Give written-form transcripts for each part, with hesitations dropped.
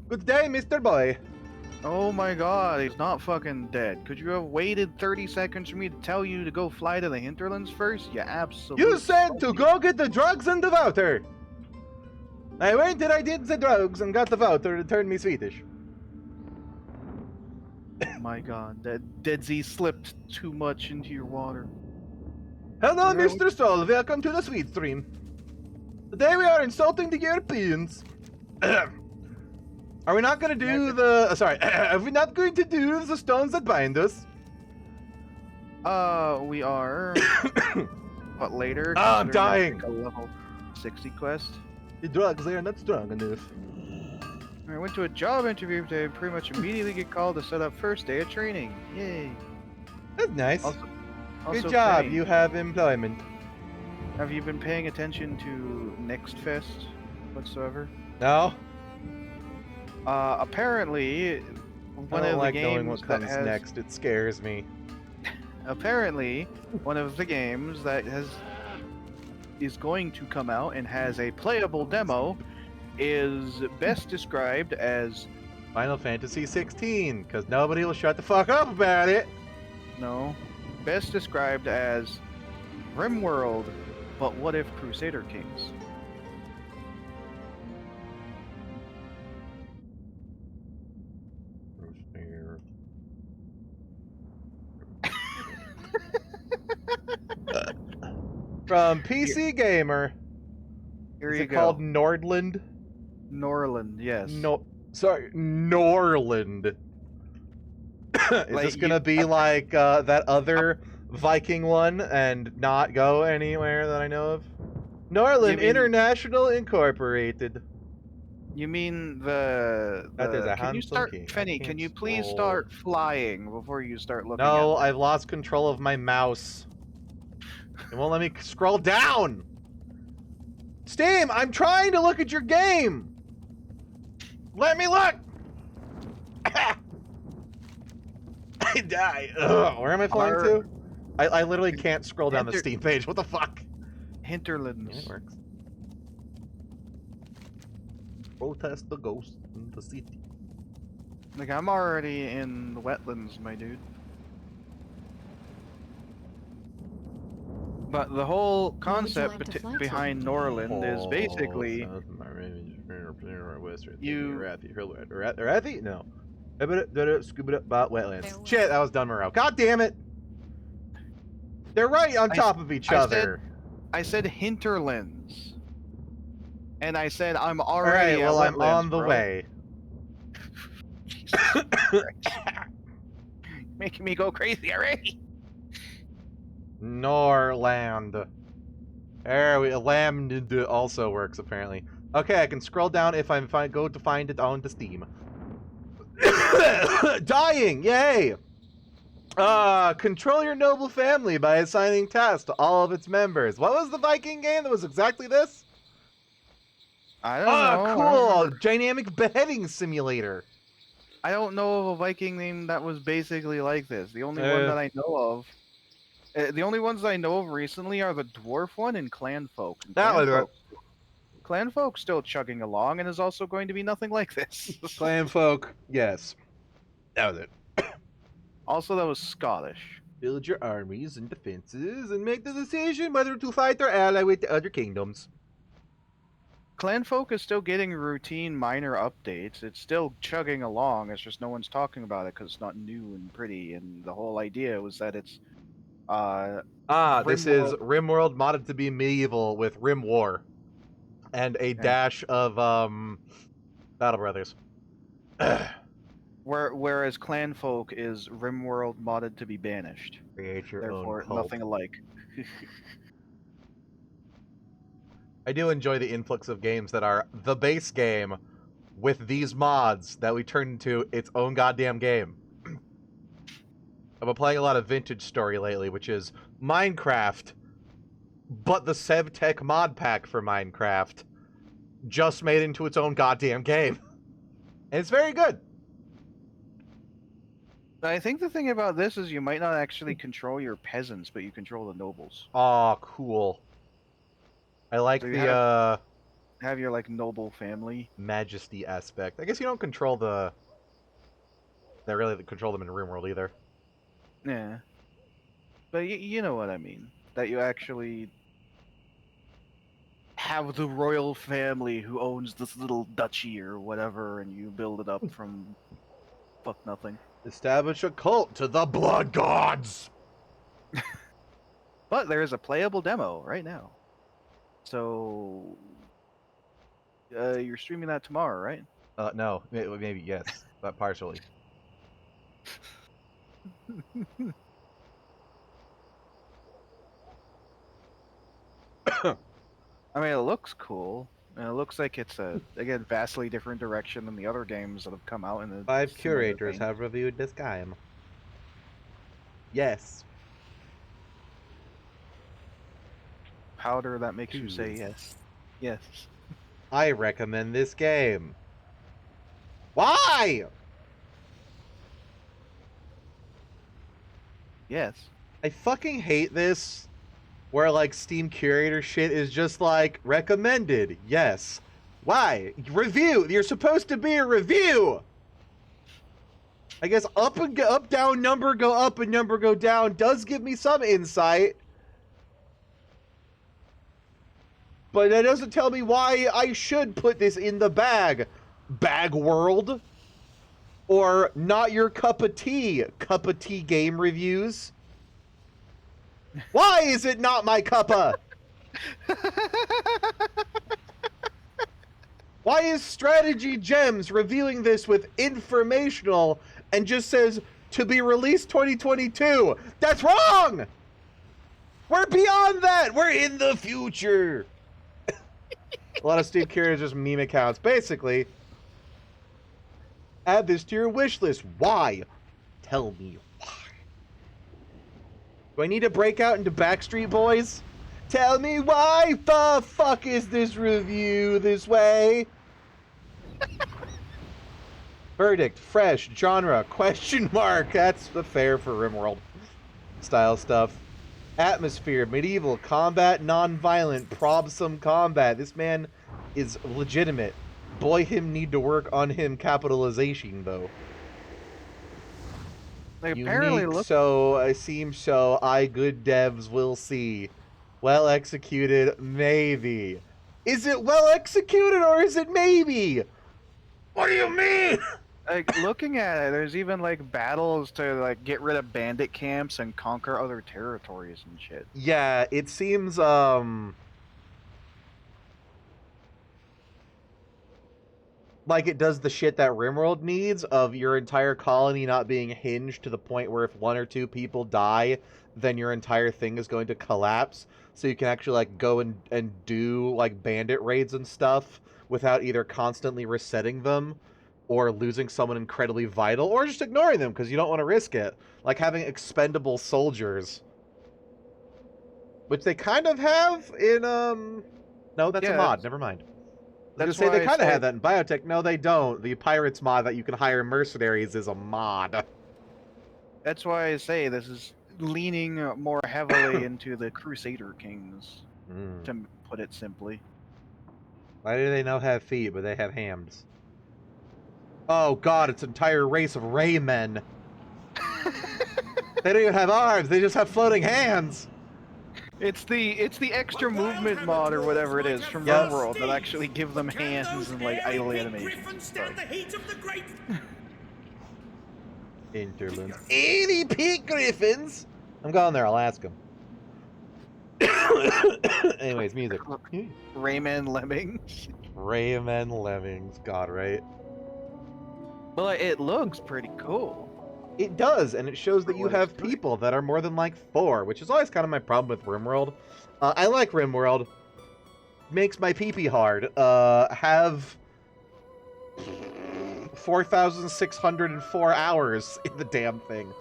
Good day, Mr. Boy. Oh my god, he's not fucking dead. Could you have waited 30 seconds for me to tell you to go fly to the hinterlands first? You absolute You said to psycho. go get the drugs and the voucher. I waited, I did the drugs and got the voucher to turn me Swedish. Oh my god, that Dead Z slipped too much into your water. Hello, Alright, Mr. Stoll. Welcome to the sweet stream. Today we are insulting the Europeans. Are we not going to do the... sorry, are we not going to do the stones that bind us? We are. But later. Ah, I'm considering dying. that's like a level 60 quest. The drugs, they are not strong enough. I went to a job interview today and pretty much immediately get called to set up first day of training. Yay. That's nice. Also Good job, paying. you have employment. Have you been paying attention to Next Fest whatsoever? No? Apparently, one I don't of the like knowing games what that comes has next. It scares me. apparently one of the games that is going to come out and has a playable demo is best described as Final Fantasy 16, because nobody will shut the fuck up about it. best described as RimWorld, but what if Crusader Kings? From PC Gamer. Here Is you it go. called Nordland? Norland, yes. No, sorry, Norland. Is Like this gonna be like that other Viking one and not go anywhere that I know of? Norland mean- International Incorporated. You mean the That is a can you handsome start, king. I Fenny, can't can you please scroll. start flying before you start looking No, at I've lost control of my mouse. It won't let me scroll down. Steam, I'm trying to look at your game. Let me look. I die. Ugh, where am I flying to? I literally can't scroll down the Steam page. What the fuck? Hinterlands. Yeah, it works. Protest the ghost in the city. Like, I'm already in the wetlands, my dude. But the whole concept like to fly to? behind Norland is basically you. You- Rathi? No. Scuba about wetlands. Shit, that was Dunmorrow. God damn it! They're right on top of each other. I said hinterlands. And I said I'm Alright, already well, at I'm wetlands, on the bro. way. Jesus Christ. Making me go crazy already. Norland. There we Land also works apparently. Okay, I can scroll down if I go to find it on the Steam. Dying! Yay! Control your noble family by assigning tasks to all of its members. What was the Viking game that was exactly this? I don't know. Cool! Dynamic beheading simulator. I don't know of a Viking name that was basically like this. The only one that I know of, the only ones I know of recently are the dwarf one and Clanfolk. And That was Clanfolk's still chugging along and is also going to be nothing like this. Clanfolk, yes. That was it. Also, that was Scottish. Build your armies and defenses and make the decision whether to fight or ally with the other kingdoms. Clanfolk is still getting routine minor updates. It's still chugging along. It's just no one's talking about it because it's not new and pretty. And the whole idea was that it's this is RimWorld modded to be medieval with Rim War. And a dash of Battle Brothers. Whereas Clanfolk is RimWorld modded to be banished. Create your Therefore, own cult. nothing alike. I do enjoy the influx of games that are the base game with these mods that we turn into its own goddamn game. I've been playing a lot of Vintage Story lately, which is Minecraft, but the SevTech mod pack for Minecraft just made into its own goddamn game. And it's very good. I think the thing about this is you might not actually control your peasants, but you control the nobles. Aw, cool. I like So you the have your like noble family. majesty aspect. I guess you don't control the. They really control them in RimWorld either. Yeah, but you know what I mean. That you actually have the royal family who owns this little duchy or whatever, and you build it up from fuck nothing. Establish a cult to the blood gods. But there is a playable demo right now, so you're streaming that tomorrow, right? No, maybe yes, but partially. I mean, it looks cool. And it looks like it's a again vastly different direction than the other games that have come out in the 5 similar curators vein. have reviewed this game. Yes. Powder that makes you say Yes. yes. Yes. I recommend this game. Why? Yes. I fucking hate this. Where like Steam curator shit is just like recommended. Yes. Why? Review. You're supposed to be a review. I guess up and up, down, number go up and number go down does give me some insight. But that doesn't tell me why I should put this in the bag. Bag world. Or not your cup of tea game reviews. Why is it not my cuppa? Why is Strategy Gems reviewing this with informational and just says to be released 2022? That's wrong! We're beyond that! We're in the future! A lot of Steve Curators just meme accounts. Basically, add this to your wish list. Why? Tell me why. Do I need to break out into Backstreet Boys? Tell me why the fuck is this review this way? Verdict, fresh, genre, question mark. That's the fair for RimWorld style stuff. Atmosphere, medieval, combat, non-violent, probsome combat. This man is legitimate. Boy, him need to work on him capitalization, though. They apparently Unique, look. so I seem so. I good devs will see. Well executed, maybe. Is it well executed or is it maybe? What do you mean? Like looking at it, there's even like battles to like get rid of bandit camps and conquer other territories and shit. Yeah, it seems like it does the shit that RimWorld needs of your entire colony not being hinged to the point where if 1 or 2 people die, then your entire thing is going to collapse. So you can actually like go and do like bandit raids and stuff without either constantly resetting them or losing someone incredibly vital or just ignoring them because you don't want to risk it. Like having expendable soldiers. Which they kind of have in no, that's a mod, never mind. I was gonna say they kind of have that in Biotech. No, they don't. The Pirates mod that you can hire mercenaries is a mod. That's why I say this is leaning more heavily into the Crusader Kings, to put it simply. Why do they now have feet, but they have hands? Oh god, it's an entire race of Raymen. They don't even have arms, they just have floating hands! It's the extra movement mod or whatever it is from RimWorld that actually give them hands and like idle animations. Interludes. 80 peak griffins! I'm going there, I'll ask them. Anyways, music. Rayman Lemmings. Rayman Lemmings, god, right? Well, it looks pretty cool. It does, and it shows that you have people that are more than like 4, which is always kind of my problem with RimWorld. I like RimWorld. Makes my pee-pee hard. Have 4,604 hours in the damn thing.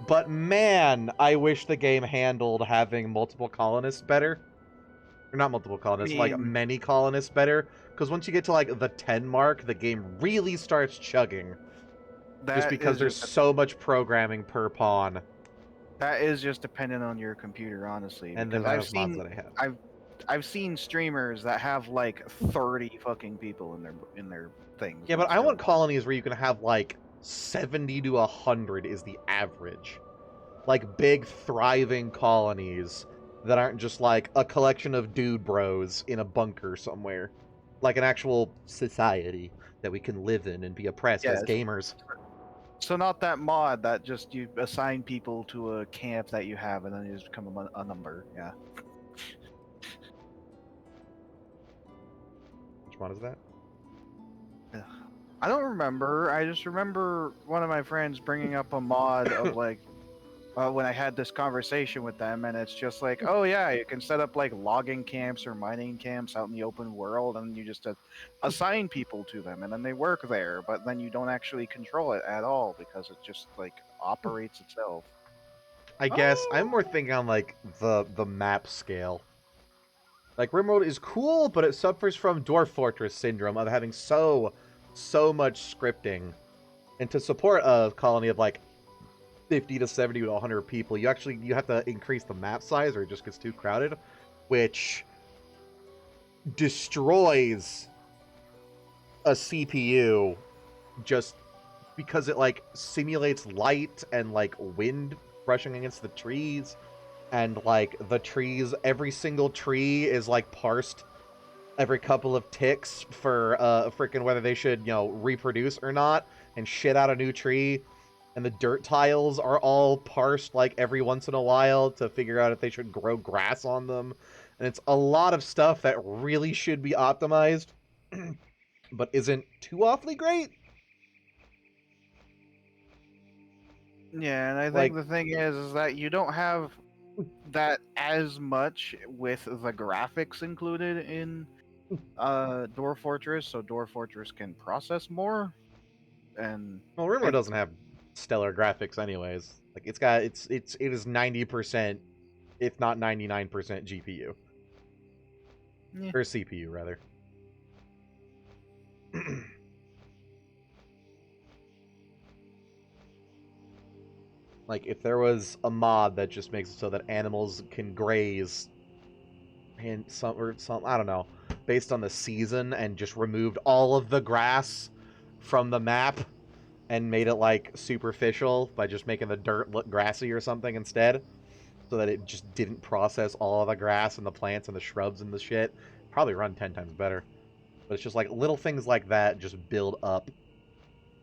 But man, I wish the game handled having multiple colonists better. Or not multiple colonists, like many colonists better. Because once you get to like the 10 mark, the game really starts chugging. Just because there's so much programming per pawn. That is just dependent on your computer, honestly. And the amount of mods that I have. I've seen streamers that have like 30 fucking people in their things. Yeah, and but I still want colonies where you can have like 70 to 100 is the average. Like big thriving colonies that aren't just like a collection of dude bros in a bunker somewhere. Like an actual society that we can live in and be oppressed as Yes. gamers. So not that mod that just you assign people to a camp that you have and then you just become a number. Yeah. Which one is that? I don't remember. I just remember one of my friends bringing up a mod of like when I had this conversation with them, and it's just like, oh yeah, you can set up like logging camps or mining camps out in the open world, and you just assign people to them, and then they work there, but then you don't actually control it at all because it just like operates itself. I guess I'm more thinking on like the map scale. Like Rimworld is cool, but it suffers from Dwarf Fortress syndrome of having so much scripting. And to support a colony of like 50 to 70 to 100 people, you have to increase the map size or it just gets too crowded, which destroys a CPU just because it like simulates light and like wind brushing against the trees, and like the trees, every single tree is like parsed every couple of ticks for freaking whether they should, you know, reproduce or not, and shit out a new tree. And the dirt tiles are all parsed like every once in a while to figure out if they should grow grass on them. And it's a lot of stuff that really should be optimized, but isn't too awfully great. Yeah, and I Like, think the thing is that you don't have that as much with the graphics included in Dwarf Fortress, so Dwarf Fortress can process more. And well, Rimworld it, doesn't have stellar graphics anyways. Like it is 90%, if not 99% GPU. yeah. Or CPU rather. Like if there was a mod that just makes it so that animals can graze and some I don't know, based on the season, and just removed all of the grass from the map and made it like superficial by just making the dirt look grassy or something instead, so that it just didn't process all of the grass and the plants and the shrubs and the shit, probably run 10 times better. But it's just like little things like that just build up.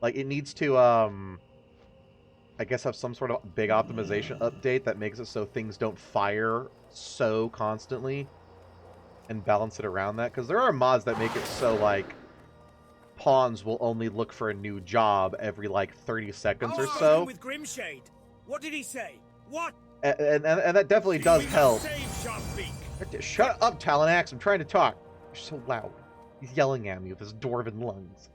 Like it needs to I guess have some sort of big optimization update that makes it so things don't fire so constantly, and balance it around that, because there are mods that make it so like pawns will only look for a new job every like 30 seconds or so. With Grimshade. What did he say? What? And that definitely does help. Save Shut up, Talanax. I'm trying to talk. You're so loud. He's yelling at me with his dwarven lungs.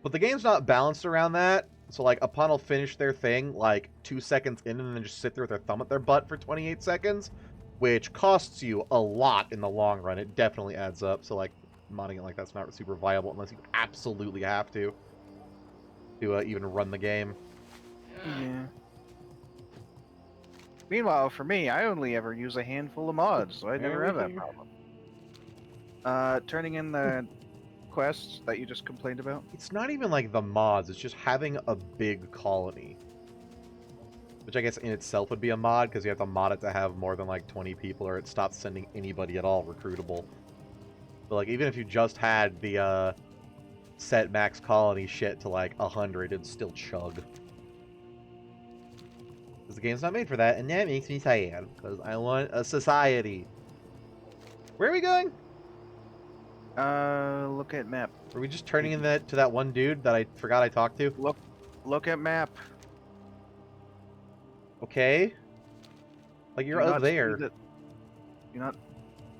But the game's not balanced around that. So, like, a pawn will finish their thing, like, 2 seconds in and then just sit there with their thumb at their butt for 28 seconds, which costs you a lot in the long run. It definitely adds up. So, like, modding it like that's not super viable unless you absolutely have to even run the game. Yeah. Meanwhile, for me, I only ever use a handful of mods, so I never have that problem. Turning in the quests that you just complained about? It's not even like the mods, it's just having a big colony. Which I guess in itself would be a mod, because you have to mod it to have more than like 20 people, or it stops sending anybody at all recruitable. But like, even if you just had the set max colony shit to like 100, it'd still chug. Because the game's not made for that, and that makes me sad, because I want a society. Where are we going? Look at map. Are we just turning in to that one dude that I forgot I talked to? Look at map. Okay. Like you're up there. You're not.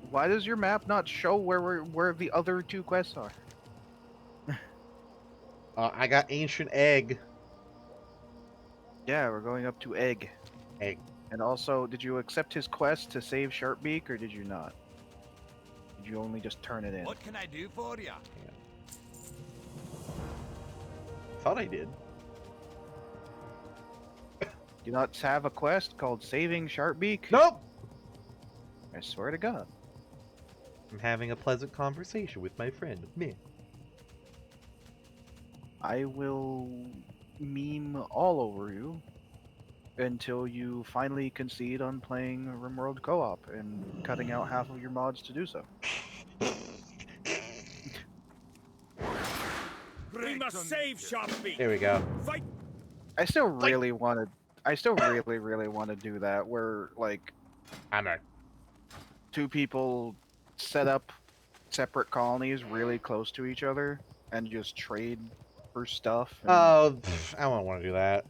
Why does your map not show where the other two quests are? I got Ancient Egg. Yeah, we're going up to Egg. Egg. And also, did you accept his quest to save Sharpbeak, or did you not? Did you only just turn it in? What can I do for you? Thought I did. Do you not have a quest called Saving Sharpbeak? Nope. I swear to God. I'm having a pleasant conversation with my friend. Me. I will meme all over you until you finally concede on playing RimWorld co-op and cutting out half of your mods to do so. We must save Sharpbeak. Here we go. Fight. I still really want to. I still really want to do that, where like Hammer. two people set up separate colonies really close to each other and just trade for stuff. And... Oh, I don't want to do that.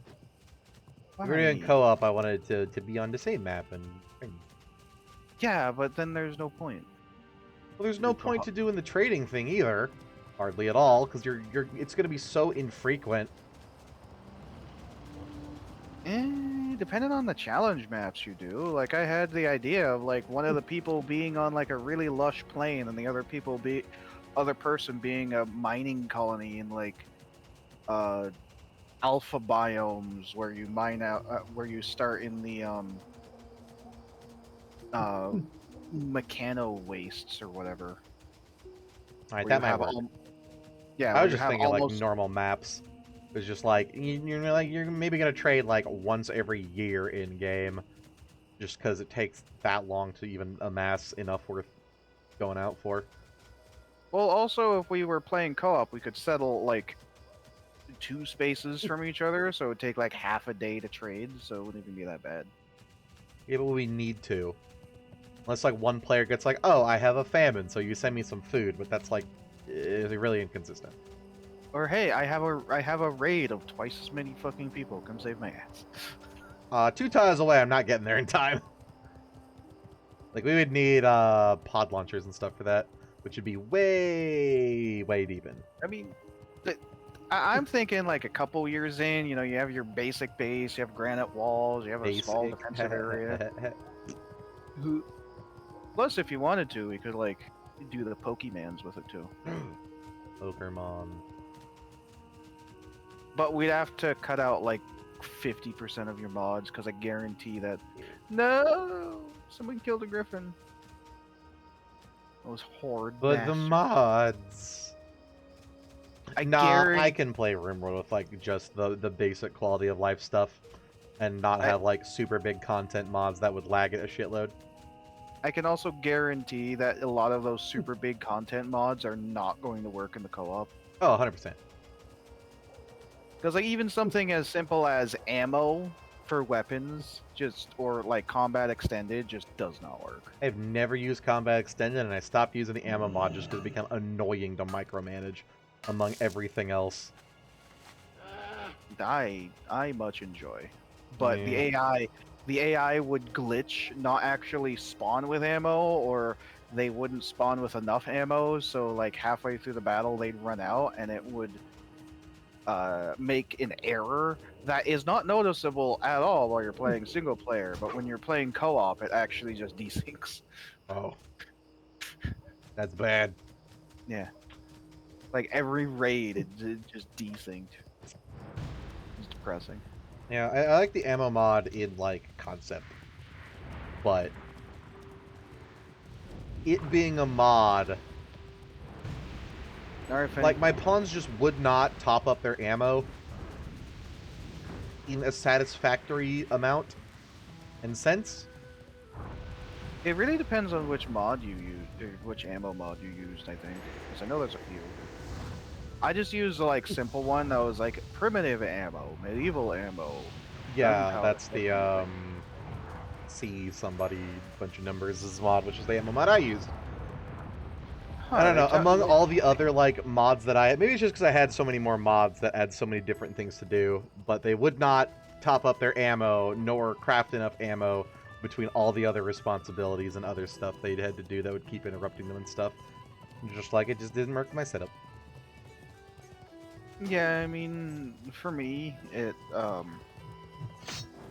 If we're doing Why? co-op, I wanted to be on the same map, and Yeah, but then there's no point. well, there's no point to doing the trading thing either, hardly at all, because it's going to be so infrequent. Depending on the challenge maps you do. Like, I had the idea of like one of the people being on like a really lush plain, and the other person being a mining colony in like alpha biomes where you mine out where you start in the mechano wastes or whatever. All right, Where that you might have work. Yeah, I where was you just have thinking like almost... normal maps. It's just like you're maybe gonna trade like once every year in game, just because it takes that long to even amass enough worth going out for. Well, also, if we were playing co-op, we could settle like 2 spaces from each other, so it would take like half a day to trade, so it wouldn't even be that bad. Yeah, but we need to. Unless like one player gets like, oh, I have a famine, so you send me some food, but that's like really inconsistent. Or hey, I have a raid of twice as many fucking people. Come save my ass. 2 tiles away, I'm not getting there in time. Like we would need pod launchers and stuff for that, which would be way deep in. I mean, I'm thinking like a couple years in, you know, you have your basic base, you have granite walls, you have a small defensive area. Plus, if you wanted to, we could like do the Pokemans with it too. Pokemon. But we'd have to cut out like 50% of your mods, because I guarantee that... No! Someone killed a griffin. Those horde But the bastards. mods... I I can play RimWorld with like just the basic quality of life stuff and not have like super big content mods that would lag it a shitload. I can also guarantee that a lot of those super big content mods are not going to work in the co-op. Oh, 100%. Because like even something as simple as ammo for weapons, or like combat extended, just does not work. I've never used combat extended, and I stopped using the ammo mod just because it became annoying to micromanage among everything else. I much enjoy, but the AI would glitch, not actually spawn with ammo, or they wouldn't spawn with enough ammo, so like halfway through the battle they'd run out, and it would make an error that is not noticeable at all while you're playing single player, but when you're playing co-op, it actually just desyncs. Oh. That's bad. Yeah. Like every raid, it just desynced. It's depressing. Yeah, I like the ammo mod in, like, concept. But it being a mod... Like, my pawns just would not top up their ammo in a satisfactory amount and sense. It really depends on which mod you use, or which ammo mod you used, I think. Because I know there's a few. I just used the, like, simple one that was, like, primitive ammo, medieval ammo. Yeah, that's the, see somebody, bunch of numbers is mod, which is the ammo mod I used. Huh, I don't know, among all the other, like, mods that I... Maybe it's just because I had so many more mods that had so many different things to do, but they would not top up their ammo, nor craft enough ammo between all the other responsibilities and other stuff they'd had to do that would keep interrupting them and stuff. Just like, it just didn't work with my setup. Yeah, I mean, for me,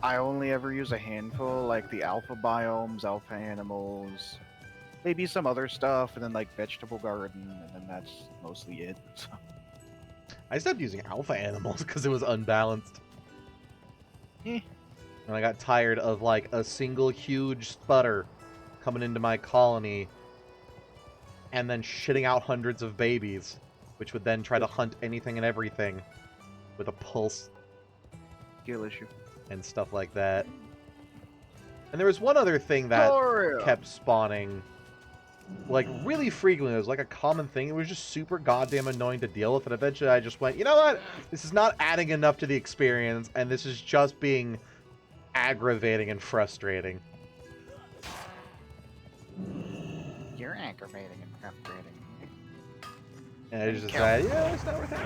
I only ever use a handful, like the alpha biomes, alpha animals, maybe some other stuff, and then like vegetable garden, and then that's mostly it. So. I stopped using alpha animals because it was unbalanced. And I got tired of, like, a single huge sputter coming into my colony and then shitting out hundreds of babies, which would then try to hunt anything and everything with a pulse. Skill issue. And stuff like that. And there was one other thing that kept spawning, like, really frequently. It was like a common thing. It was just super goddamn annoying to deal with. And eventually I just went, you know what? This is not adding enough to the experience, and this is just being aggravating and frustrating. You're aggravating and frustrating. And I just decided, yeah, it's not worth it.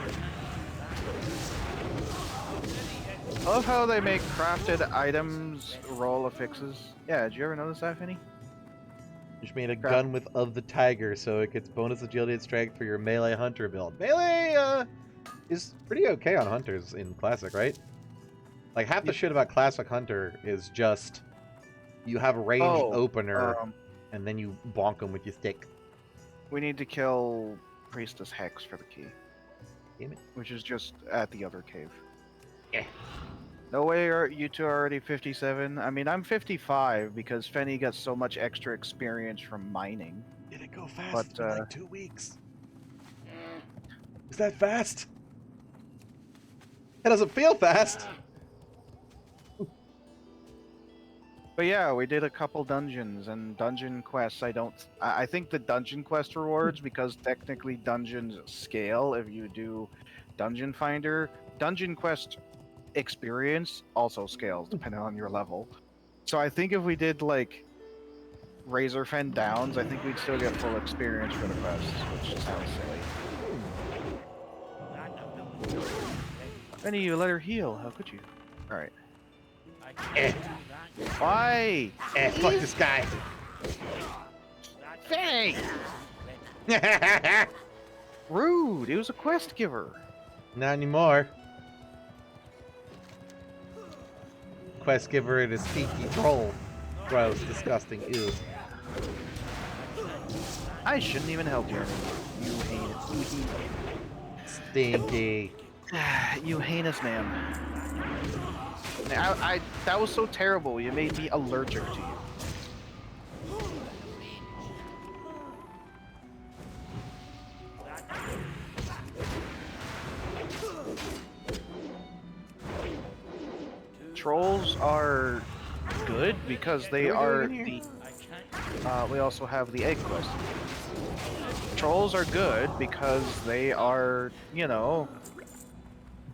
I love how they make crafted items roll affixes. Yeah, did you ever notice that, Finny? Just made a gun with of the tiger, so it gets bonus agility and strength for your melee hunter build. Melee is pretty okay on hunters in classic, right? Like half the shit about classic hunter is just you have a ranged opener, and then you bonk them with your stick. We need to kill Priestess Hex for the key. Damn it. Which is just at the other cave. Yeah. No way you two are already 57. I mean, I'm 55 because Fenny got so much extra experience from mining. Did it go fast? But, It's been like 2 weeks. Is that fast? It doesn't feel fast. But yeah, we did a couple dungeons and dungeon quests. I think the dungeon quest rewards, because technically dungeons scale if you do Dungeon Finder. Dungeon quest experience also scales depending on your level. So I think if we did like Razorfen Downs, I think we'd still get full experience for the quests, which sounds silly. Benny, you let her heal. How could you? Alright. Why? Fuck this guy. Hey! Rude! He was a quest giver. Not anymore. Quest giver and a stinky troll. Gross, disgusting, ew. I shouldn't even help you anymore. You heinous. Stinky. You heinous man. That was so terrible. You made me allergic to you. Trolls are good because they are the. We also have the egg quest. Trolls are good because they are, you know,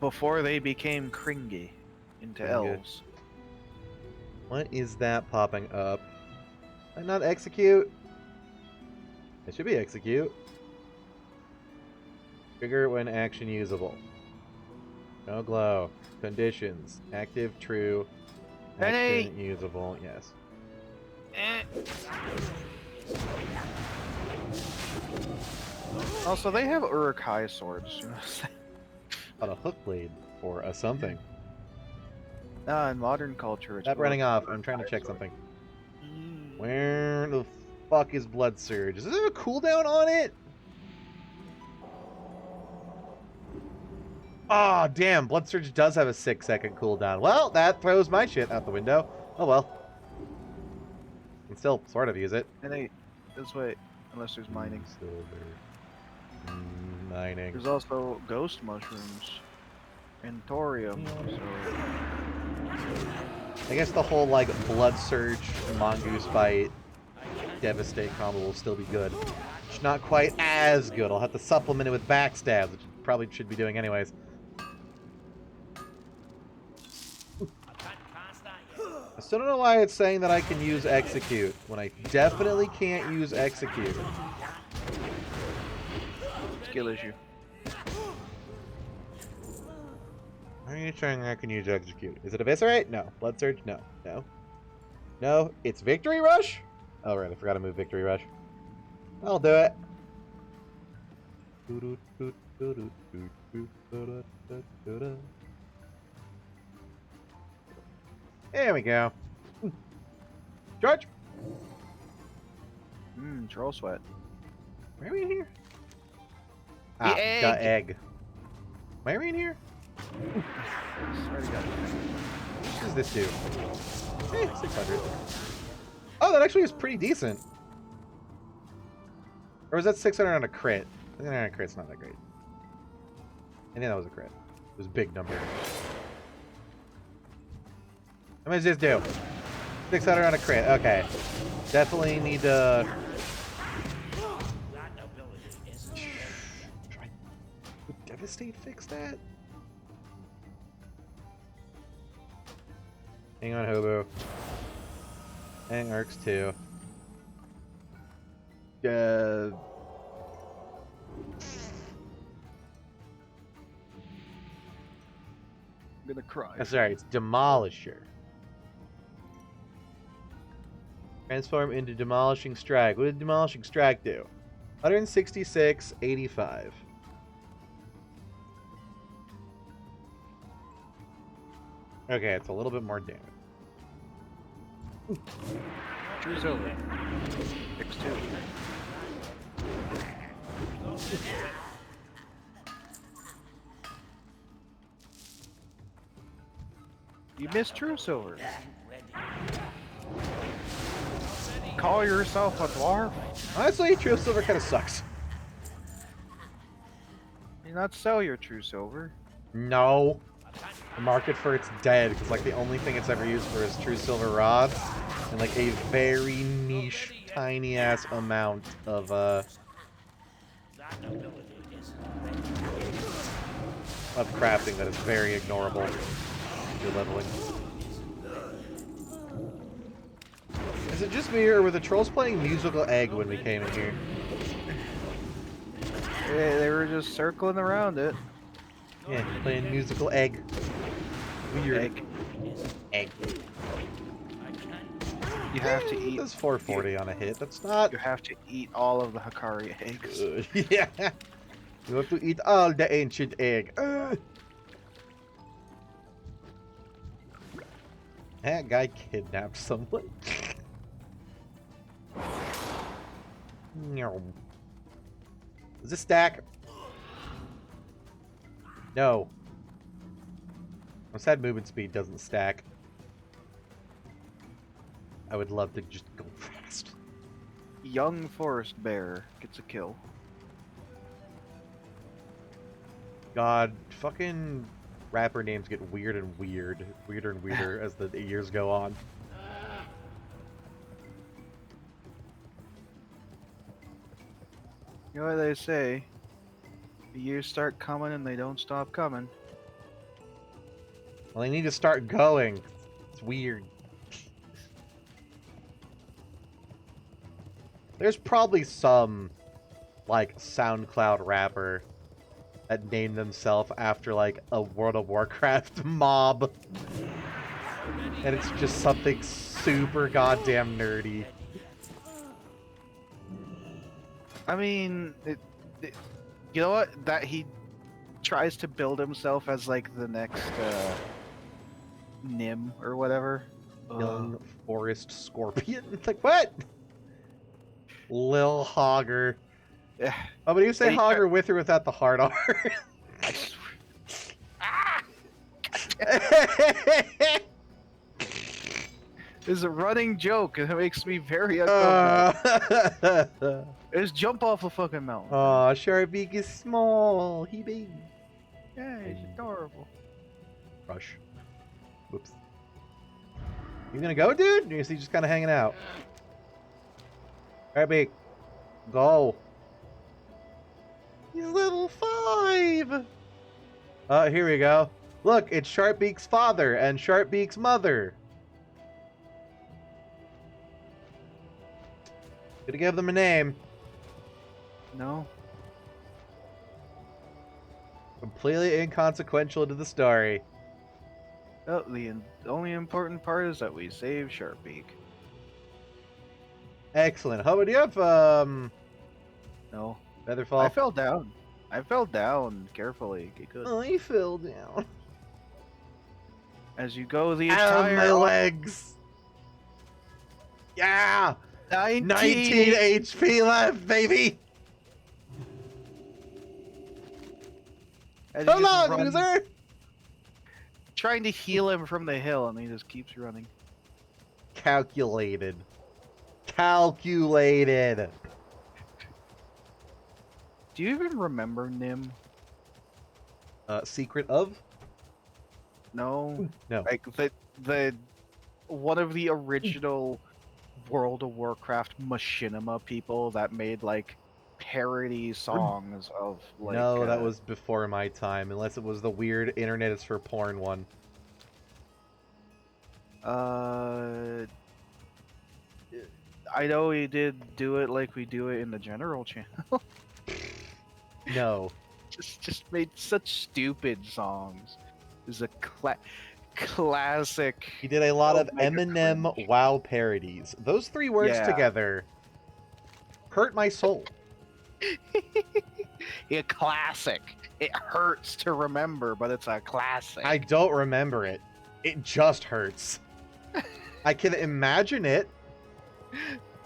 before they became cringy into elves. What is that popping up? Why not execute? It should be execute. Trigger when action usable. No glow. Conditions. Active, true. Action usable, yes. Also, they have Uruk-hai swords. You know what I'm saying? On a hook blade or a something. In modern culture, it's Stop running off. I'm trying to check something. Where the fuck is Blood Surge? Does it have a cooldown on it? Oh, damn. Blood Surge does have a 6-second cooldown. Well, that throws my shit out the window. Oh, well. You can still sort of use it. And this way, unless there's mining. Silver. Mining. There's also ghost mushrooms and thorium. So I guess the whole, like, Blood Surge, Mongoose Bite, Devastate combo will still be good. It's not quite as good. I'll have to supplement it with Backstab, which I probably should be doing anyways. I still don't know why it's saying that I can use Execute, when I definitely can't use Execute. skill issue. Why are you saying I can use Execute? Is it Eviscerate? No. Blood Surge? No. No. No. It's Victory Rush? Oh, right. I forgot to move Victory Rush. I'll do it. There we go. Charge! Troll sweat. Why are we in here? The egg. The egg. Why are we in here? Swear to God. much does this do? 600. Oh, that actually is pretty decent. Or was that 600 on a crit? 600 on a crit's not that great. I think that was a crit. It was a big number. How much does this do? 600 on a crit. Okay. Definitely need to... Would Devastate fix that? Hang on, Hobo. Hang Arcs too. I'm gonna cry. That's right, it's Demolisher. Transform into Demolishing Strike. What did Demolishing Strike do? 166, 85. Okay, it's a little bit more damage. Drew's over. X2. You missed True Silver. Call yourself a dwarf? Honestly, True Silver kind of sucks. You not sell your True Silver. No. The market for it's dead, because like the only thing it's ever used for is True Silver rods, and like a very niche, tiny ass amount of crafting that is very ignorable if you're leveling. Is it just me, or were the trolls playing Musical Egg when we came in here? They were just circling around it. Yeah, playing Musical Egg. Weird. Egg. You have to eat. That's 440 on a hit. That's not... You have to eat all of the Hikari eggs. Yeah. You have to eat all the ancient egg. That guy kidnapped someone. No. Is this stack? No. I'm sad movement speed doesn't stack. I would love to just go fast. Young Forest Bear gets a kill. God, fucking rapper names get weirder and weirder as the years go on. You know what they say? The years start coming and they don't stop coming. Well, they need to start going. It's weird. There's probably some, like, SoundCloud rapper that named themselves after, like, a World of Warcraft mob. And it's just something super goddamn nerdy. I mean, you know what? That he tries to build himself as, like, the next, Nim or whatever. Young Forest Scorpion. It's like, what? Lil Hogger. Yeah. Oh, but you say Hogger with or without the hard R? I swear. It's a running joke and it makes me very uncomfortable. Just jump off a fucking mountain. Aw, Sharpbeak is small. He big. Yeah, he's adorable. Rush. Whoops. You gonna go, dude? Or is he just kind of hanging out? Sharpbeak, go. He's level 5. Here we go. Look, it's Sharpbeak's father and Sharpbeak's mother. Gotta give them a name. No. Completely inconsequential to the story. Oh, the only important part is that we save Sharpbeak. Excellent. How do you have, No. Featherfall? I fell down. I fell down carefully. Good. I fell down. As you go the Ow, entire... my legs. Yeah! 19 HP left, baby! As you Hold just on, run- loser! trying to heal him from the hill, and he just keeps running. Calculated. Calculated. Do you even remember Nim? Secret of? No. No. Like the one of the original World of Warcraft machinima people that made like parody songs of like. No, that was before my time, unless it was the weird internet is for porn one. I know he did do it like we do it in the general channel. No. just made such stupid songs. Is a classic. He did a lot of mega Eminem cringe. WoW parodies. Those three words Yeah. together hurt my soul. A classic. It hurts to remember, but it's a classic. I don't remember it. It just hurts. I can imagine it.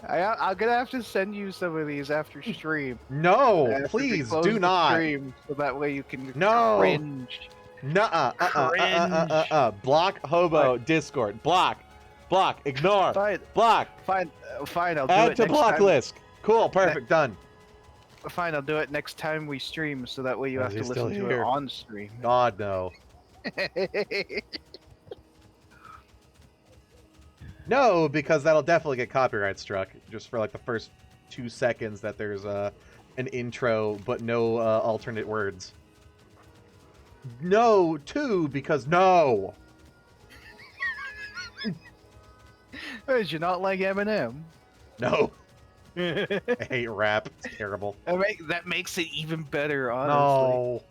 I'm gonna have to send you some of these after stream. No, After we please close do the not. stream, so that way you can No. cringe. Nuh-uh. Block hobo Discord. Block. Ignore. Fine, Block. fine. I'll do Add it to next block time. list. Cool. Perfect. Done. Fine, I'll do it next time we stream, so that way you Is have he to still listen to here? it on stream. God no. No, because that'll definitely get copyright struck. Just for like the first 2 seconds that there's an intro, but no alternate words. No, too, because no. Did you not like Eminem? No. I hate rap. It's terrible. That makes it even better, honestly.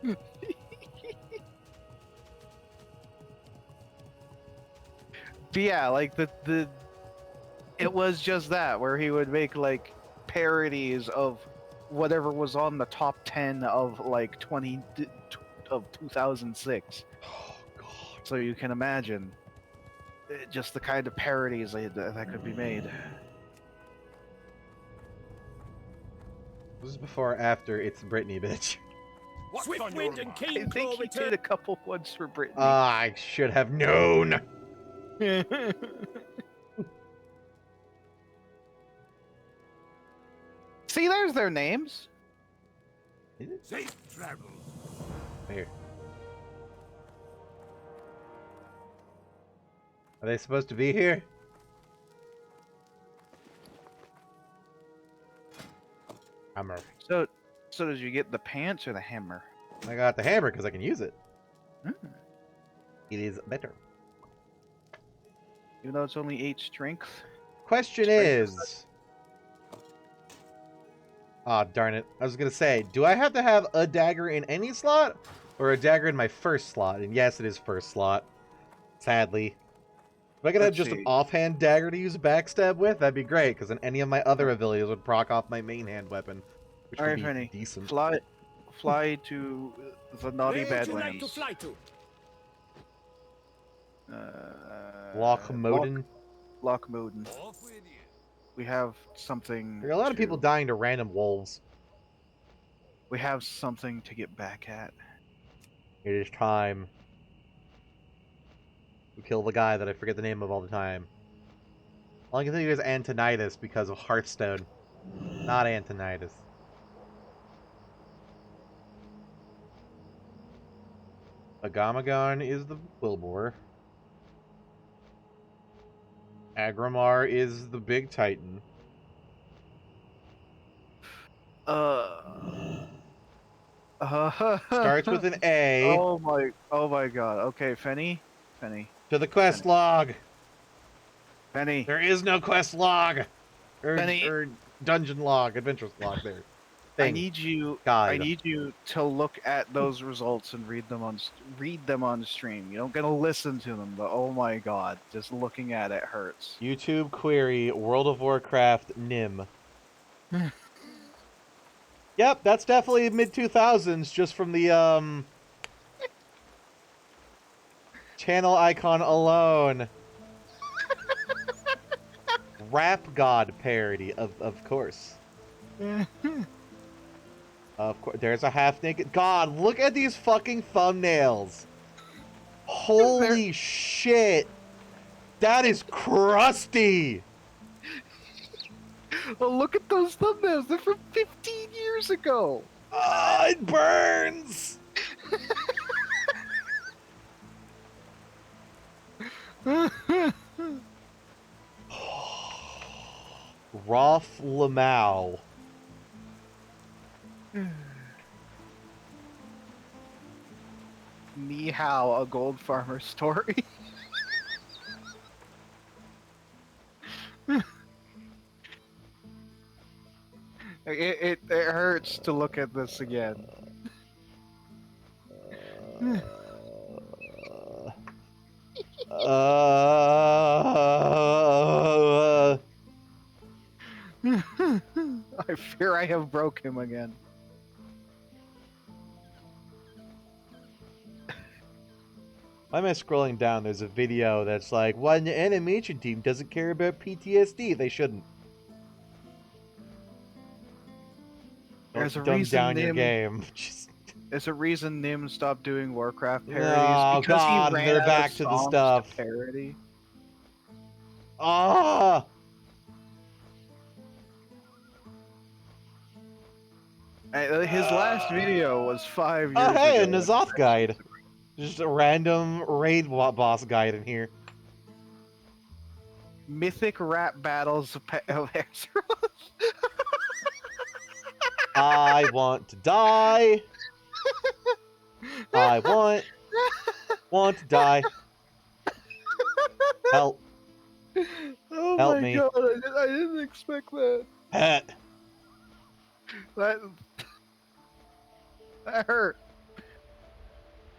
No. But yeah, like it was just that where he would make like parodies of whatever was on the top 10 of like 2006. Oh God. So you can imagine just the kind of parodies that could be made. This is before or after It's Britney, bitch. What's Swift on your Wind mind? I Keen think Claw he did return. a couple ones for Britney. I should have known. See, there's their names. Is it? Safe travels. Here. Are they supposed to be here? Hammer. So did you get the pants or the hammer? I got the hammer because I can use it. Hmm. It is better. Even though it's only 8 strength. Question is... Aw, darn it. I was gonna say, do I have to have a dagger in any slot? Or a dagger in my first slot? And yes, it is first slot. Sadly. If I could have Let's just an see. offhand dagger to use backstab with, that'd be great, because then any of my other abilities would proc off my main hand weapon. Which Alright, would be Fanny. decent. Fly to the naughty Where would you like to Badlands. fly to? Lochmoden. Lochmoden. We have something. There are a lot of people dying to random wolves. We have something to get back at. It is time to kill the guy that I forget the name of all the time. All I can think of is Antonidas because of Hearthstone. Not Antonidas. Agamagon is the Wilbur. Agramar is the big titan. Starts with an A. Oh my god. Okay, Fenny. To the quest log. Fenny. There is no quest log. Benny. Or dungeon log, adventure log there. I Thing. need you Guide. to look at those results and read them on stream. You don't get to listen to them, but oh my god, just looking at it hurts. YouTube query World of Warcraft Nim. Yep, that's definitely mid 2000s just from the channel icon alone. Rap God parody of course. Of course, there's a half naked God. Look at these fucking thumbnails. Holy shit! That is crusty! Oh, look at those thumbnails. They're from 15 years ago. Ah, it burns! Rolf Lamau. Ni hao, a gold farmer story. It hurts to look at this again. I fear I have broke him again. Why am I scrolling down? There's a video that's like, why the animation team doesn't care about PTSD? They shouldn't. There's a Dumb reason down your Nim- game. Just... There's a reason Nim stopped doing Warcraft parodies. Oh, because God, he ran they're out back of to the songs stuff. parody. Ah! His last video was 5 years Oh, hey, a ago. Nazoth guide. Just a random raid boss guide in here. Mythic rap battles of Azeroth. I want to die. I want to die. Help. Oh Help my me. god, I didn't expect that. Pet. That hurt.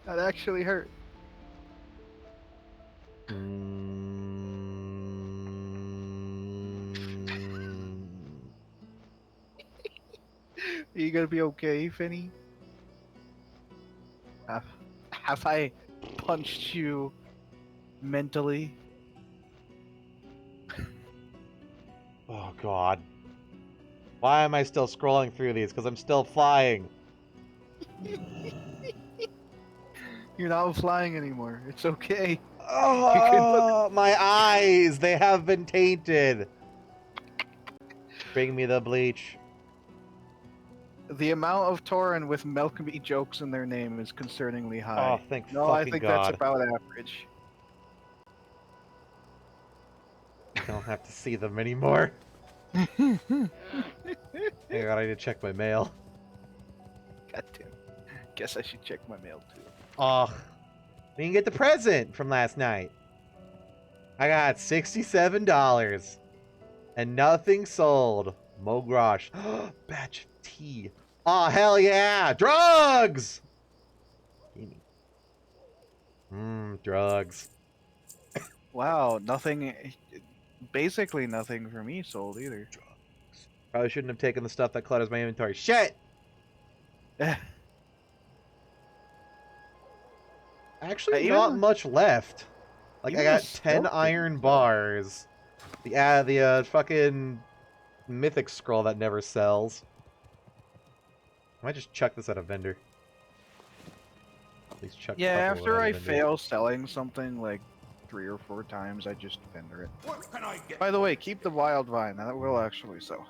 That actually hurt. Are you gonna be okay, Finny? Have I punched you mentally? Oh, God. Why am I still scrolling through these? Because I'm still flying. You're not flying anymore. It's okay. Oh, my eyes! They have been tainted. Bring me the bleach. The amount of Tauren with milk meat jokes in their name is concerningly high. Oh, thank No, I fucking think God. that's about average. I don't have to see them anymore. Hang on, I need to check my mail. Goddamn. Guess I should check my mail too. Oh, we didn't get the present from last night. I got $67 and nothing sold. Mogrash. Batch of tea. Oh, hell yeah! Drugs! Drugs. Wow, nothing. Basically nothing for me sold either. Probably shouldn't have taken the stuff that clutters my inventory. Shit! Actually, Even- not much left. Like, I even got the 10 stealth iron thing. bars. The fucking mythic scroll that never sells. I might just chuck this at a vendor. At least chuck a Yeah, couple after at a I vendor. fail selling something like 3 or 4 times, I just vendor it. What can I get? By the way, keep the wild vine. That will actually sell.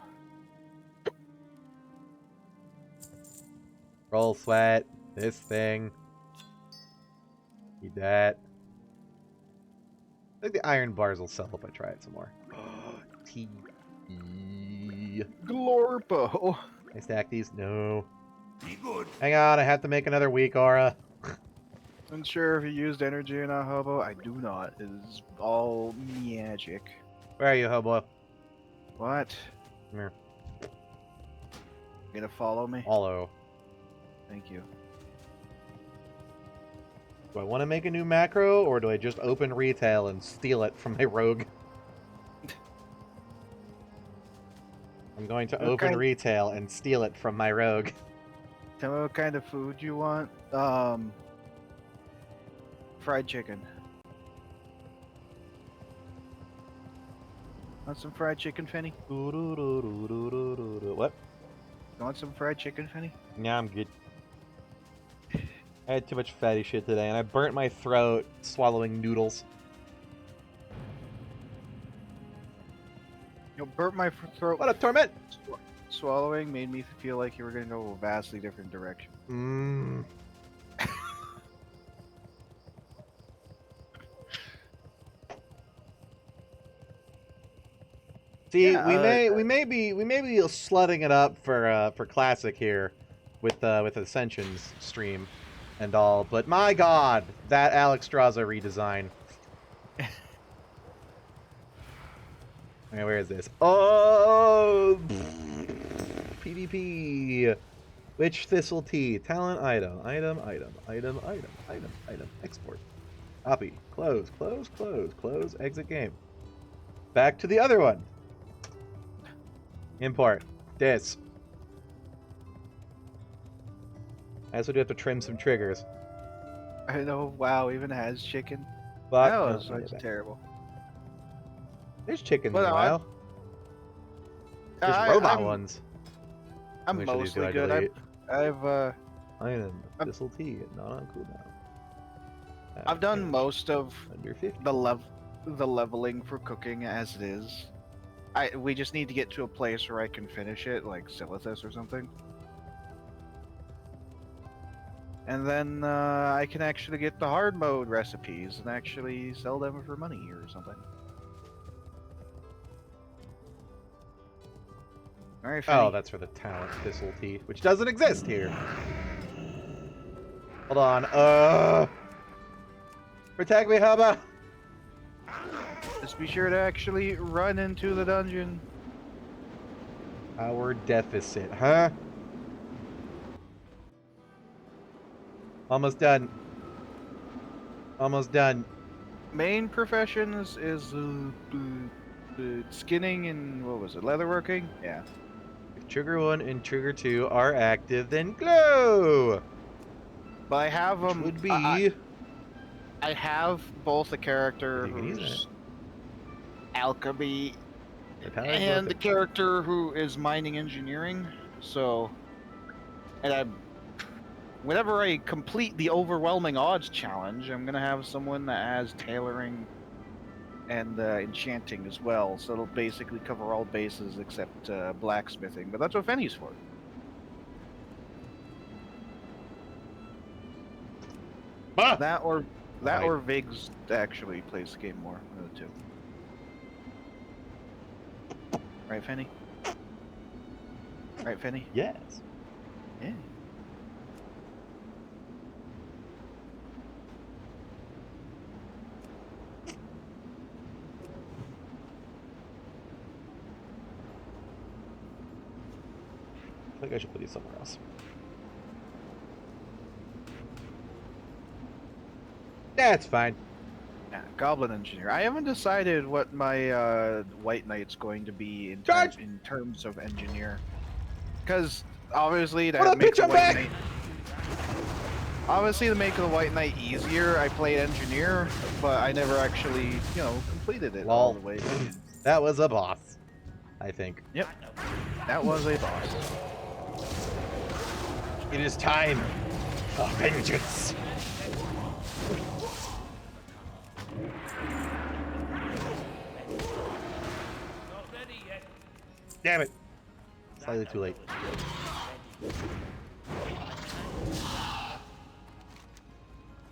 Roll sweat. This thing. Need that. I think the iron bars will sell if I try it some more. Tea. Glorpo. Can I stack these? No. Be good. Hang on, I have to make another week, Aura. Unsure if you used energy or not, Hobo. I do not. It is all magic. Where are you, Hobo? What? Come here. You gonna follow me? Hollow. Thank you. Do I want to make a new macro, or do I just open retail and steal it from my rogue? I'm going to open Okay. retail and steal it from my rogue. Tell me what kind of food you want. Fried chicken. Want some fried chicken, Finny? What? You want some fried chicken, Finny? Nah, I'm good. I had too much fatty shit today, and I burnt my throat swallowing noodles. You know, burnt my throat. What a torment! Swallowing made me feel like you were going to go a vastly different direction. Mmm. See, Yeah, we may be slutting it up for classic here with Ascension's stream and all, but my god, that Alex Straza redesign. Okay, where is this? Oh, PvP. Witch Thistle Tea. Talent item. Item. Export. Copy. Close. Exit game. Back to the other one. Import. This. I also do have to trim some triggers. I know. WoW even has chicken. But No, it's terrible. There's chickens But in WoW. There's robot ones. I'm Which of these do mostly I good. delete? I've Thistle Tea. Not on cooldown. I've done most of Under 50. the leveling for cooking as it is. We just need to get to a place where I can finish it, like Silithus or something. And then I can actually get the hard mode recipes and actually sell them for money or something. Alright, Oh, that's for the talent Thistle Tea, which doesn't exist here. Hold on. Protect me, Hubba! Just be sure to actually run into the dungeon. Power deficit, huh? Almost done. Almost done. Main professions is skinning and what was it, leatherworking? Yeah. If Trigger 1 and Trigger 2 are active, then glow! But I have Which them. would be... I have both a character You can use who's alchemy The power and the deficit. character who is mining engineering. So, and whenever I complete the overwhelming odds challenge, I'm gonna have someone that has tailoring and enchanting as well. So it'll basically cover all bases except blacksmithing. But that's what Fenny's for. Ah! That or Right. Viggs actually plays the game more. One of the two. Right, Fenny? Right, Fenny? Yes. Yeah. I think I should put these somewhere else. That's fine. Yeah, Goblin Engineer. I haven't decided what my White Knight's going to be in, Charge! in terms of engineer. Because obviously What up, make bitch, the I'm White back! Knight. Obviously, to make the White Knight easier, I played engineer, but I never actually, completed it all the way. That was a boss, I think. Yep, that was a boss. It is time for vengeance. Not ready yet. Damn it. Slightly too late.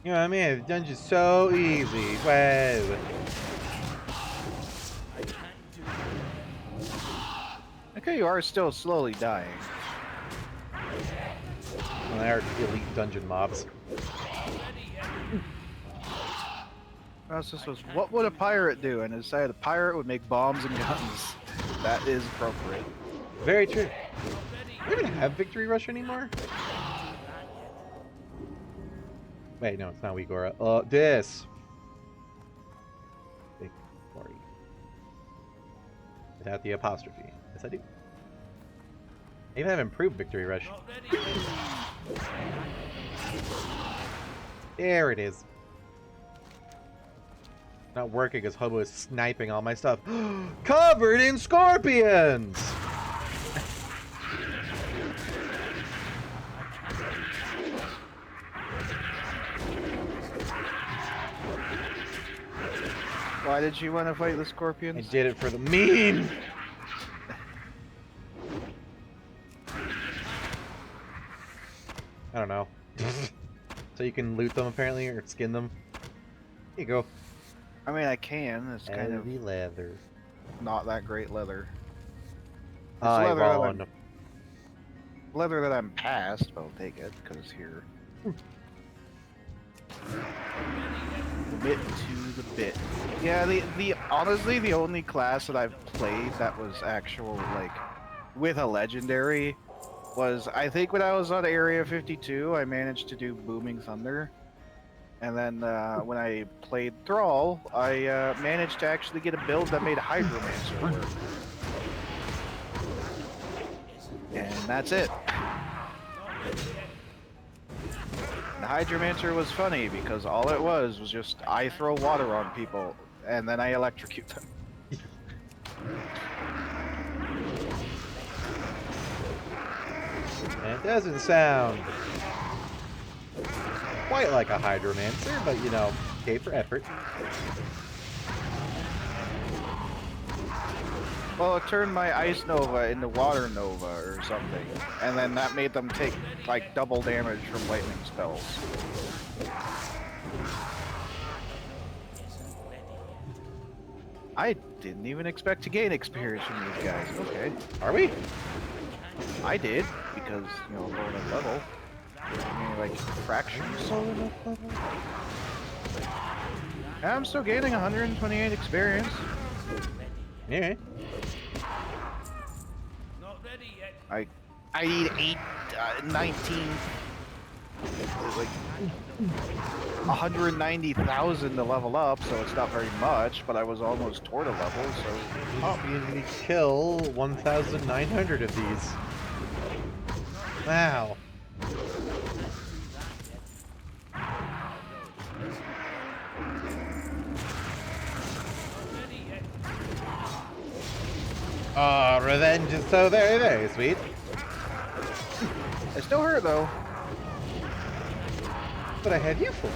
You know what I mean? The dungeon's so easy. Whoa. Okay, you are still slowly dying. Well, they are elite dungeon mobs. This was, what would a pirate do? And it decided a pirate would make bombs and guns. That is appropriate. Very true. Do we even have Victory Rush anymore? Wait, no, it's not Weegora. This. Victory. Without the apostrophe. Yes, I do. I even have improved Victory Rush. Not ready yet. There it is. Not working because Hobo is sniping all my stuff. Covered in scorpions! Why did you want to fight the I scorpions? did it for the meme! I don't know. So you can loot them apparently, or skin them. Here you go. I mean, I can. It's kind of Heavy leather. not that great leather. It's I won. Leather that I'm past, but I'll take it, because here. Bit to the bit. Yeah, the honestly, the only class that I've played that was actual, like, with a legendary was, I think when I was on Area 52, I managed to do Booming Thunder. And then when I played Thrall, I managed to actually get a build that made Hydromancer work. And that's it. The Hydromancer was funny because all it was just I throw water on people and then I electrocute them. And it doesn't sound quite like a Hydromancer, but you know, okay for effort. Well, it turned my Ice Nova into Water Nova or something, and then that made them take like double damage from lightning spells. I didn't even expect to gain experience from these guys. Okay. Are we? I did, because, you know, low enough level. I mean, like, fractions. Low enough level? I'm still gaining 128 experience. Yeah. Not ready yet. I need 19, like 190,000 to level up, so it's not very much, but I was almost toward a level, so... Oh, you need to kill 1,900 of these. Wow. Oh, revenge is so very, very sweet. It still hurt, though. But I had you for.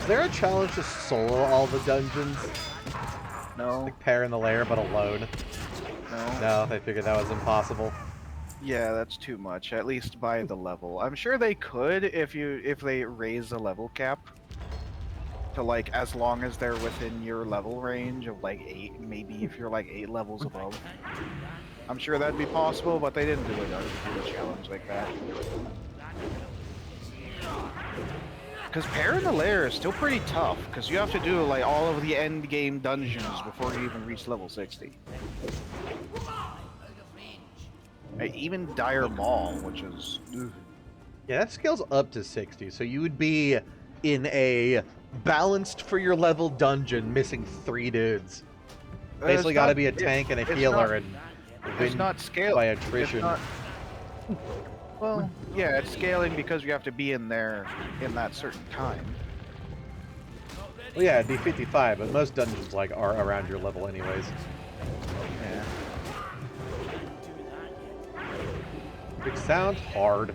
Is there a challenge to solo all the dungeons? No. Like pair in the lair, but alone? No. No, I figured that was impossible. Yeah, that's too much, at least by the level. I'm sure they could if they raise the level cap to, like, as long as they're within your level range of like 8, maybe if you're like 8 levels above. I'm sure that'd be possible, but they didn't do a challenge like that. Because Pair in the Lair is still pretty tough, because you have to do like all of the end game dungeons before you even reach level 60. Even Dire Maul, which is... Ugh. Yeah, that scales up to 60, so you would be in a balanced for your level dungeon missing 3 dudes. Basically It's gotta not- be a tank and a it's healer not- and It's win not scale by it's attrition. not- Well, yeah, it's scaling because you have to be in there in that certain time. Well, yeah, it'd be 55, but most dungeons like are around your level anyways. Yeah. Which sounds hard.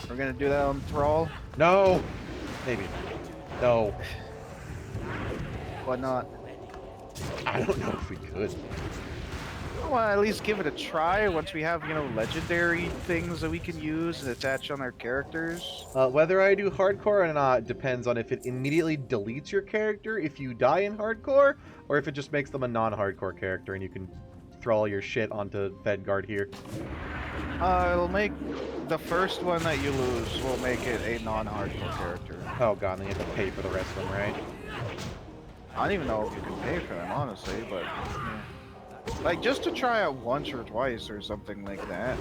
We're gonna do that on Thrall? No! Maybe. No. Why not? I don't know if we could. Well, at least give it a try once we have, you know, legendary things that we can use and attach on our characters. Whether I do hardcore or not depends on if it immediately deletes your character if you die in hardcore, or if it just makes them a non-hardcore character and you can throw all your shit onto Vedguard here. It'll make the first one that you lose will make it a non-hardcore character. Oh god, then you have to pay for the rest of them, right? I don't even know if you can pay for them, honestly, but yeah. Like just to try it once or twice or something like that.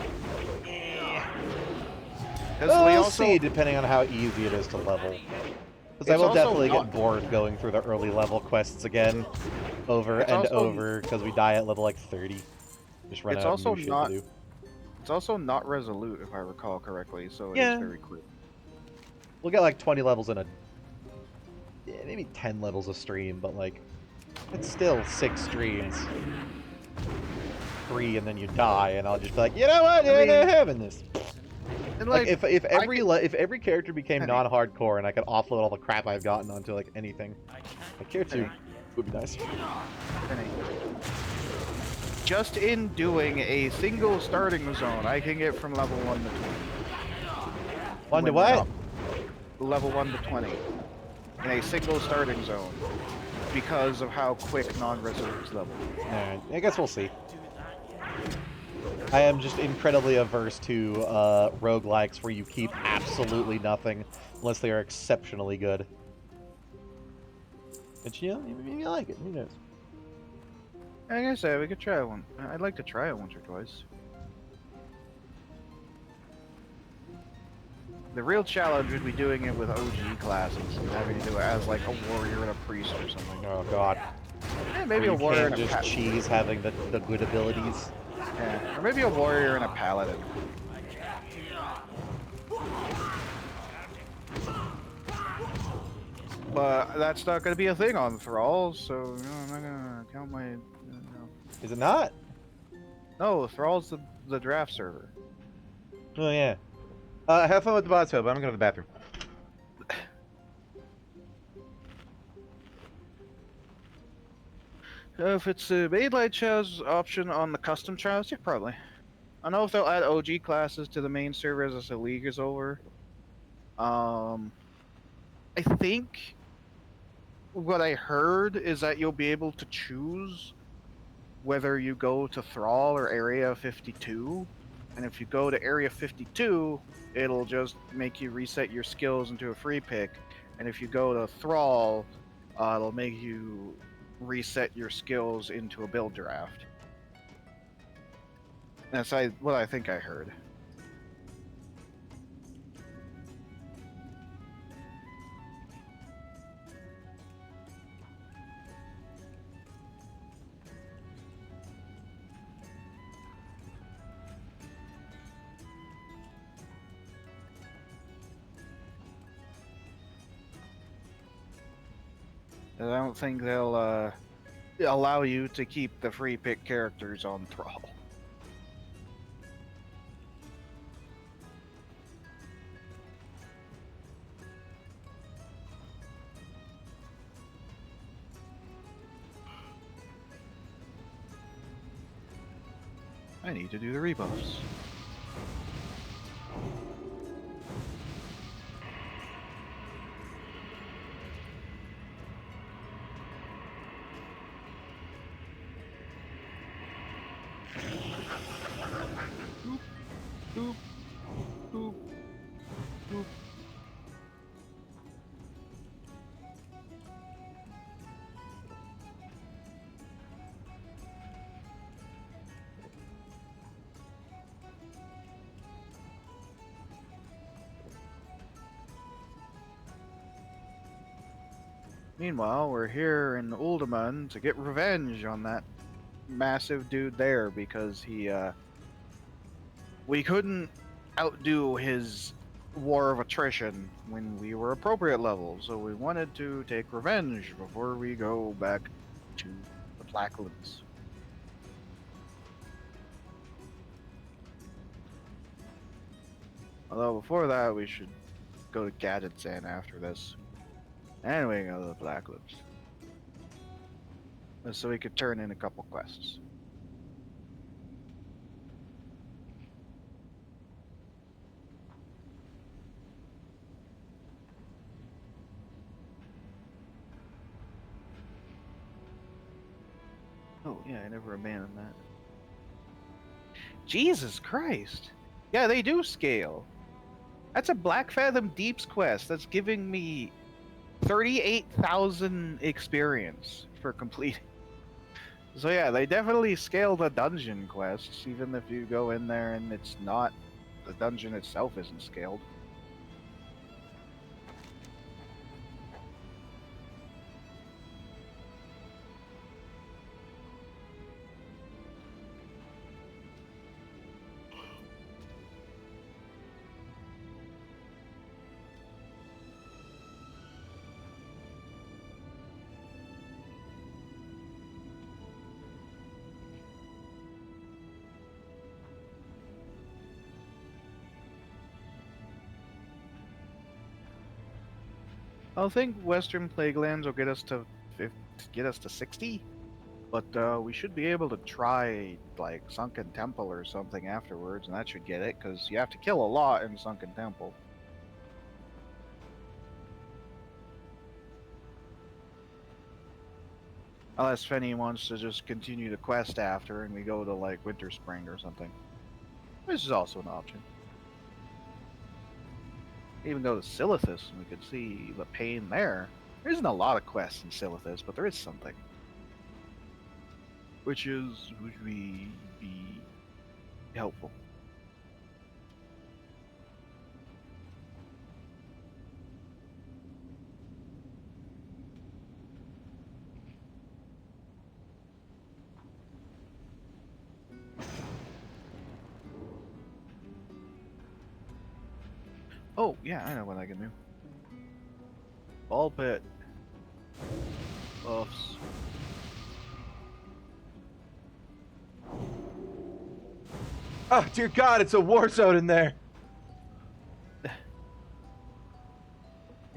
Well, we we'll also see, depending on how easy it is to level. Because I It's will also definitely not- get bored going through the early level quests again, over It's and also- over, because we die at level like 30. Just run It's out also of new shit not- to do. It's also not resolute, if I recall correctly, so Yeah. it's very quick. We'll get like 20 levels in a... Yeah, maybe 10 levels a stream, but like... It's still 6 streams. 3 and then you die, and I'll just be like, you know what, I I'm mean- not having this. And Like if I every character became Penny. non-hardcore and I could offload all the crap I've gotten onto like anything, like here too, Penny. would be nice. Penny. Just in doing a single starting zone, I can get from level 1 to 20. One to When we're what? not- Level 1 to 20. In a single starting zone. Because of how quick non-residents level. Alright, I guess we'll see. I am just incredibly averse to roguelikes where you keep absolutely nothing unless they are exceptionally good. But you know, maybe you like it. Who knows? Like I said, we could try one. I'd like to try it once or twice. The real challenge would be doing it with OG classes and having to do it as like a warrior and a priest or something. Oh god. Yeah, maybe Where a you warrior can't and a just cheese having the good abilities. yeah, or maybe a warrior and a paladin. But that's not going to be a thing on Thralls, so you know, I'm not going to count my. Is it not? No, Thrall's the draft server. Oh yeah. Have fun with the boss hub. I'm gonna go to the bathroom. If it's a main light chaz option on the custom chaz, yeah, probably. I know if they'll add OG classes to the main server as the league is over. I think what I heard is that you'll be able to choose whether you go to Thrall or Area 52. And if you go to Area 52, it'll just make you reset your skills into a free pick. And if you go to Thrall, it'll make you reset your skills into a build draft. That's what I think I heard. And I don't think they'll allow you to keep the free pick characters on Thrall. I need to do the rebuffs. Boop, boop, boop, boop. Meanwhile, we're here in Uldaman to get revenge on that massive dude there because we couldn't outdo his war of attrition when we were appropriate levels, so we wanted to take revenge before we go back to the Blacklands. Although before that, we should go to Gadgetzan after this. And we go to the Blacklands. So we could turn in a couple quests. Oh, yeah, I never abandoned that. Jesus Christ! Yeah, they do scale. That's a Black Fathom Deeps quest. That's giving me 38,000 experience for completing. So yeah, they definitely scale the dungeon quests, even if you go in there and it's not, the dungeon itself isn't scaled. I think Western Plaguelands will get us to 60, but we should be able to try like Sunken Temple or something afterwards, and that should get it because you have to kill a lot in Sunken Temple. Unless Fenny wants to just continue the quest after, and we go to like Winter Spring or something, which is also an option. Even go to Silithus, and we could see the pain there. There isn't a lot of quests in Silithus, but there is something. Would be helpful. Oh, yeah, I know what I can do. Ball pit. Buffs. Oh, dear God, it's a war zone in there.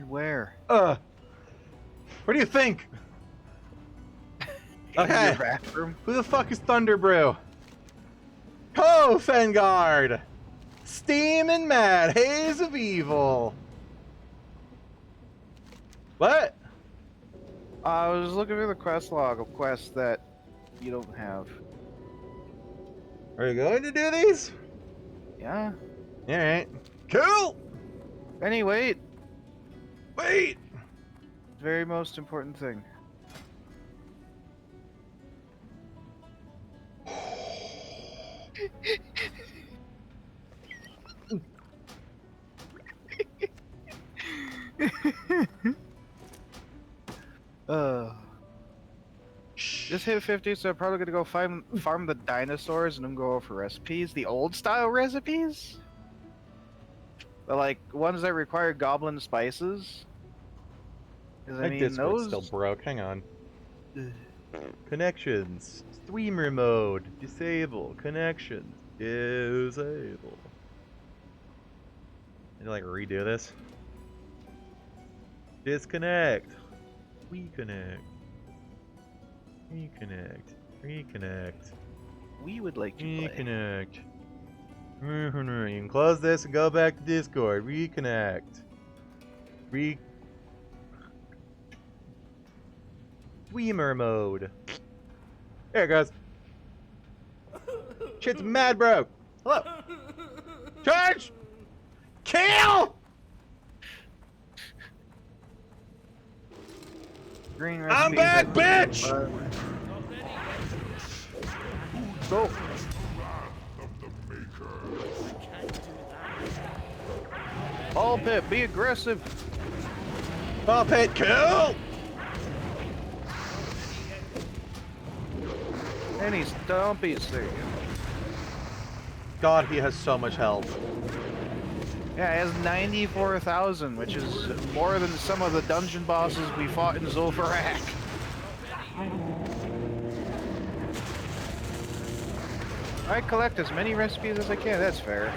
Where? Where do you think? In Okay. your bathroom? Who the fuck is Thunderbrew? Oh, Fengard! Steam and Mad, Haze of Evil. What? I was looking through the quest log of quests that you don't have. Are you going to do these? Yeah. Alright. Cool! Anyway, Wait! very most important thing. Just hit 50, so I'm probably gonna go farm the dinosaurs and then go over recipes. The old style recipes? The like ones that require goblin spices. 'Cause, My Discord's still those. broke. Hang on. Connections. Streamer mode. Disable. Connections. Disable. Need to like redo this. Disconnect. Reconnect. Reconnect. Reconnect. We would like to play. Reconnect. You can close this and go back to Discord. Reconnect. Streamer mode. There it goes. Shit's mad broke. Hello. Charge! Kill! Green I'm recipes back, that- bitch! Not ready yet. Go! Can't do that. Ball pit, be aggressive! Ball pit, kill! Any stompies there. God, he has so much health. Yeah, it has 94,000, which is more than some of the dungeon bosses we fought in Zul'Farrak. I collect as many recipes as I can, that's fair.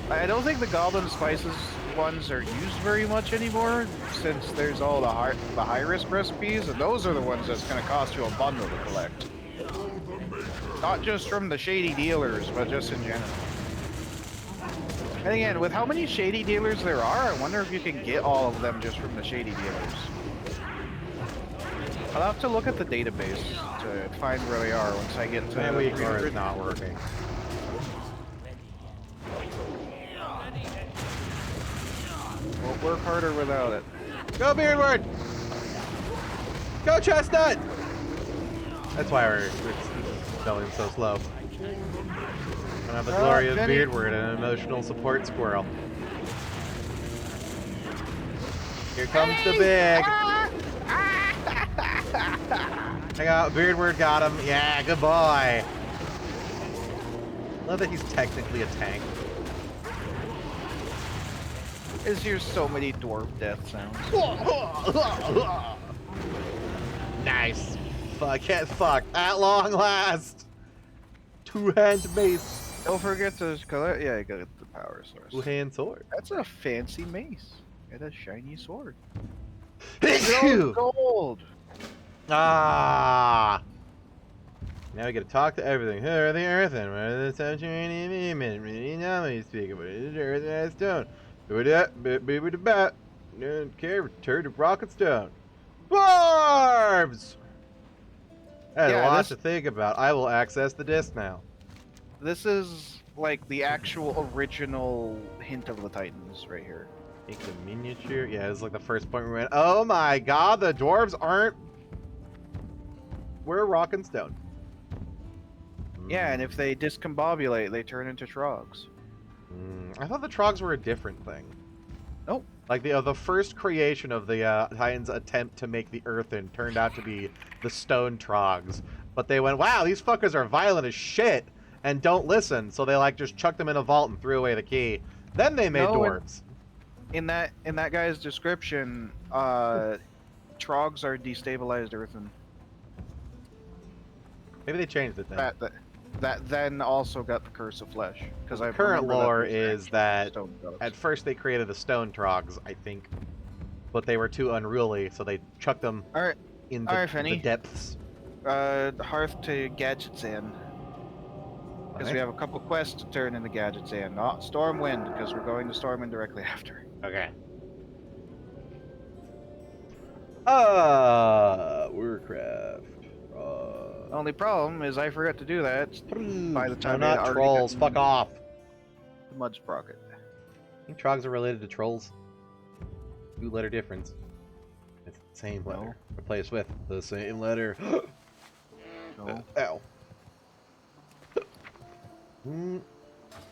I don't think the Goblin Spices ones are used very much anymore, since there's all the high-risk recipes, and those are the ones that's going to cost you a bundle to collect. Not just from the shady dealers, but just in general. And again, with how many shady dealers there are, I wonder if you can get all of them just from the shady dealers. I'll have to look at the database to find where they are once I get to Family car 300. is not working. We'll work harder without it. Go Beardward! Go Chestnut! That's why it's going so slow. I have the glory of Jenny. Beardward, an emotional support squirrel. Here comes the big. I got Beardward, got him. Yeah, good boy. Love that he's technically a tank. Is here so many dwarf death sounds. Nice. Fuck. At long last. Two-hand mace. Don't forget to collect. Yeah, you got the power source. Two-hand sword. That's a fancy mace. Get a shiny sword. Phew! Gold. Ah! Now we gotta talk to everything. Who are the earthen? What are the subterranean men? Really know what you speak about. It is earth and stone. Who that? Baby the bat. Don't care. Return to rock and stone. Dwarves! That's a Yeah, lot this to think about. I will access the disc now. this is like the actual original hint of the Titans right here. Make the miniature. Yeah, it's like the first point we went. Oh my god, the dwarves aren't. We're rock and stone. Yeah, and if they discombobulate, they turn into trogs. I thought the trogs were a different thing. Nope. Like the first creation of the Titans' attempt to make the earthen turned out to be the stone trogs. But they went, wow, these fuckers are violent as shit and don't listen. So they like just chucked them in a vault and threw away the key. Then they made dwarves. In that guy's description, trogs are destabilized earthen. Maybe they changed it then. That then also got the curse of flesh. Because I Current remember lore was is actually that stone trogs. at first they created the stone trogs, I think. But they were too unruly, so they chucked them Alright, into Alright, the Finny. depths. Hearth to gadgets in. Because we have a couple quests to turn into gadgets in. Not Stormwind, because we're going to Stormwind directly after. Okay. Warcraft. Only problem is I forgot to do that by the time no, it not already trolls. gotten Fuck off. the Mud Sprocket. I think trogs are related to trolls. 2-letter difference. It's the same letter. Replaced with the same letter. No. Ow.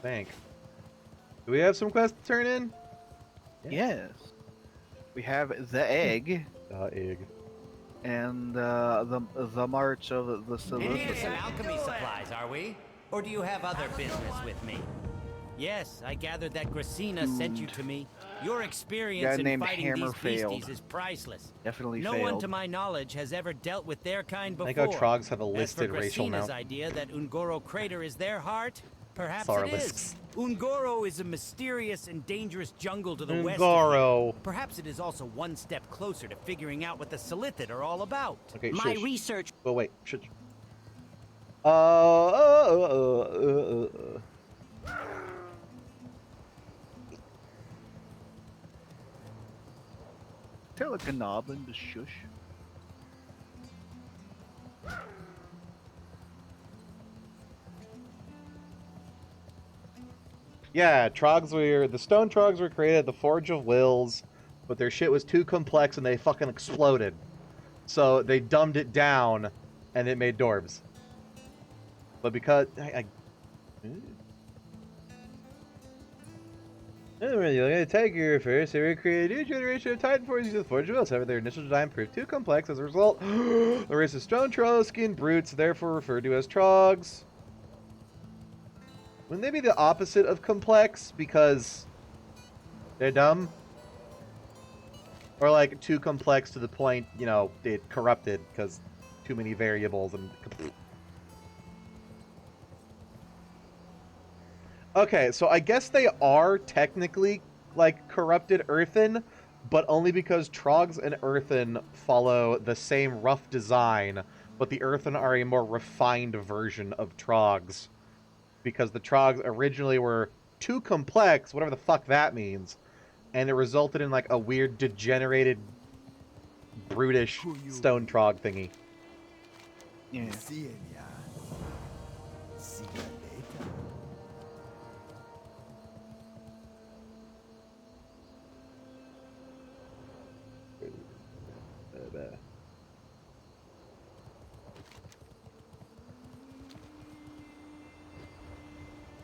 Bank. Do we have some quests to turn in? Yes. We have the egg Egg. and the march of the Into some Solidity. alchemy supplies, are we? Or do you have other business with me? Yes, I gathered that Gracina sent you to me. Your experience Guy in named fighting Hammer these failed. beasties is priceless. Definitely No failed. one, to my knowledge, has ever dealt with their kind I before. think how trogs have a As for listed racial Gracina's mount. idea that Ungoro Crater is their heart, perhaps Sorry, it is. Lisks. Ungoro is a mysterious and dangerous jungle to the west. Ungoro. Of here. Perhaps it is also one step closer to figuring out what the Solithid are all about. Okay, My shush. research. Oh wait, shush. Tell a Gnoblin to shush. Yeah, the stone trogs were created at the Forge of Wills, but their shit was too complex and they fucking exploded. So they dumbed it down, and it made dwarves. But because Anyway, you're gonna take your first, they create a new generation of Titan forces using the Forge of Wills. However, their initial design proved too complex. As a result, the race of stone troll skin brutes, therefore referred to as trogs. Wouldn't they be the opposite of complex because they're dumb? Or like too complex to the point, you know, it corrupted because too many variables and... Okay, so I guess they are technically like corrupted earthen, but only because trogs and earthen follow the same rough design, but the earthen are a more refined version of trogs. Because the trogs originally were too complex, whatever the fuck that means, and it resulted in like a weird degenerated brutish stone trog thingy. Yeah.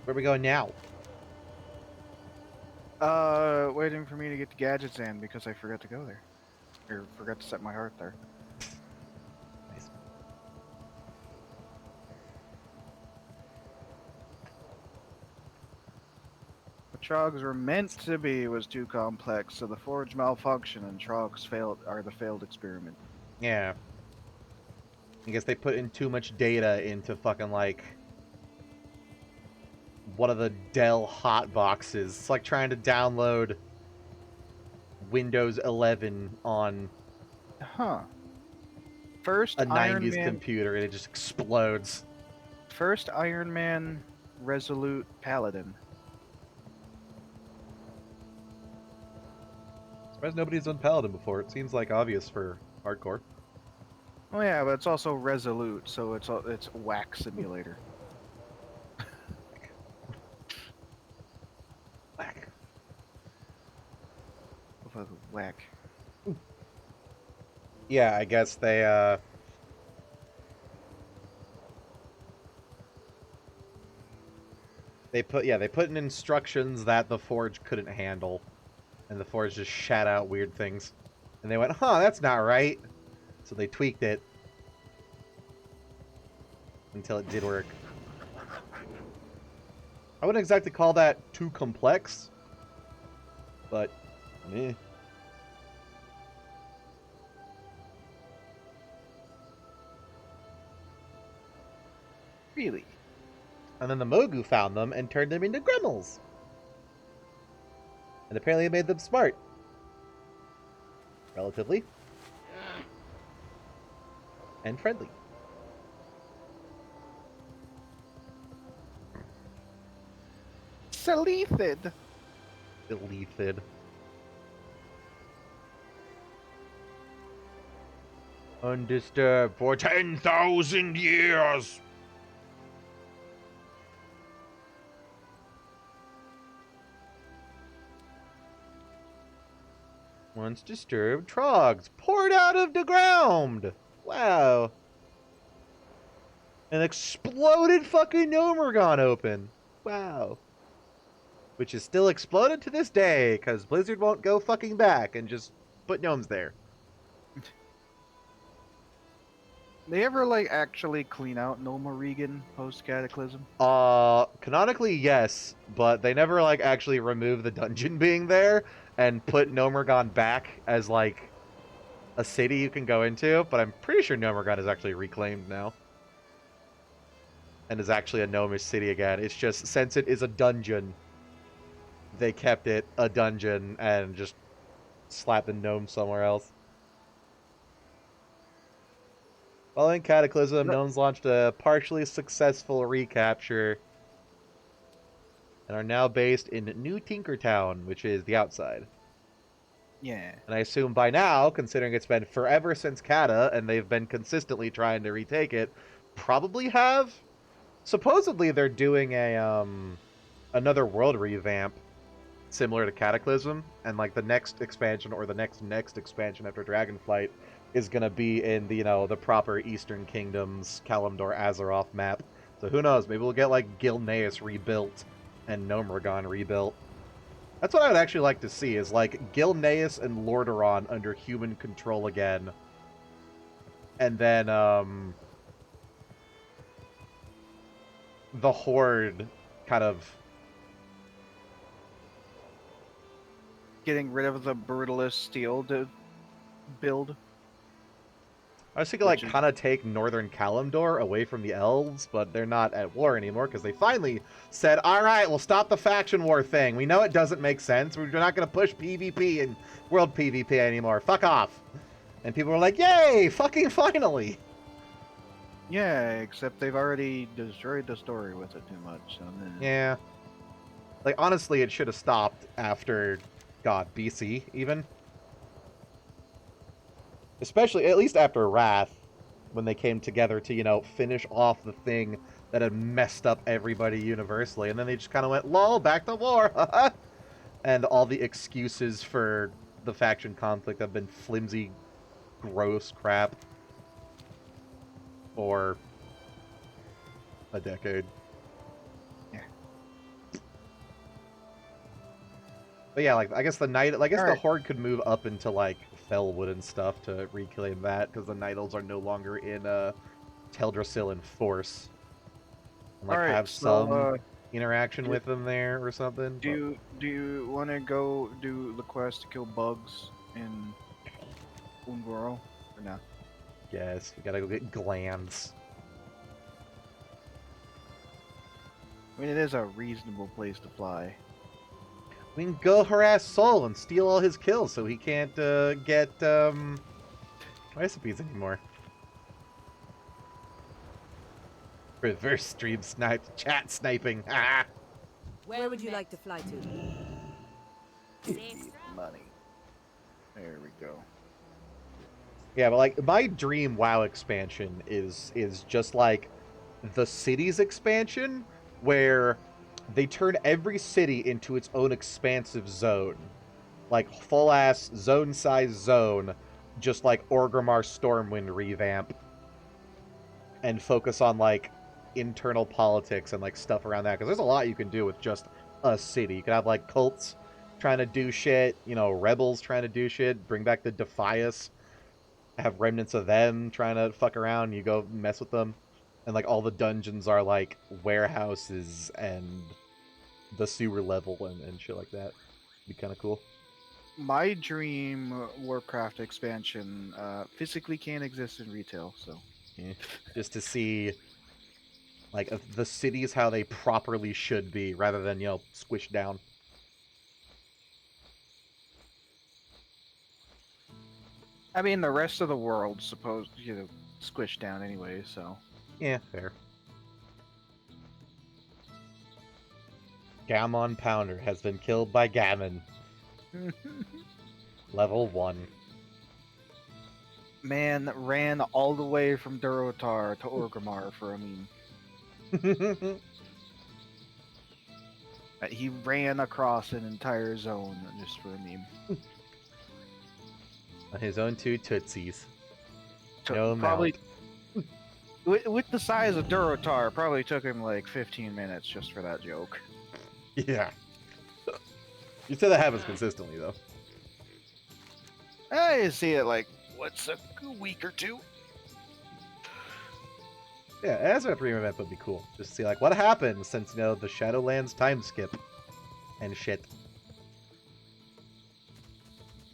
Where are we going now? Waiting for me to get the gadgets in because I forgot to go there. Or forgot to set my heart there. Nice. What trogs were meant to be was too complex, so the forge malfunctioned and trogs are the failed experiment. Yeah. I guess they put in too much data into fucking like one of the Dell hot boxes. It's like trying to download Windows 11 on Huh. First a Iron 90s Man. computer and it just explodes. First Iron Man Resolute Paladin. Surprised nobody's done Paladin before. It seems like obvious for hardcore. Oh yeah, but it's also Resolute, so it's whack simulator. Whack. Whack. Yeah, I guess they put in instructions that the Forge couldn't handle, and the Forge just shat out weird things, and they went, "Huh, that's not right," so they tweaked it until it did work. I wouldn't exactly call that too complex, but eh. Really? And then the Mogu found them and turned them into Gremmels. And apparently it made them smart. Relatively. And friendly. Selethid. Deleted. Undisturbed for 10,000 years! Once disturbed, trogs poured out of the ground! Wow. An exploded fucking Nomergon open. Wow. Which is still exploded to this day, because Blizzard won't go fucking back and just put gnomes there. They ever like actually clean out Noma Regan post Cataclysm? Canonically, yes, but they never, like, actually remove the dungeon being there and put Nomergon back as, like, a city you can go into, but I'm pretty sure Nomergon is actually reclaimed now. And is actually a gnomish city again. It's just, since it is a dungeon, they kept it a dungeon and just slapped the gnome somewhere else. Following Cataclysm, gnomes launched a partially successful recapture and are now based in New Tinkertown, which is the outside. Yeah. And I assume by now, considering it's been forever since Cata and they've been consistently trying to retake it, probably have. Supposedly they're doing a another world revamp similar to Cataclysm, and like the next expansion or the next expansion after Dragonflight is gonna be in the, you know, the proper Eastern Kingdoms Kalimdor Azeroth map. So who knows? Maybe we'll get like Gilneas rebuilt and Nomergon rebuilt. That's what I would actually like to see, is like Gilneas and Lordaeron under human control again. And then the Horde kind of Getting rid of the Brutalist Steel to build. I was thinking, like, kind of take Northern Kalimdor away from the Elves, but they're not at war anymore because they finally said, all right, we'll stop the faction war thing. We know it doesn't make sense. We're not going to push PvP and world PvP anymore. Fuck off. And people were like, yay, fucking finally. Yeah, except they've already destroyed the story with it too much. So Yeah. Like, honestly, it should have stopped after, God, BC, even. Especially, at least after Wrath, when they came together to, you know, finish off the thing that had messed up everybody universally. And then they just kind of went, lol, back to war, and all the excuses for the faction conflict have been flimsy, gross crap for a decade. Yeah. But yeah, like, I guess the Night, I guess the Alright. Horde could move up into, like, Felwood and stuff to reclaim that, because the Night Elves are no longer in Teldrassil in force. And, like, Alright, have so, some interaction with them there or something. do you want to go do the quest to kill bugs in Ungoro or no? Yes, we gotta go get glands. I mean, it is a reasonable place to fly. We can go harass Soul and steal all his kills so he can't get recipes anymore. Reverse stream snipe, chat sniping. Ah. Where would you like to fly to? Money. There we go. Yeah, but like my dream WoW expansion is just like the cities expansion where they turn every city into its own expansive zone. Like full ass zone size zone, just like Orgrimmar Stormwind revamp. And focus on like internal politics and like stuff around that, because there's a lot you can do with just a city. You can have like cults trying to do shit, you know, rebels trying to do shit, bring back the Defias, have remnants of them trying to fuck around, you go mess with them, and like all the dungeons are like warehouses and the sewer level and shit like that. Be kind of cool. My dream Warcraft expansion physically can't exist in retail, so Yeah. Just to see like the cities how they properly should be, rather than, you know, squished down. I mean the rest of the world's supposed squished down anyway, so Yeah, fair. Gammon Pounder has been killed by Gammon. Level 1. man ran all the way from Durotar to Orgrimmar for a meme. He ran across an entire zone just for a meme. On his own two tootsies. Took- No probably mount. with the size of Durotar, probably took him like 15 minutes just for that joke. Yeah. You said that happens consistently, though. I see it like once a week or two. Yeah, as a dream event would be cool. Just to see, like, what happened since, you know, the Shadowlands time skip and shit.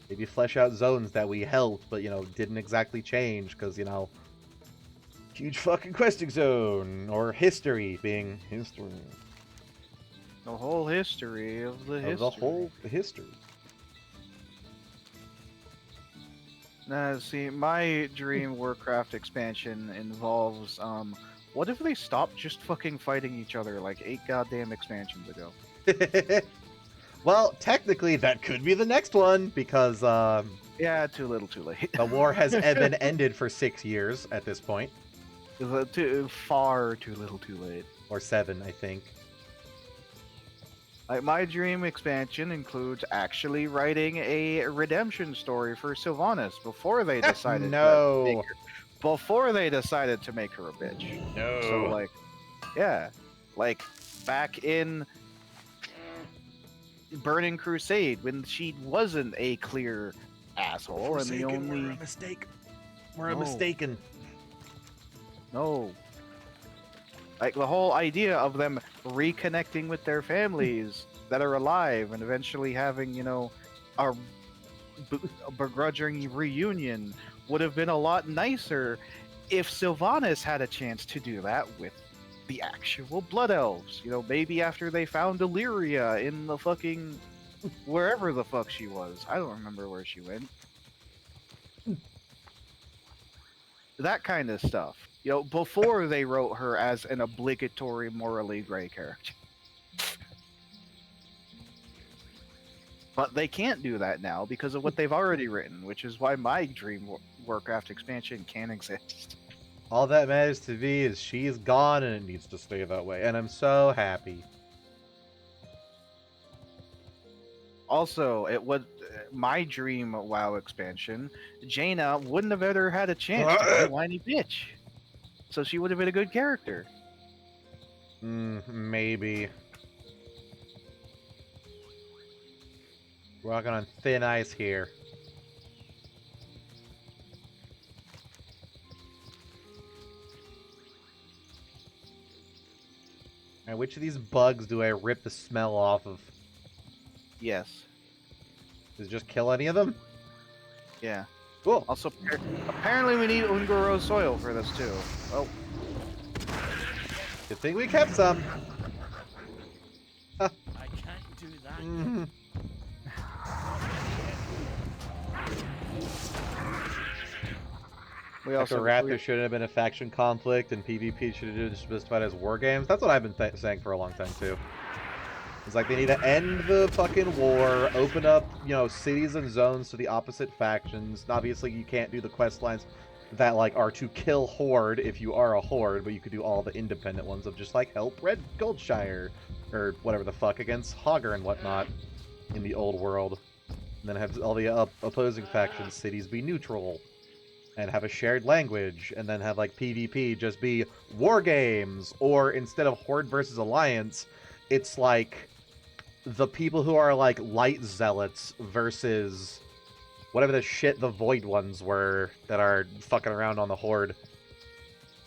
Maybe flesh out zones that we held, but, you know, didn't exactly change, because, you know, huge fucking questing zone, or history being history. The whole history of the history. Of the whole history. Nah, see, my dream Warcraft expansion involves, what if they stopped just fucking fighting each other like 8 goddamn expansions ago? Well, technically, that could be the next one, because Yeah, too little, too late. the war has been ended for 6 years at this point. Far too little, too late. Or 7, I think. Like, my dream expansion includes actually writing a redemption story for Sylvanas before they decided No. to make her, before they decided to make her a bitch. No. So like, yeah, like back in Burning Crusade when she wasn't a clear asshole and the only We're a mistake. We're No. mistaken. no. Like the whole idea of them reconnecting with their families that are alive and eventually having, you know, a begrudging reunion would have been a lot nicer if Sylvanas had a chance to do that with the actual Blood Elves. You know, maybe after they found Illyria in the fucking wherever the fuck she was. I don't remember where she went. That kind of stuff. You know, before they wrote her as an obligatory morally gray character. But they can't do that now because of what they've already written, which is why my dream Warcraft expansion can't exist. All that matters to me is she's gone and it needs to stay that way. And I'm so happy. Also, it was my dream WoW expansion. Jaina wouldn't have ever had a chance to be a whiny bitch. So she would have been a good character. Maybe. Walking on thin ice here. And which of these bugs do I rip the smell off of? Yes. Does it just kill any of them? Yeah. Cool. Also, apparently we need Ungoro soil for this too. Oh, Good thing we kept some. I can't do that. We After Wrath, there shouldn't have been a faction conflict, and PvP should have been specified as war games. That's what I've been saying for a long time, too. It's like they need to end the fucking war, open up, you know, cities and zones to the opposite factions. Obviously, you can't do the quest lines that, like, are to kill Horde if you are a Horde, but you could do all the independent ones of just, like, help Red Goldshire, or whatever the fuck, against Hogger and whatnot in the old world. And then have all the opposing factions cities be neutral, and have a shared language, and then have, like, PvP just be war games, or instead of Horde versus Alliance, it's, like, the people who are, like, light zealots versus whatever the shit the Void ones were that are fucking around on the Horde.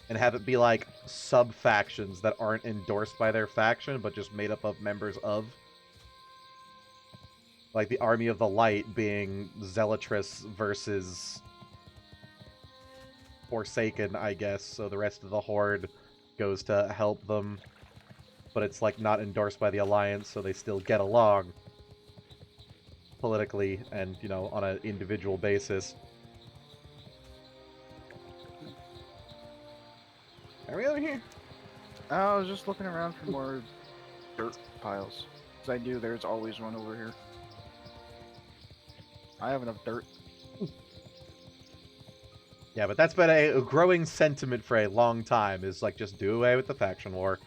And have it be, like, sub-factions that aren't endorsed by their faction, but just made up of members of. Like, the Army of the Light being Zealotress versus Forsaken, I guess, so the rest of the Horde goes to help them. But it's, like, not endorsed by the Alliance, so they still get along politically and, you know, on an individual basis. Are we over here? I was just looking around for more dirt piles. Because I knew there's always one over here. I have enough dirt. Yeah, but that's been a growing sentiment for a long time, is, like, just do away with the faction war.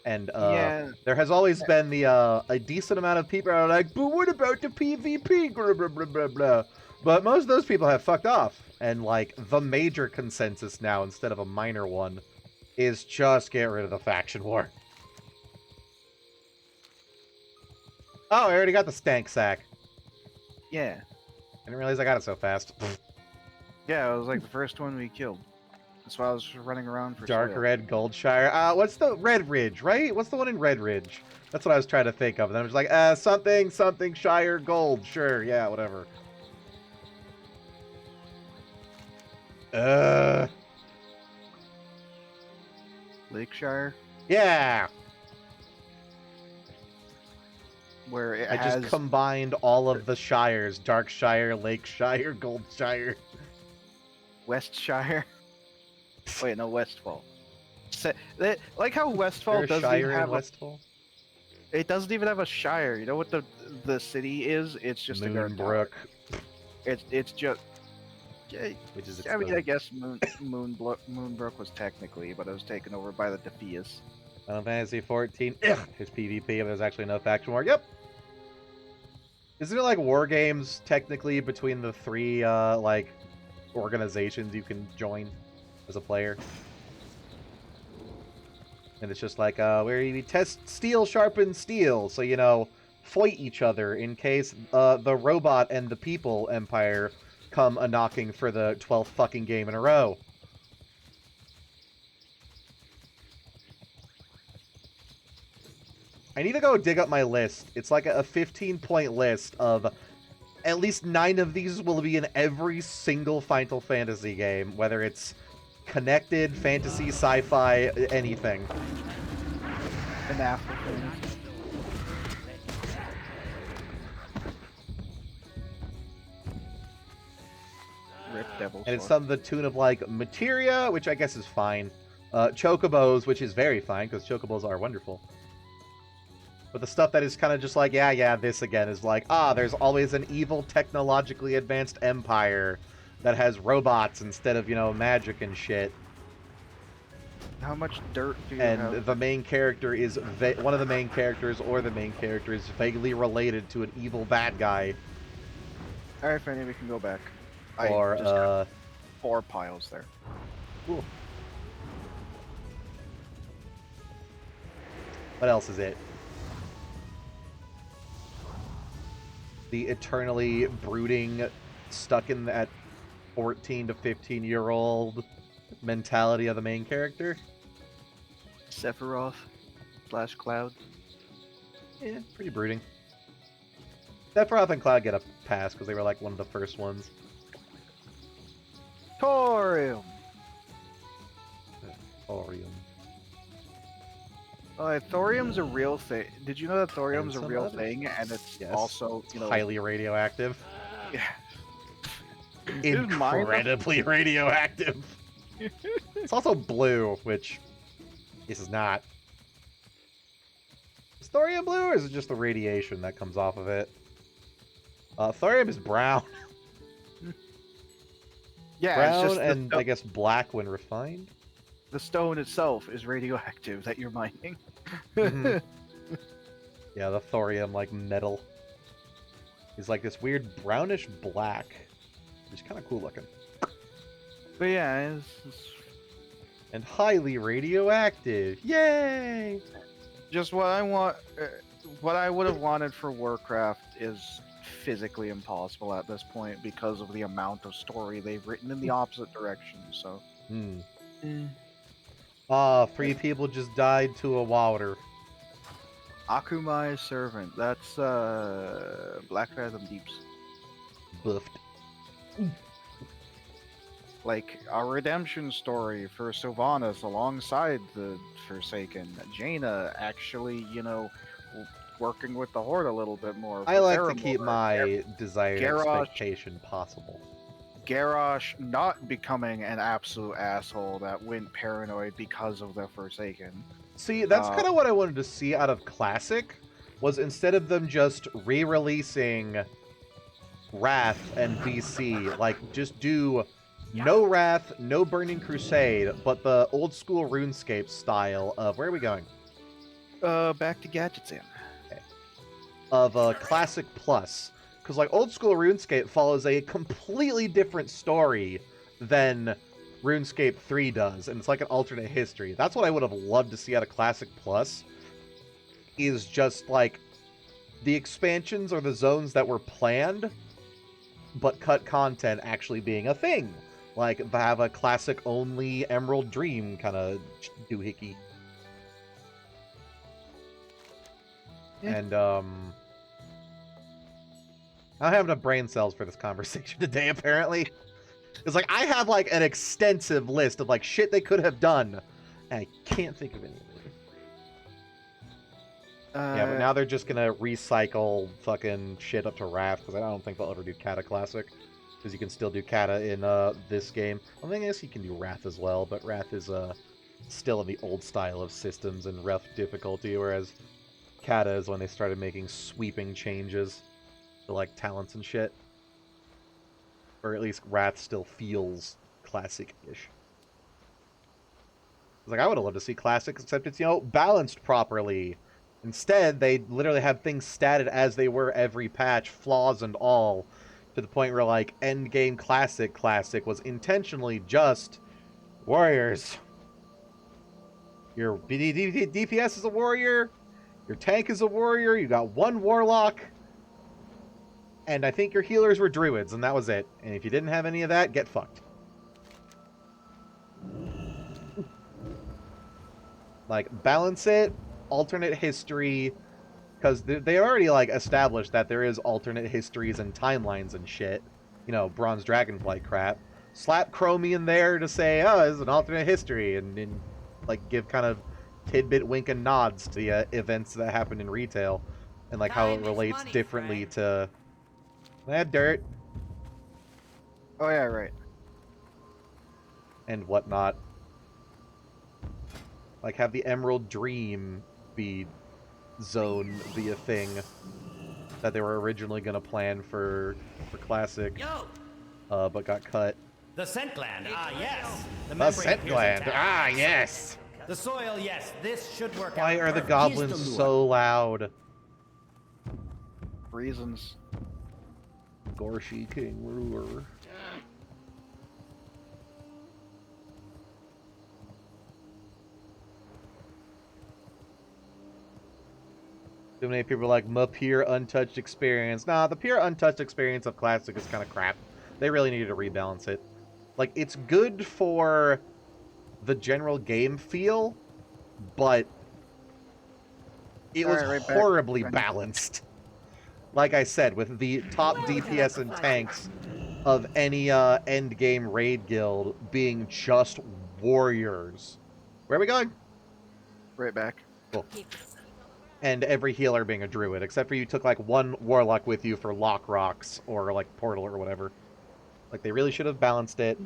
And Yeah. there has always been the a decent amount of people are like, but what about the PvP? Blah, blah, blah, blah, blah. But most of those people have fucked off. And, like, the major consensus now, instead of a minor one, is just get rid of the faction war. Oh, I already got the stank sack. Yeah. I didn't realize I got it so fast. Yeah, it was like the first one we killed. That's why I was running around for Dark soil. Red Goldshire. What's the Red Ridge, right? What's the one in Red Ridge? That's what I was trying to think of. And then I was like, something Shire Gold. Sure, yeah, whatever. Lakeshire, Yeah. where it I has just combined all of the shires. Darkshire, Lakeshire, Goldshire. Westshire. Wait, no, Westfall. Like how Is Westfall there a doesn't shire even in have Westfall? it doesn't even have a shire. You know what the city is? It's just a guard tower. Moonbrook, It's just. Yeah, which is I mean, I guess Moonbrook was technically, but it was taken over by the Defias. Final Fantasy 14. Ugh, there's PvP, but there's actually no faction war. Yep. Isn't it like war games technically between the three like organizations you can join as a player? And it's just like where you test steel sharpens steel, so you know, fight each other in case the robot and the people empire come a knocking for the 12th fucking game in a row. I need to go dig up my list. It's like a 15-point list of at least 9 of these will be in every single Final Fantasy game, whether it's connected, fantasy, sci-fi, anything. An African. Rip Devil And it's Sword. some of the tune of like Materia, which I guess is fine. Chocobos, which is very fine, because Chocobos are wonderful. But the stuff that is kind of just like, yeah, this again is like, there's always an evil, technologically advanced empire that has robots instead of, you know, magic and shit. How much dirt do you And have? the main character is, one of the main characters or the main character is vaguely related to an evil bad guy. Alright, Fanny, we can go back. Or, I just got 4 piles there. Cool. What else is it? The eternally brooding, stuck in that 14 to 15-year-old mentality of the main character. Sephiroth / Cloud. Yeah, pretty brooding. Sephiroth and Cloud get a pass because they were like one of the first ones. Thorium! Thorium. Thorium's a real thing. Did you know that thorium's a some real others. thing, and it's Yes. also, you know, Highly radioactive. yeah. Is mine incredibly radioactive. It's also blue, which this is not. Is thorium blue, or is it just the radiation that comes off of it? Thorium is brown. Yeah, Brown it's just and I guess black when refined. the stone itself is radioactive that you're mining. Mhm. Yeah, the thorium, like, metal. Is like this weird brownish black. Which is kind of cool looking. But yeah, And highly radioactive. Yay! just what I want. What I would have wanted for Warcraft is physically impossible at this point because of the amount of story they've written in the opposite direction. So. Hmm. Mm. Ah, 3 people just died to a water. Akumai's servant. That's Black Fathom Deeps. Buffed. Like a redemption story for Sylvanas alongside the Forsaken. Jaina actually, working with the Horde a little bit more. I for like to Theramore. keep my desired Garrosh. expectation possible. Garrosh not becoming an absolute asshole that went paranoid because of the Forsaken. See, that's kind of what I wanted to see out of Classic, was instead of them just re-releasing Wrath and BC, like, just do no Wrath, no Burning Crusade, but the old school RuneScape style of, where are we going? Back to Gadgets in. Of Classic Plus. Because, like, old school RuneScape follows a completely different story than RuneScape 3 does, and it's like an alternate history. That's what I would have loved to see out of Classic Plus, is just, like, the expansions or the zones that were planned, but cut content actually being a thing. Like, have a Classic-only Emerald Dream kind of doohickey. Yeah. And, I don't have enough brain cells for this conversation today, apparently. It's like, I have, like, an extensive list of, like, shit they could have done, and I can't think of any of it. Yeah, but now they're just gonna recycle fucking shit up to Wrath, because I don't think they'll ever do Kata Classic. Because you can still do Kata in this game. I think I guess you can do Wrath as well, but Wrath is still in the old style of systems and rough difficulty, whereas Kata is when they started making sweeping changes to, like, talents and shit. Or at least Wrath still feels classic-ish. Like, I would have loved to see Classic, except it's, balanced properly. Instead, they literally have things statted as they were every patch, flaws and all, to the point where, like, Endgame Classic was intentionally just warriors. Your DPS is a warrior, your tank is a warrior, you got one warlock, and I think your healers were druids, and that was it. And if you didn't have any of that, get fucked. Like, balance it, alternate history, because they already, like, established that there is alternate histories and timelines and shit. Bronze Dragonflight crap. Slap Chromie in there to say, oh, this is an alternate history, and like, give kind of tidbit wink and nods to the events that happen in retail, and, like, how it relates differently to... dirt. Oh yeah, right. And whatnot. Like, have the Emerald Dream zone be a thing that they were originally going to plan for Classic, but got cut. The scent gland, yes. The scent gland, yes. The soil, yes. This should work out. Why are the perfect. goblins so loud? Reasons. Gorshi King Ruler. Too many people are like, my pure untouched experience. Nah, the pure untouched experience of Classic is kind of crap. They really needed to rebalance it. Like, it's good for the general game feel, but it was horribly balanced. Like I said, with the top DPS and tanks of any endgame raid guild being just warriors. Where are we going? Right back. Cool. And every healer being a druid, except for you took, like, one warlock with you for lock rocks or, like, portal or whatever. Like, they really should have balanced it,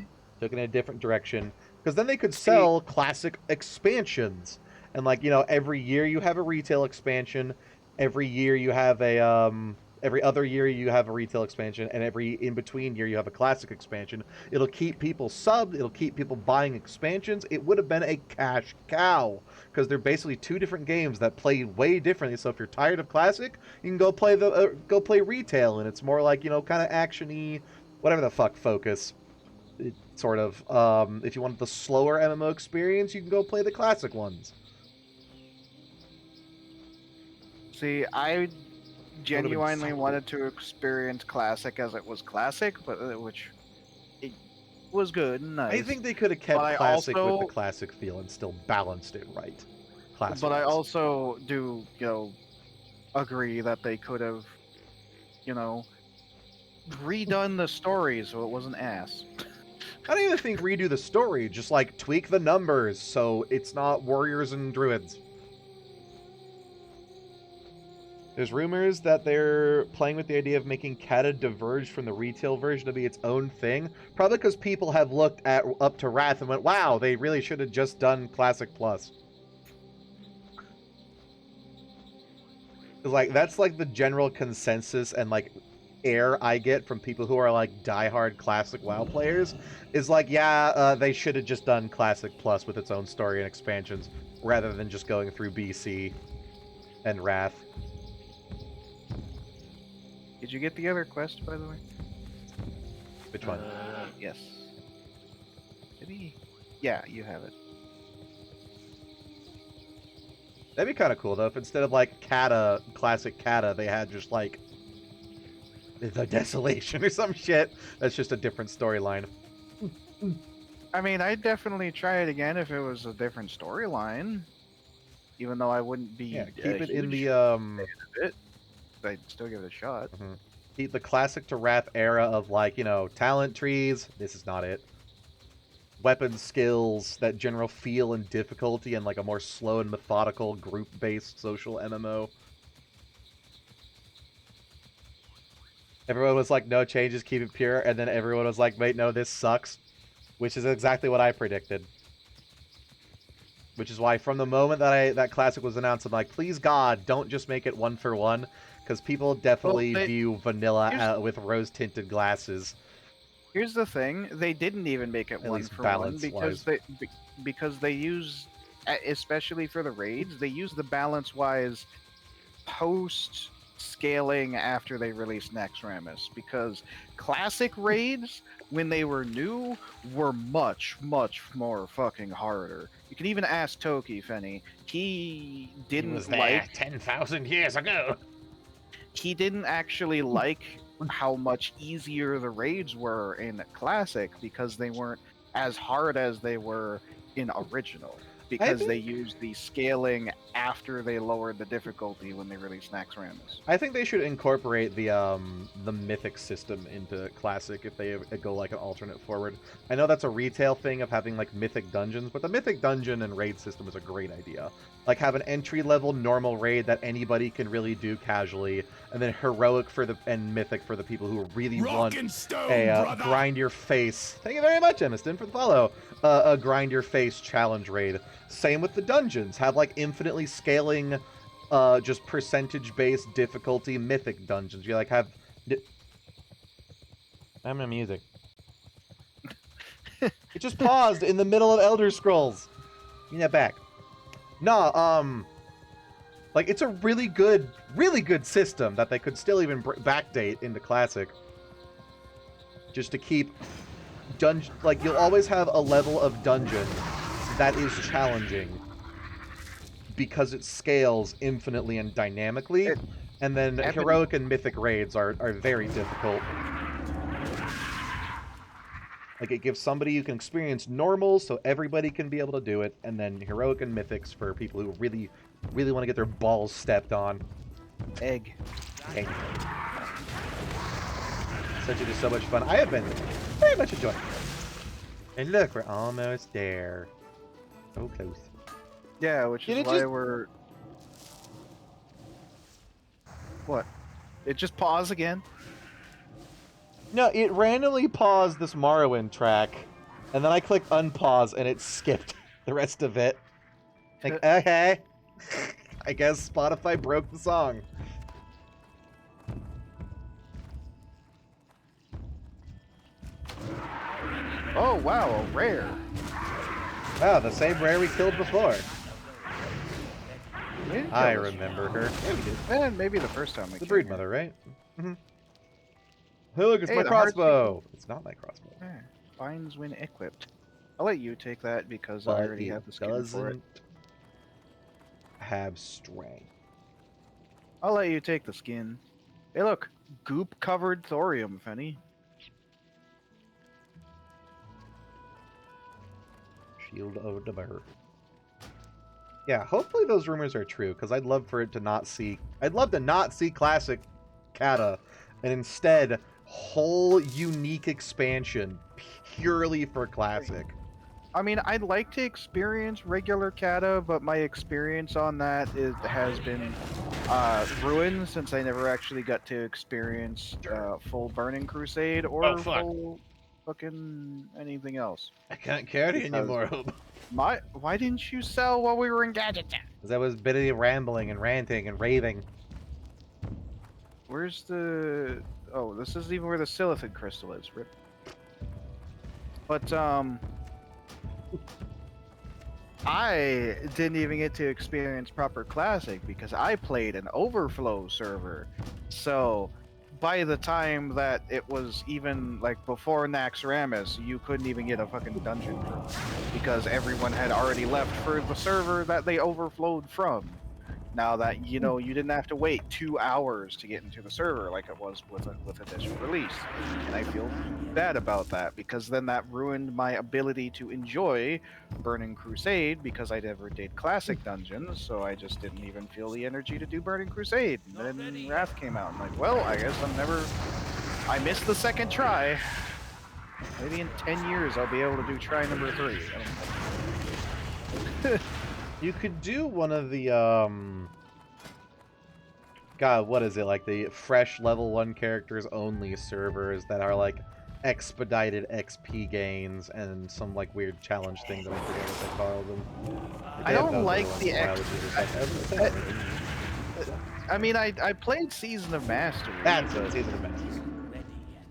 took it in a different direction, because then they could sell classic expansions. And, like, you know, every year you have a retail expansion, every year you have a, every other year you have a retail expansion, and every in-between year you have a classic expansion. It'll keep people subbed, it'll keep people buying expansions. It would have been a cash cow, because they're basically two different games that play way differently. So if you're tired of classic, you can go play retail, and it's more like, you know, kind of action-y, whatever the fuck focus. Sort of. If you want the slower MMO experience, you can go play the classic ones. See, I genuinely wanted to experience classic as it was classic, but which it was good and nice. I think they could have kept classic with the classic feel and still balanced it right. Classic. But I also do, you know, agree that they could have, you know, redone the story so it wasn't ass. I don't even think redo the story, just like tweak the numbers so it's not warriors and druids. There's rumors that they're playing with the idea of making Kata diverge from the retail version to be its own thing. Probably because people have looked at up to Wrath and went, wow, they really should have just done Classic Plus. Like, that's like the general consensus and like air I get from people who are like diehard Classic WoW players is like, yeah, they should have just done Classic Plus with its own story and expansions rather than just going through BC and Wrath. Did you get the other quest, by the way? Which one? Yes. Did he? Yeah, you have it. That'd be kind of cool, though, if instead of, like, Kata, classic Kata, they had just, like, the Desolation or some shit. That's just a different storyline. I mean, I'd definitely try it again if it was a different storyline. Even though I wouldn't be... Yeah, keep it in the, I'd still give it a shot. Mm-hmm. Keep the classic to Wrath era of, like, you know, talent trees. This is not it. Weapon skills, that general feel and difficulty, and, like, a more slow and methodical group-based social MMO. Everyone was like, no changes, keep it pure, and then everyone was like, wait, no, this sucks. Which is exactly what I predicted. Which is why, from the moment that that Classic was announced, I'm like, please God, don't just make it one for one. Because people definitely view vanilla with rose-tinted glasses. Here's the thing: they didn't even make it one for one because they use, especially for the raids, they use the balance-wise post scaling after they released Naxxramas. Because classic raids, when they were new, were much more fucking harder. You can even ask Toki, Fenny. He didn't was there 10,000 years ago. He didn't actually like how much easier the raids were in Classic because they weren't as hard as they were in Original. Because they used the scaling after they lowered the difficulty when they released Naxxramas. I think they should incorporate the mythic system into Classic if they go like an alternate forward. I know that's a retail thing of having like mythic dungeons, but the mythic dungeon and raid system is a great idea. Like have an entry-level normal raid that anybody can really do casually, and then heroic and mythic for the people who really want a grind your face. Thank you very much, Emiston, for the follow. A grind your face challenge raid. Same with the dungeons. Have like infinitely scaling, just percentage-based difficulty mythic dungeons. You like have. I'm in music. It just paused in the middle of Elder Scrolls. Give me that back. No, like it's a really good system that they could still even backdate into Classic. Just to keep dungeon, like you'll always have a level of dungeon that is challenging because it scales infinitely and dynamically, and then heroic and mythic raids are very difficult. Like, it gives somebody who can experience normal, so everybody can be able to do it, and then heroic and mythics for people who really want to get their balls stepped on. Egg. Such it is so much fun. I have been very much enjoying it. And look, we're almost there. So close. Yeah, which is why we're... What? It just paused again? No, it randomly paused this Morrowind track, and then I clicked unpause, and it skipped the rest of it. Like, okay. I guess Spotify broke the song. Oh wow, a rare. Wow, the same rare we killed before. We didn't I kill this. remember her. Yeah, we did. And maybe the first time we The killed brood her. mother, right? Mm-hmm. Hey, look, it's Hey, my the heart crossbow. It's not my crossbow. Yeah, finds when equipped. I'll let you take that because I But already it have the skin for it. doesn't have strength. I'll let you take the skin. Hey, look, goop-covered thorium, Fenny. Shield of the bird. Yeah, hopefully those rumors are true, because I'd love for it to not see... I'd love to not see classic Kata, and instead, whole unique expansion purely for classic. I mean, I'd like to experience regular Kata, but my experience on that has been ruined since I never actually got to experience full Burning Crusade or full fucking anything else. I can't carry Because- anymore. Why didn't you sell while we were in Gadget Town? Because I was busy rambling and ranting and raving. Where's the... Oh, this is even where the Silithid crystal is. Rip. But, I didn't even get to experience proper Classic because I played an Overflow server. So, by the time that it was even, like, before Naxxramas, you couldn't even get a fucking dungeon because everyone had already left for the server that they overflowed from. Now that, you know, you didn't have to wait 2 hours to get into the server like it was with initial release. And I feel bad about that because then that ruined my ability to enjoy Burning Crusade because I never did Classic Dungeons, so I just didn't even feel the energy to do Burning Crusade. And then Wrath came out. I'm like, well, I guess I missed the second try. Maybe in 10 years I'll be able to do try number 3. I don't know. You could do one of the, God, what is it? Like the fresh level 1 characters only servers that are like expedited XP gains and some like weird challenge thing that I forget what they call them. I don't like the I mean, I played Season of Mastery. That's but- it, Season of Mastery. Ready yet?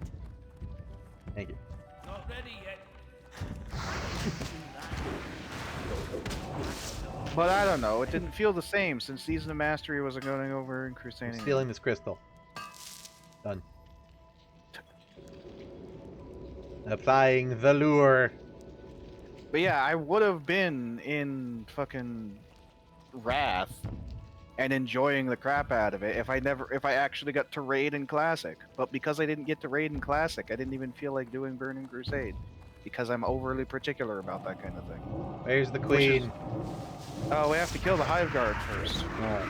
Thank you. Not ready yet. But I don't know. It didn't feel the same since Season of Mastery wasn't going over in Crusade. I'm stealing this crystal. Done. Applying the lure. But yeah, I would have been in fucking Wrath and enjoying the crap out of it if I actually got to raid in Classic. But because I didn't get to raid in Classic, I didn't even feel like doing Burning Crusade because I'm overly particular about that kind of thing. Where's the queen? Oh, we have to kill the Hive Guard first. Oh.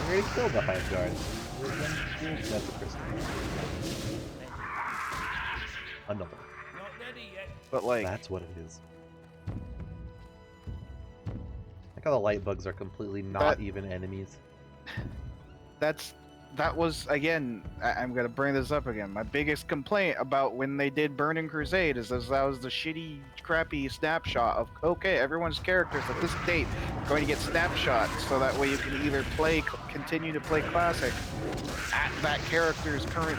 We already killed the Hive Guard. That's the crystal. Another. Not ready yet. But like, That's what it is. Like how the light bugs are completely not even enemies. that was again. I'm gonna bring this up again. My biggest complaint about when they did Burning Crusade is that was the shitty, crappy snapshot of okay, everyone's characters at this date are going to get snapshot, so that way you can either continue to play Classic at that character's current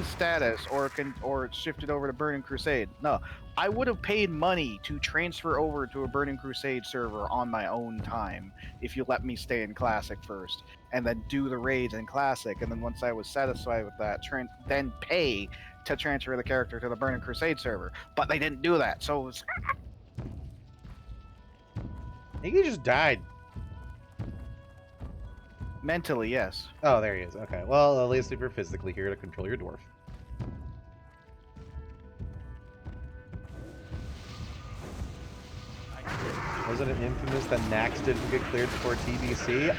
status, or it's shifted over to Burning Crusade. No, I would have paid money to transfer over to a Burning Crusade server on my own time if you let me stay in Classic first, and then do the raids in Classic, and then once I was satisfied with that, then pay to transfer the character to the Burning Crusade server. But they didn't do that, so it was... I think he just died. Mentally, yes. Oh, there he is. Okay. Well, at least if you're physically here to control your dwarf. Wasn't it infamous that Nax didn't get cleared before TBC?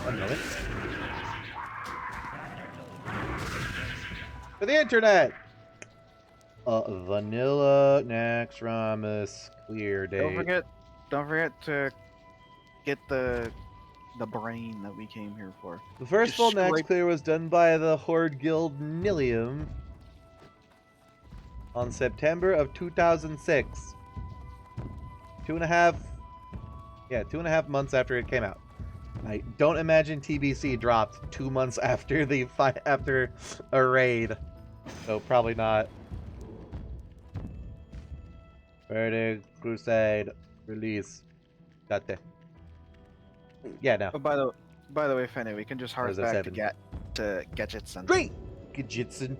One minute. For the internet! Vanilla Naxxramas clear date. Don't forget to get the the brain that we came here for. The first full max Destroyed- clear was done by the Horde Guild Nilium on September of 2006. 2.5 months after it came out. I don't imagine TBC dropped 2 months after the after a raid, so probably not. Verdict, Crusade, release. Date. Yeah, no. Oh, by the way, Fenny, we can just hark There's a back 7. to Gadgetson. Great! Gajitsun.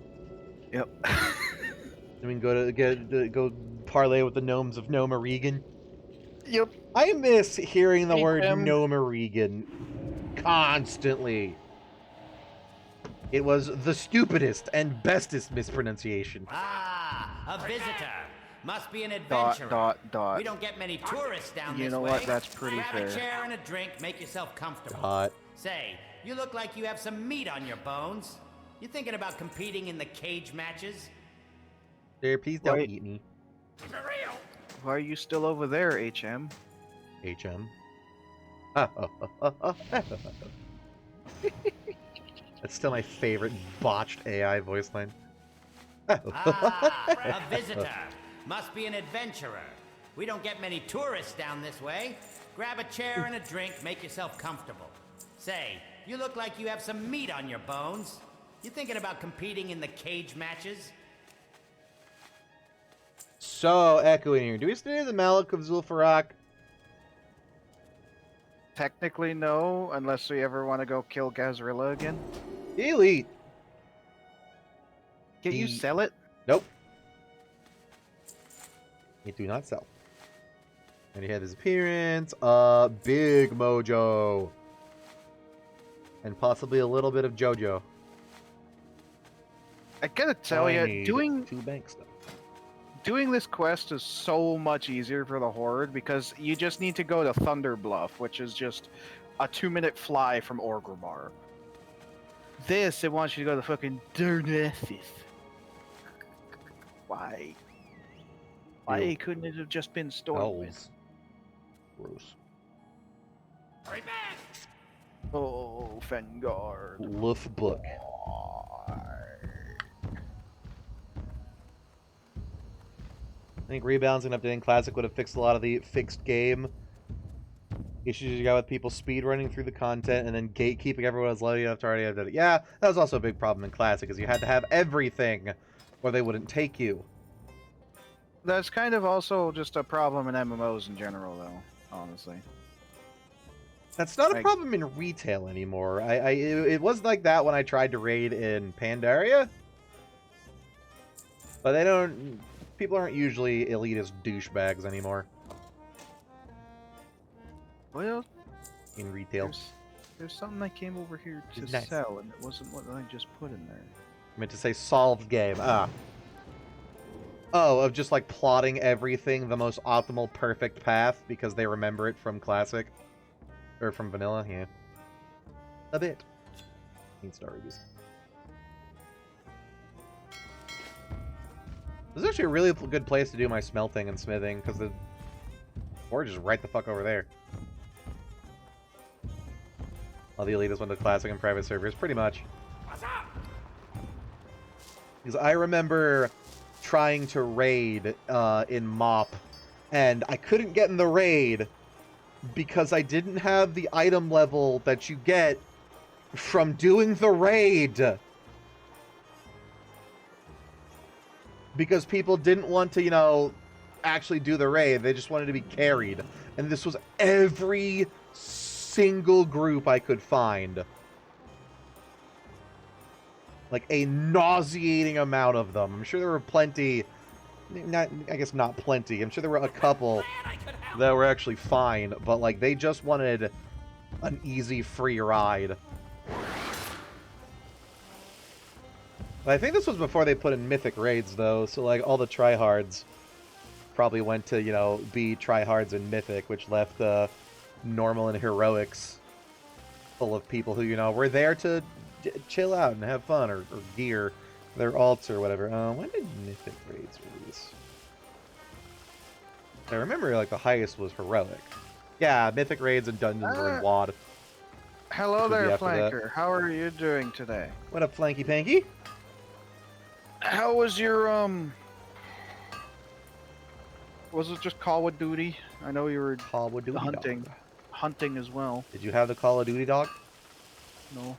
Yep. I mean, go parlay with the gnomes of Noma Regan. Yep. I miss hearing the word them. Noma Regan constantly. It was the stupidest and bestest mispronunciation. Ah, a visitor. Must be an Dot, adventurer. dot. We don't get many tourists down You this know way. what? That's pretty Grab fair. a chair and a drink. Make yourself comfortable. Dot. Say, you look like you have some meat on your bones. You thinking about competing in the cage matches? There, please don't Wait. eat me. Why are you still over there, HM? HM. That's still my favorite botched AI voice line. Ah, a visitor. Must be an adventurer. We don't get many tourists down this way. Grab a chair and a drink. Make yourself comfortable. Say, you look like you have some meat on your bones. You thinking about competing in the cage matches? So, echoing here. Do we still need the Malik of Zul'Farrak? Technically, no, unless we ever want to go kill Gazrilla again. Elite. Can you The- sell it? Nope. You do not sell. And he had his appearance. Big Mojo. And possibly a little bit of JoJo. I gotta tell I you, need doing 2 bank stuff. this quest is so much easier for the Horde because you just need to go to Thunder Bluff, which is just a 2-minute fly from Orgrimmar. This, it wants you to go to fucking Durnethith. Why? Why Ew. couldn't it have just been Stormwind? Elves. Gross. Oh, Fengard. Loof book. I think rebalancing and updating Classic would have fixed a lot of the fixed game issues you got with people speedrunning through the content and then gatekeeping everyone as lucky enough to already have done it. Yeah, that was also a big problem in Classic, is you had to have everything or they wouldn't take you. That's kind of also just a problem in MMOs in general, though, honestly. That's not a Like- problem in retail anymore. It was like that when I tried to raid in Pandaria. But they don't... People aren't usually elitist douchebags anymore Well, in retail. there's something I came over here to Nice. sell, and it wasn't what I just put in there. I meant to say solved game. Ah. Oh, of just like plotting everything the most optimal, perfect path because they remember it from Classic. Or from Vanilla, yeah. A bit. Need star reviews. This is actually a really good place to do my smelting and smithing because the forge is right the fuck over there. All the elitists went to Classic and private servers, pretty much. Because I remember trying to raid in MoP, and I couldn't get in the raid because I didn't have the item level that you get from doing the raid. Because people didn't want to, you know, actually do the raid. They just wanted to be carried. And this was every single group I could find. Like a nauseating amount of them. I'm sure there were plenty, I guess not plenty. I'm sure there were a couple that were actually fine, but like they just wanted an easy free ride. I think this was before they put in mythic raids though, so like all the tryhards probably went to, you know, be tryhards in mythic, which left normal and heroics full of people who, you know, were there to chill out and have fun or gear their alts or whatever. When did mythic raids release? I remember like the highest was heroic. Yeah, mythic raids and dungeons were in WoD. Hello Should be there, after that. Flanker. How are you doing today? What up, Flanky Panky? How was your Was it just Call of Duty? I know you were Call of Duty hunting, dog. hunting as well. Did you have the Call of Duty dog? No.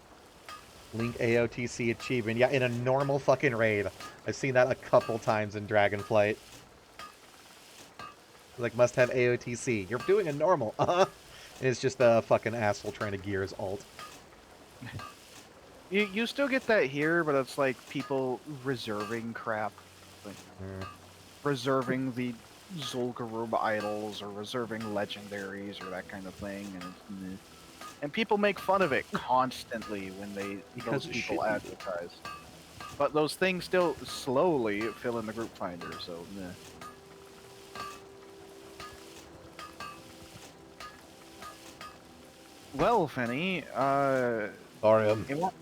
Link AOTC achievement. Yeah, in a normal fucking raid. I've seen that a couple times in Dragonflight. Like, must have AOTC. You're doing a normal. And it's just a fucking asshole trying to gear his alt. You still get that here, but it's like people reserving crap. Like, reserving the Zul'Gurub idols or reserving legendaries or that kind of thing, and people make fun of it constantly when Because those it people should be. advertise. But those things still slowly fill in the group finder, so meh. Well, Fenny, Arium. it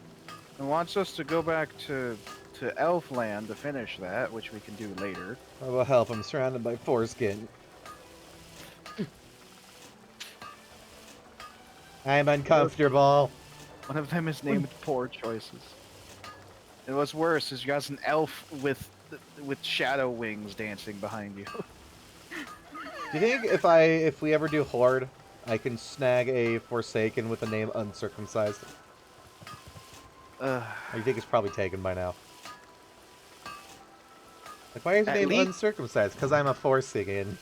wants us to go back to Elfland to finish that, which we can do later. I will help. I'm surrounded by foreskin. I'm uncomfortable. One of them is named Poor Choices. And what's worse is you got an elf with shadow wings dancing behind you. Do you think if we ever do Horde, I can snag a Forsaken with the name Uncircumcised? Or you think it's probably taken by now? Like, why is your At name least- Uncircumcised? Because I'm a Forsaken.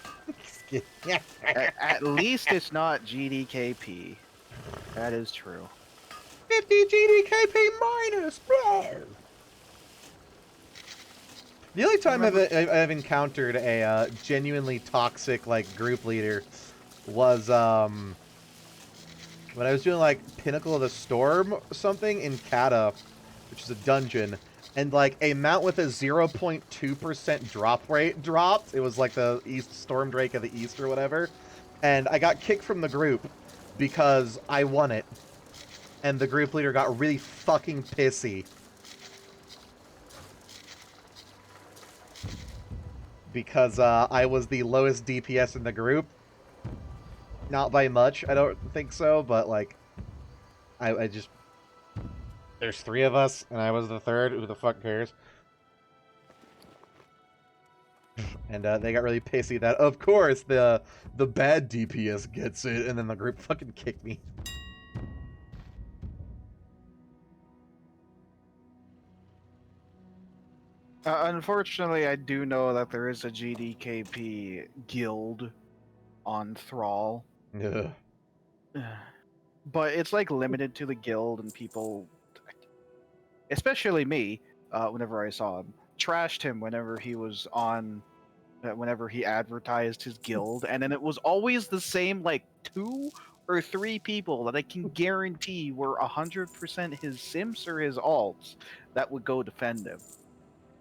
At least it's not GDKP. That is true. 50 GDKP minus, bro! The only time I've encountered a genuinely toxic like group leader was when I was doing like Pinnacle of the Storm or something in Kata, which is a dungeon, and like a mount with a 0.2% drop rate dropped. It was like the Storm Drake of the East or whatever, and I got kicked from the group because I won it, and the group leader got really fucking pissy. Because I was the lowest DPS in the group. Not by much, I don't think so, but like, I just... There's 3 of us, and I was the 3rd, who the fuck cares? And they got really pissy that, of course, the bad DPS gets it, and then the group fucking kicked me. Unfortunately, I do know that there is a GDKP guild on Thrall. Ugh. But it's like limited to the guild, and people, especially me, whenever I saw him, trashed him whenever he was on, whenever he advertised his guild, and then it was always the same like 2 or 3 people that I can guarantee were 100% his simps or his alts that would go defend him.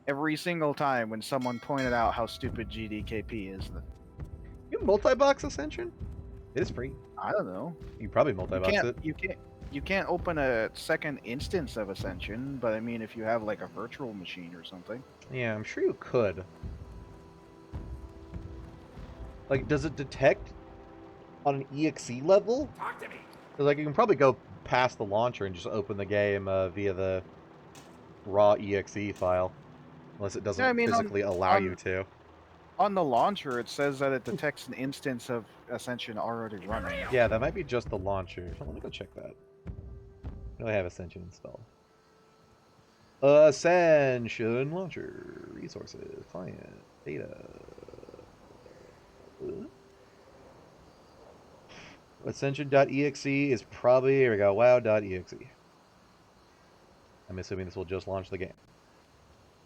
Every single time when someone pointed out how stupid GDKP is. You multi-box Ascension? It is free. I don't know. You can probably multi-box it. You can't open a second instance of Ascension, but I mean if you have like a virtual machine or something. Yeah, I'm sure you could. Like, does it detect on an EXE level? Talk to me. 'Cause, like, you can probably go past the launcher and just open the game via the raw EXE file. Unless it doesn't Yeah, I mean, physically allow you to. On the launcher, it says that it detects an instance of Ascension already running. Yeah, that might be just the launcher. Let me go check that. I have Ascension installed. Ascension launcher. Resources. Client. Data. Ascension.exe is probably... Here we go. WoW.exe. I'm assuming this will just launch the game.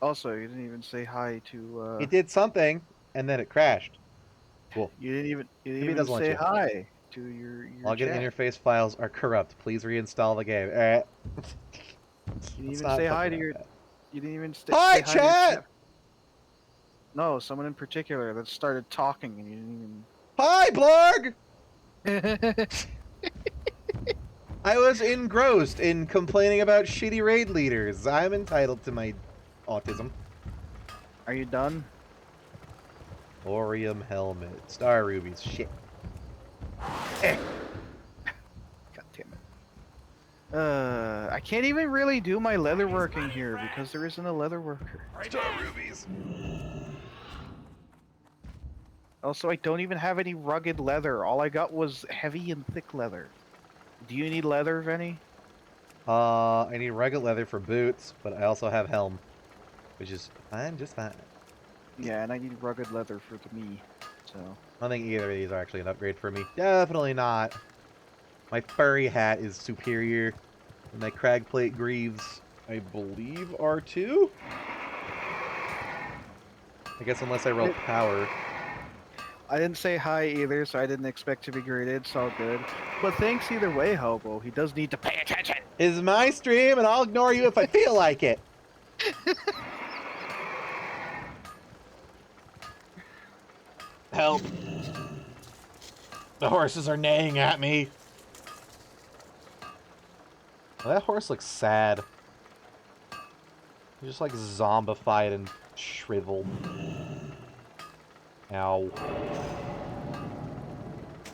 Also, you didn't even say hi to. It did something, and then it crashed. Cool. You didn't even Maybe it doesn't let say you. hi to your Login chat. interface files are corrupt. Please reinstall the game. Alright. You didn't even say hi to your. You didn't even Hi, say hi to your chat! No, someone in particular that started talking and you didn't Hi, Blarg! even. I was engrossed in complaining about shitty raid leaders. I'm entitled to my autism. Are you done? Orium helmet. Star rubies. Shit. God damn it. I can't even really do my leather working here because there isn't a leather worker. Rubies. Also, I don't even have any rugged leather. All I got was heavy and thick leather. Do you need leather, Venny? I need regular leather for boots, but I also have helm, which is fine, just fine. Yeah, and I need rugged leather for me. So. I don't think either of these are actually an upgrade for me. Definitely not. My furry hat is superior. And my cragplate greaves, I believe, are too? I guess unless I roll power. I didn't say hi either, so I didn't expect to be graded. It's all good. But thanks either way, Hobo. He does need to pay attention. It's my stream, and I'll ignore you if I feel like it. Help. The horses are neighing at me. Well, that horse looks sad. He's just like zombified and shriveled. Ow.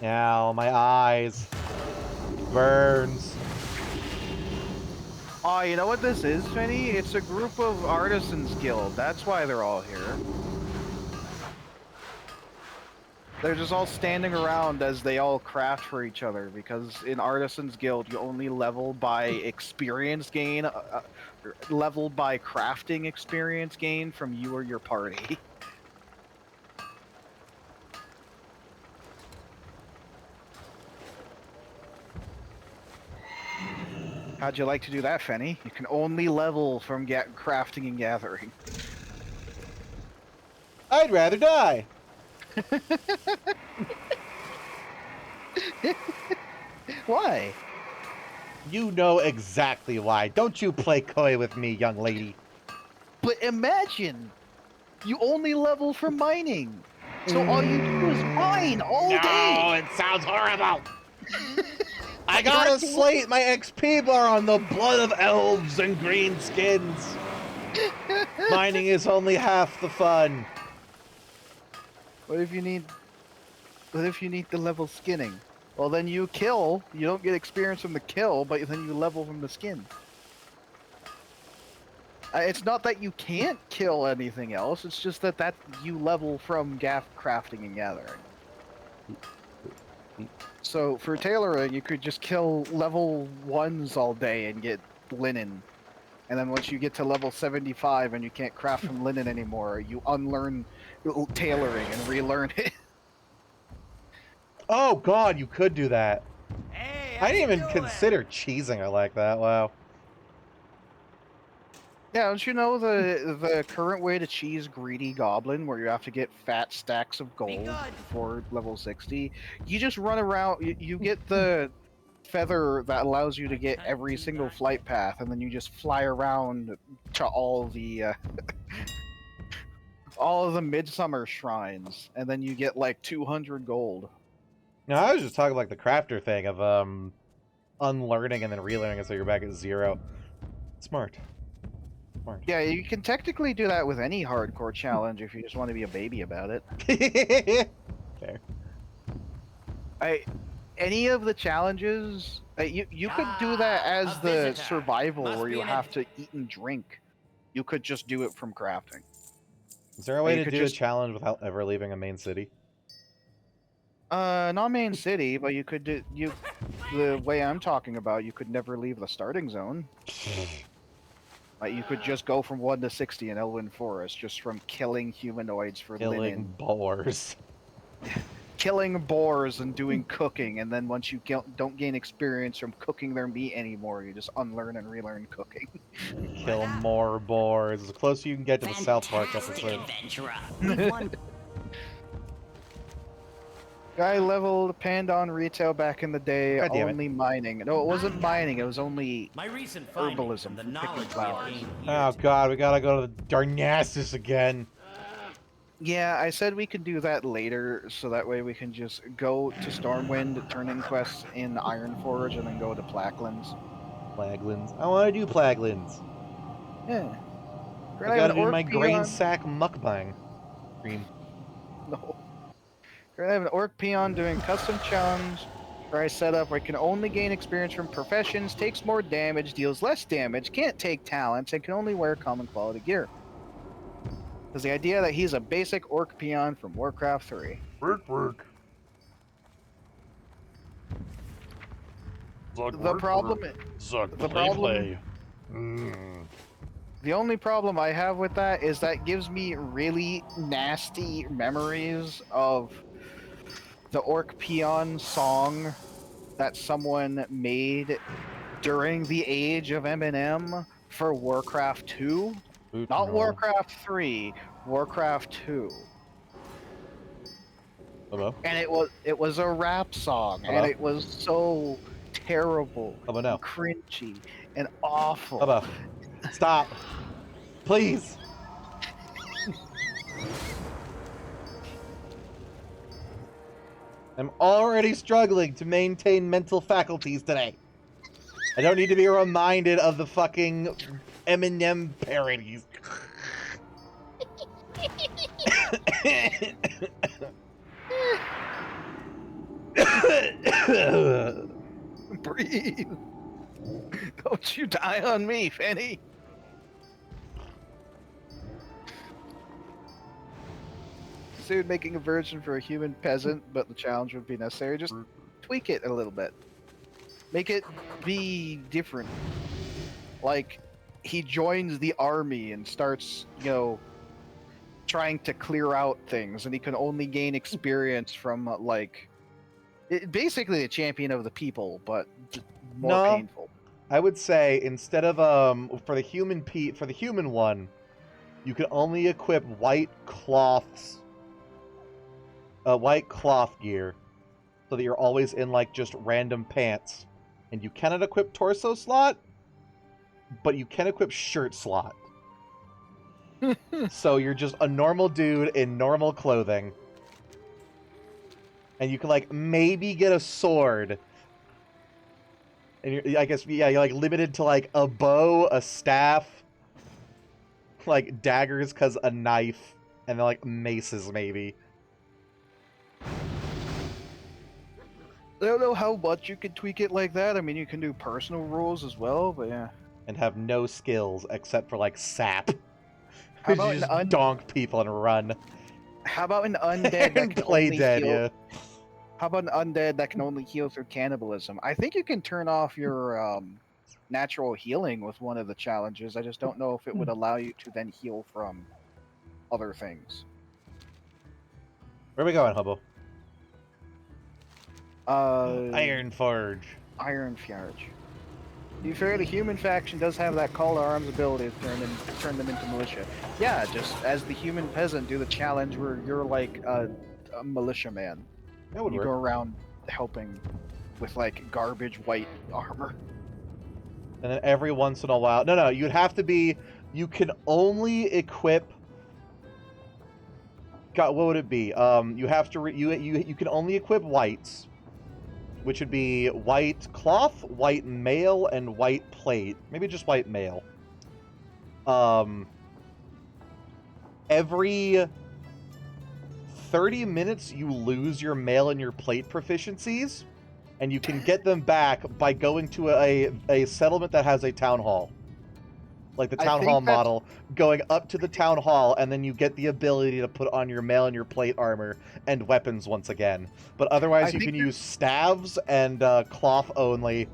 Ow, my eyes. Burns. Oh, you know what this is, Finny? It's a group of artisans guild. That's why they're all here. They're just all standing around as they all craft for each other, because in Artisans Guild, you only level by experience gain, level by crafting experience gain from you or your party. How'd you like to do that, Fenny? You can only level from crafting and gathering. I'd rather die. Why? You know exactly why. Don't you play coy with me, young lady. But imagine, you only level from mining. So all you do is mine all day. No, it sounds horrible. I gotta slate my XP bar on the blood of elves and green skins. Mining is only half the fun. What if you need the level skinning? Well, then you kill. You don't get experience from the kill, but then you level from the skin. It's not that you can't kill anything else. It's just that you level from crafting and gathering. So for tailoring, you could just kill level 1s all day and get linen. And then once you get to level 75 and you can't craft from linen anymore, you unlearn tailoring and relearn it. Oh god, you could do that. Hey, I didn't even consider cheesing her like that. Wow. Yeah, don't you know the current way to cheese Greedy Goblin, where you have to get fat stacks of gold before level 60? You just run around, you get the feather that allows you to get every single flight path, and then you just fly around to all the all of the midsummer shrines, and then you get like 200 gold. No, I was just talking like the crafter thing of unlearning and then relearning it so you're back at 0. Smart. Smart. Yeah, you can technically do that with any hardcore challenge if you just want to be a baby about it. Fair. Any of the challenges, you could do that as the survival where you have to eat and drink. You could just do it from crafting. Is there a way to do a challenge without ever leaving a main city? Not main city, but you could do the way I'm talking about. You could never leave the starting zone. Like you could just go from 1 to 60 in Elwyn Forest, just from killing humanoids for linen. Killing boars. Killing boars and doing cooking, and then once you don't gain experience from cooking their meat anymore, you just unlearn and relearn cooking. Kill more boars. As close as you can get to the South Park episode. Guy leveled Pandon retail back in the day, God damn it. only mining. No, it wasn't mining, it was only My recent herbalism, the picking knowledge flowers. Oh god, we gotta go to the Darnassus again. Yeah, I said we could do that later, so that way we can just go to Stormwind, turn in quests in Ironforge, and then go to Placklands. Plaglands. I want to do Plaglands. Yeah. I gotta do my grain sack mukbang. Cream. No. We're gonna have an orc peon doing custom challenge. Where I set up where it can only gain experience from professions, takes more damage, deals less damage, can't take talents, and can only wear common quality gear. There's the idea that he's a basic orc peon from Warcraft 3. Work. The problem, the problem, the only problem I have with that is that gives me really nasty memories of the Orc Peon song that someone made during the age of Eminem for Warcraft 2. Not Warcraft 3, Warcraft 2. Hello? And it was a rap song, Hello? and it was so terrible, How about now? and cringy, and awful. Bubba, stop. Please. I'm already struggling to maintain mental faculties today. I don't need to be reminded of the fucking Eminem parodies. Breathe. Don't you die on me, Fanny. Dude, making a version for a human peasant, but the challenge would be necessary. Just tweak it a little bit. Make it be different. Like, he joins the army and starts, trying to clear out things, and he can only gain experience from, basically a champion of the people, but more painful. I would say instead of for the human one, you can only equip white cloth gear, so that you're always in just random pants, and you cannot equip torso slot, but you can equip shirt slot. So you're just a normal dude in normal clothing, and you can maybe get a sword. And you're limited to a bow, a staff, daggers, cause a knife, and then maces maybe. I don't know how much you can tweak it like that. I mean, you can do personal rules as well, but yeah. And have no skills except for sap. How You about just donk people and run. How about an undead that And can play only dead, heal? yeah. How about an undead that can only heal through cannibalism? I think you can turn off your natural healing with one of the challenges. I just don't know if it would allow you to then heal from other things. Where are we going, Hubble? Iron Ironforge. Fjord. To be fair, the human faction does have that call to arms ability to turn them into militia. Yeah, just as the human peasant, do the challenge where you're like a militiaman. That would You work. go around helping with garbage white armor. And then every once in a while... No, you'd have to be... You can only equip... God, what would it be? You have to... You can only equip whites, which would be white cloth, white mail, and white plate. Maybe just white mail. Every 30 minutes, you lose your mail and your plate proficiencies, and you can get them back by going to a settlement that has a town hall. Like the town hall model, going up to the town hall, and then you get the ability to put on your mail and your plate armor and weapons once again. But otherwise, you can use staves and cloth only,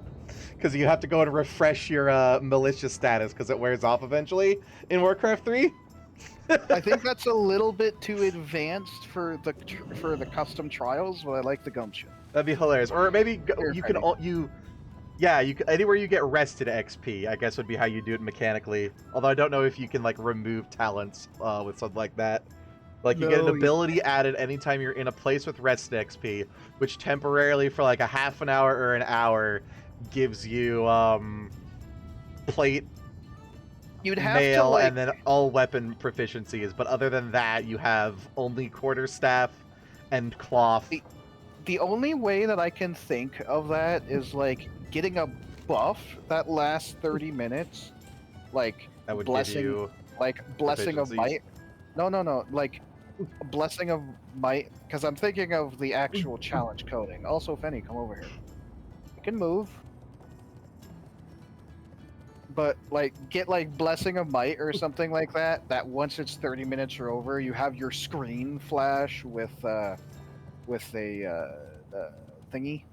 because you have to go and refresh your militia status, because it wears off eventually in Warcraft 3. I think that's a little bit too advanced for the custom trials, but I like the gumption. That'd be hilarious. Or maybe you can anywhere you get rested XP, I guess would be how you do it mechanically. Although I don't know if you can remove talents with something like that. You get an ability added anytime you're in a place with rest XP, which temporarily for a half an hour or an hour gives you plate, You'd have mail, to and then all weapon proficiencies. But other than that, you have only quarterstaff and cloth. The only way that I can think of that is getting a buff that lasts 30 minutes, That would blessing, give you blessing of proficiencies. might. No, Blessing of Might, because I'm thinking of the actual challenge coding. Also, Fenny, come over here. You can move, but like get like Blessing of Might or something like that. That once it's 30 minutes or over, you have your screen flash with a thingy,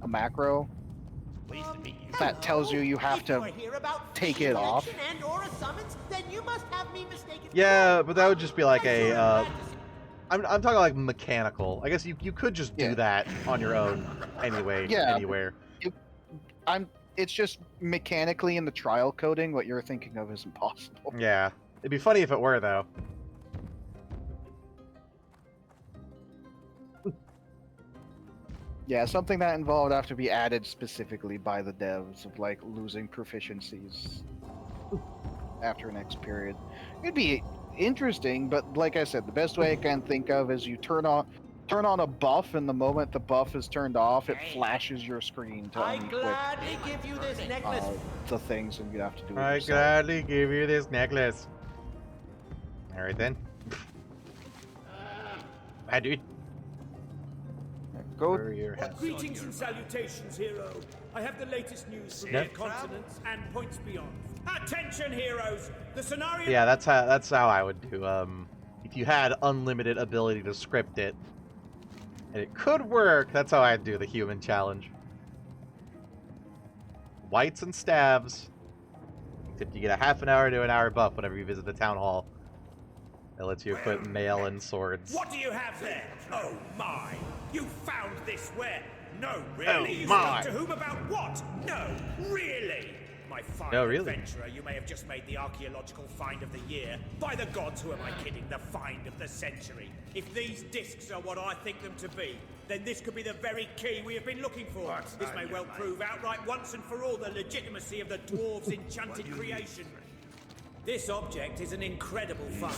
a macro Pleased to meet you. that tells you have If you to are here about take fishing it off. connection and or a summons, then you must have me mistaken. Yeah, but that would just be like That's a. your practice. I'm talking like mechanical. I guess you could just do Yeah. that on your own anyway, Yeah, but- anywhere. It's just mechanically in the trial coding. What you're thinking of is impossible. Yeah, it'd be funny if it were though. Yeah, something that involved have to be added specifically by the devs of like losing proficiencies after an X period. It'd be interesting, but like I said, the best way I can think of is you turn on a buff, and the moment the buff is turned off, it flashes your screen to I unequip gladly give you this necklace. the things, and you have to do it I yourself. gladly give you this necklace. All right then. Hi, dude. Go. Over your head. Greetings and salutations, hero. I have the latest news from Yep. the continents and points beyond. Attention, heroes! The scenario. Yeah, that's how I would do. If you had unlimited ability to script it, and it could work, that's how I'd do the human challenge. Whites and stabs. Except you get a half an hour to an hour buff whenever you visit the town hall. That lets you equip mail and swords. What do you have there? Oh my! You found this where? No, really? You my. spoke to whom about what? No, really? My fine No, really? adventurer, you may have just made the archaeological find of the year. By the gods, who am I kidding? The find of the century. If these discs are what I think them to be, then this could be the very key we have been looking for. This may well prove outright once and for all the legitimacy of the dwarves' enchanted creation. This object is an incredible find.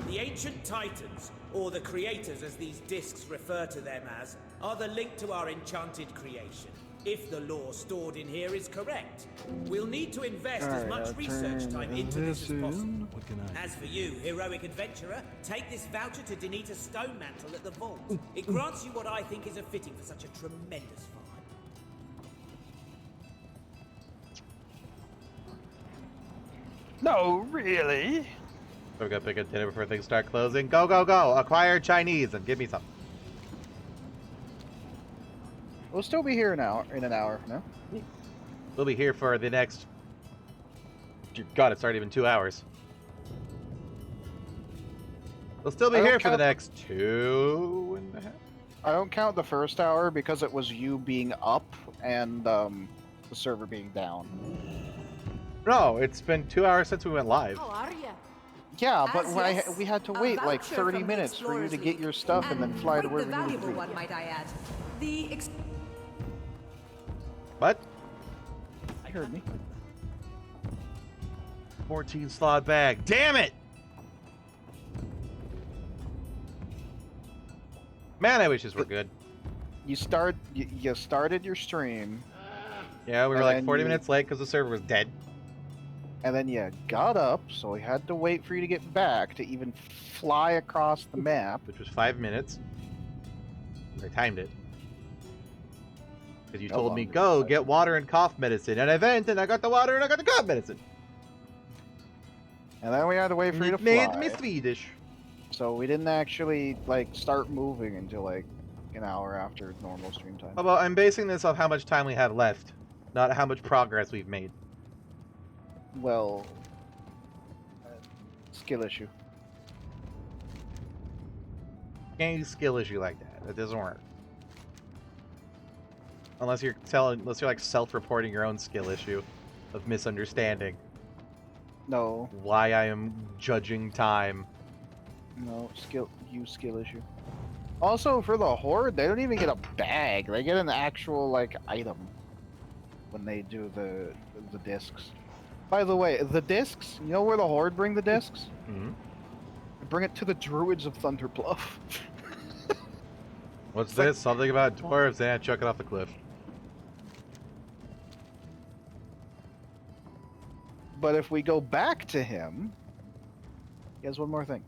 The ancient titans, or the creators as these discs refer to them as, are the link to our enchanted creation. If the lore stored in here is correct, we'll need to invest as much research time into this as possible. As for you, heroic adventurer, take this voucher to Denita's stone mantle at the vault. It grants you what I think is a fitting for such a tremendous find. No, really. So we gotta pick a dinner before things start closing. Go, go, go! Acquire Chinese and give me some. We'll still be here now in an hour. No. We'll be here for the next... God, it's already been 2 hours. We'll still be I don't here for the count- next 2.5. I don't count the first hour because it was you being up and the server being down. No, it's been 2 hours since we went live. How are you? Yeah, but Yes. we had to A wait like voucher 30 from the minutes for you Explorers to get League. your stuff and then fly to quite where the we needed to valuable be. one, might I add. The What? You heard me. 14 slot bag. Damn it! Man, I wish this were good. You started your stream, Yeah, we were And like then 40 you- minutes late because the server was dead. and then you got up, so we had to wait for you to get back to even fly across the map. Which was 5 minutes. I timed it. Because you No told me, longer go, than 5 get water and cough medicine. And I went, and I got the water and I got the cough medicine. And then we had to wait for you to It made fly. me Swedish. So we didn't actually like start moving until like an hour after normal stream time. Well, I'm basing this off how much time we have left, not how much progress we've made. Well, skill issue. Can't use skill issue like that. That doesn't work. Unless you're like self-reporting your own skill issue of misunderstanding No, why I am judging time. no skill issue. Also, for the horde, they don't even get a bag. They get an actual like item when they do the discs. By the way, the discs. You know where the horde bring the discs? Hmm. They bring it to the druids of Thunderbluff. What's this? Something about dwarves? Yeah, chuck it off the cliff. But if we go back to him, he has one more thing.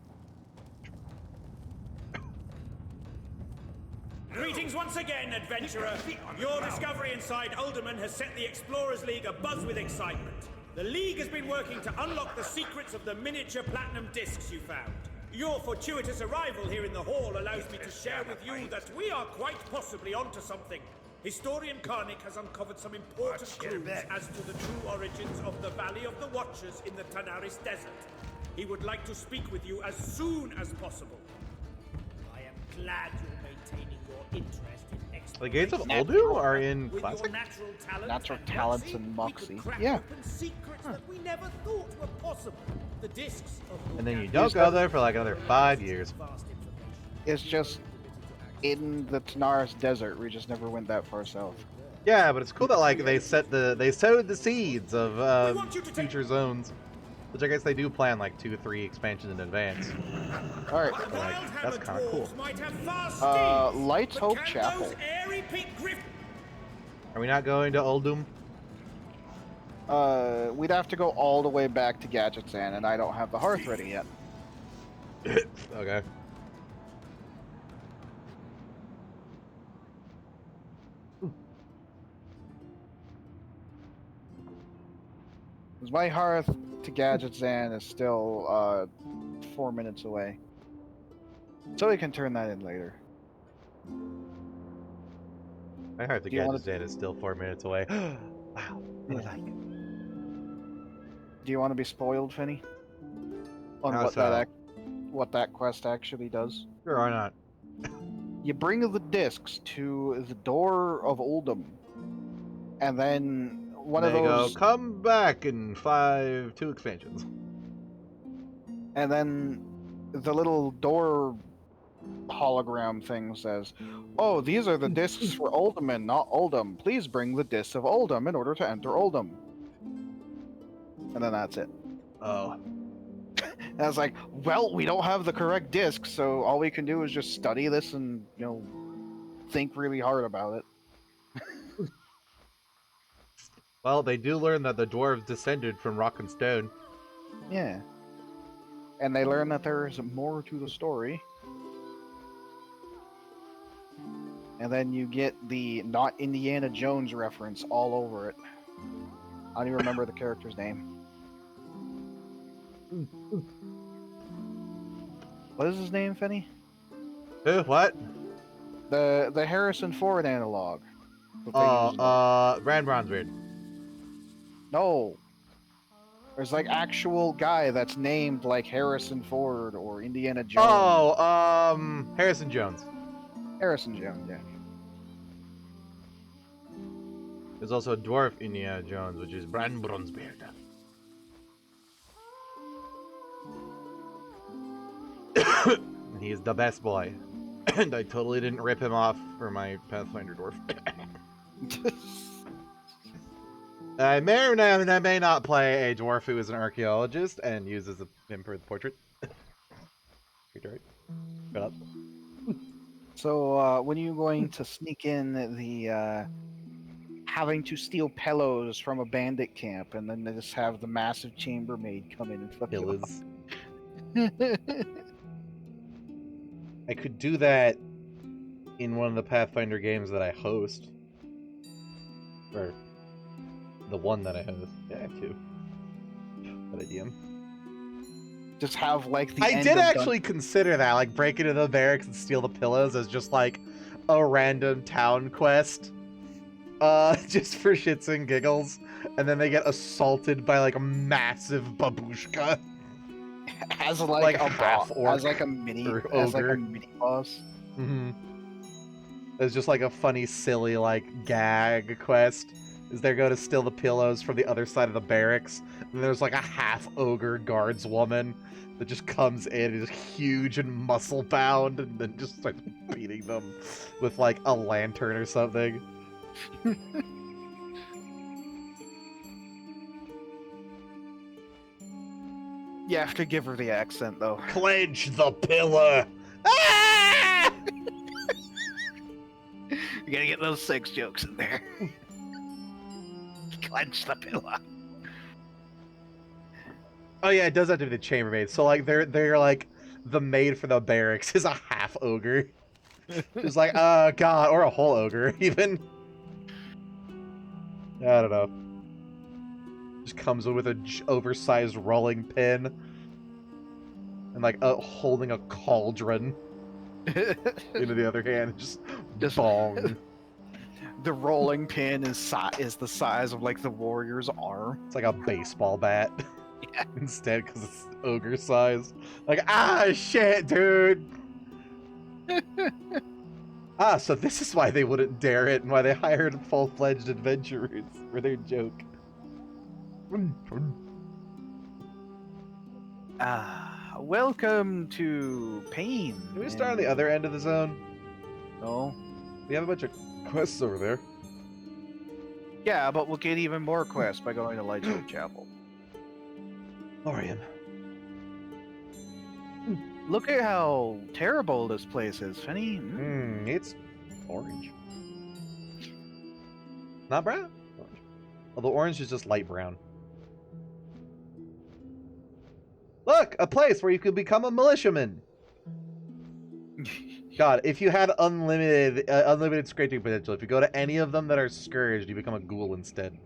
Greetings once again, adventurer. Your discovery inside Alderman has set the Explorers League abuzz with excitement. The League has been working to unlock the secrets of the miniature platinum discs you found. Your fortuitous arrival here in the hall allows me to share with you that we are quite possibly onto something. Historian Karnik has uncovered some important clues as to the true origins of the Valley of the Watchers in the Tanaris Desert. He would like to speak with you as soon as possible. I am glad you're maintaining your interest in exploration. The Gates of Uldu are in With Classic? your Natural talents and moxie. we could crack Yeah. open secrets that we never thought were possible. The discs of And then you Vulcan- don't go there for like another 5 years. Vast information. It's just in the Tanaris Desert. We just never went that far south. Yeah, but it's cool that like they sowed the seeds of want you to take- future zones, which I guess they do plan like 2-3 expansions in advance. All right. But the Like, Wildhammer that's kinda cool. dwarves might have fast Lights steeds, Hope but can Chapel. those airy pink griff- Are we not going to Uldum? We'd have to go all the way back to Gadgetzan, and I don't have the hearth ready yet. Okay. Because my hearth to Gadgetzan is still 4 minutes away. So we can turn that in later. I heard the Do you wanna- Gadget is still 4 minutes away. Wow. What Yeah. like? Do you want to be spoiled, Finny? On How what so? what that quest actually does? Sure, why not? You bring the discs to the door of Oldham, and then one They of those, go, come back in 2 expansions. and then the little door hologram thing says, "Oh, these are the discs for Oldham and not Oldham. Please bring the discs of Oldham in order to enter Oldham." And then that's it. Oh. And I was like, well, we don't have the correct disc, so all we can do is just study this and, think really hard about it. Well, they do learn that the dwarves descended from rock and stone. Yeah. And they learn that there is more to the story. And then you get the not Indiana Jones reference all over it. I don't even remember the character's name. What is his name, Finny? What? The Harrison Ford analog. that they used. Rand Bronzebeard. No. There's like actual guy that's named like Harrison Ford or Indiana Jones. Oh, Harrison Jones. Harrison Jones, yeah. There's also a dwarf Indiana Jones, which is Rand Bronzebeard. He is the best boy. And I totally didn't rip him off for my Pathfinder dwarf. I may or may not play a dwarf who is an archaeologist and uses him for the portrait. Shut up. So, when are you going to sneak in the having to steal pillows from a bandit camp and then they just have the massive chambermaid come in and fuck you up? Pillas. I could do that in one of the Pathfinder games that I host. Or the one that I host. Yeah, I have two. That I DM. Just have like the I end did of actually consider that, like break into the barracks and steal the pillows as just like a random town quest. Just for shits and giggles. And then they get assaulted by like a massive babushka. as like, like a half boss, orc as like a mini, or as like a ogre. mini boss. Mm-hmm. It's just like a funny, silly, like, gag quest. Is they go to steal the pillows from the other side of the barracks, and there's like a half-ogre guardswoman that just comes in and is huge and muscle-bound, and then just starts beating them with, like, a lantern or something. You have to give her the accent though. Clench the pillar! Ah! You gotta get those sex jokes in there. Clench the pillow. Oh yeah, it does have to be the chambermaid. So like they're like the maid for the barracks is a half ogre. Just like, God, or a whole ogre, even. I don't know. Just comes with a oversized rolling pin. And like, holding a cauldron into the other hand. Just bong. The rolling pin is the size of like the warrior's arm. It's like a baseball bat. Yeah. Instead, because it's ogre size. Like, shit, dude! So this is why they wouldn't dare it, and why they hired full-fledged adventurers for their joke. Welcome to Pain. Can we start on the other end of the zone? No. We have a bunch of quests over there. Yeah, but we'll get even more quests by going to Lightship Chapel. Orion. Look at how terrible this place is, Finny. It's orange. Not brown? Orange. Although orange is just light brown. Look! A place where you could become a militiaman! God, if you had unlimited scraping potential, if you go to any of them that are scourged, you become a ghoul instead.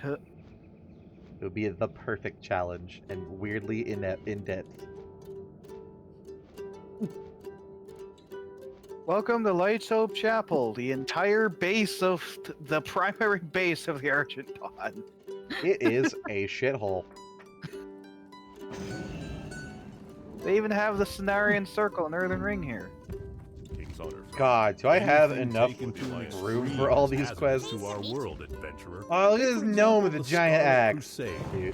It would be the perfect challenge, and weirdly in-depth. Welcome to Lightsoap Chapel, the entire base of the primary base of the Argent Dawn. It is a shithole. They even have the Cenarian Circle and Earthen Ring here. God, do I have enough room for all these quests? To our world, adventurer. Oh, look at this gnome with a giant axe. Do you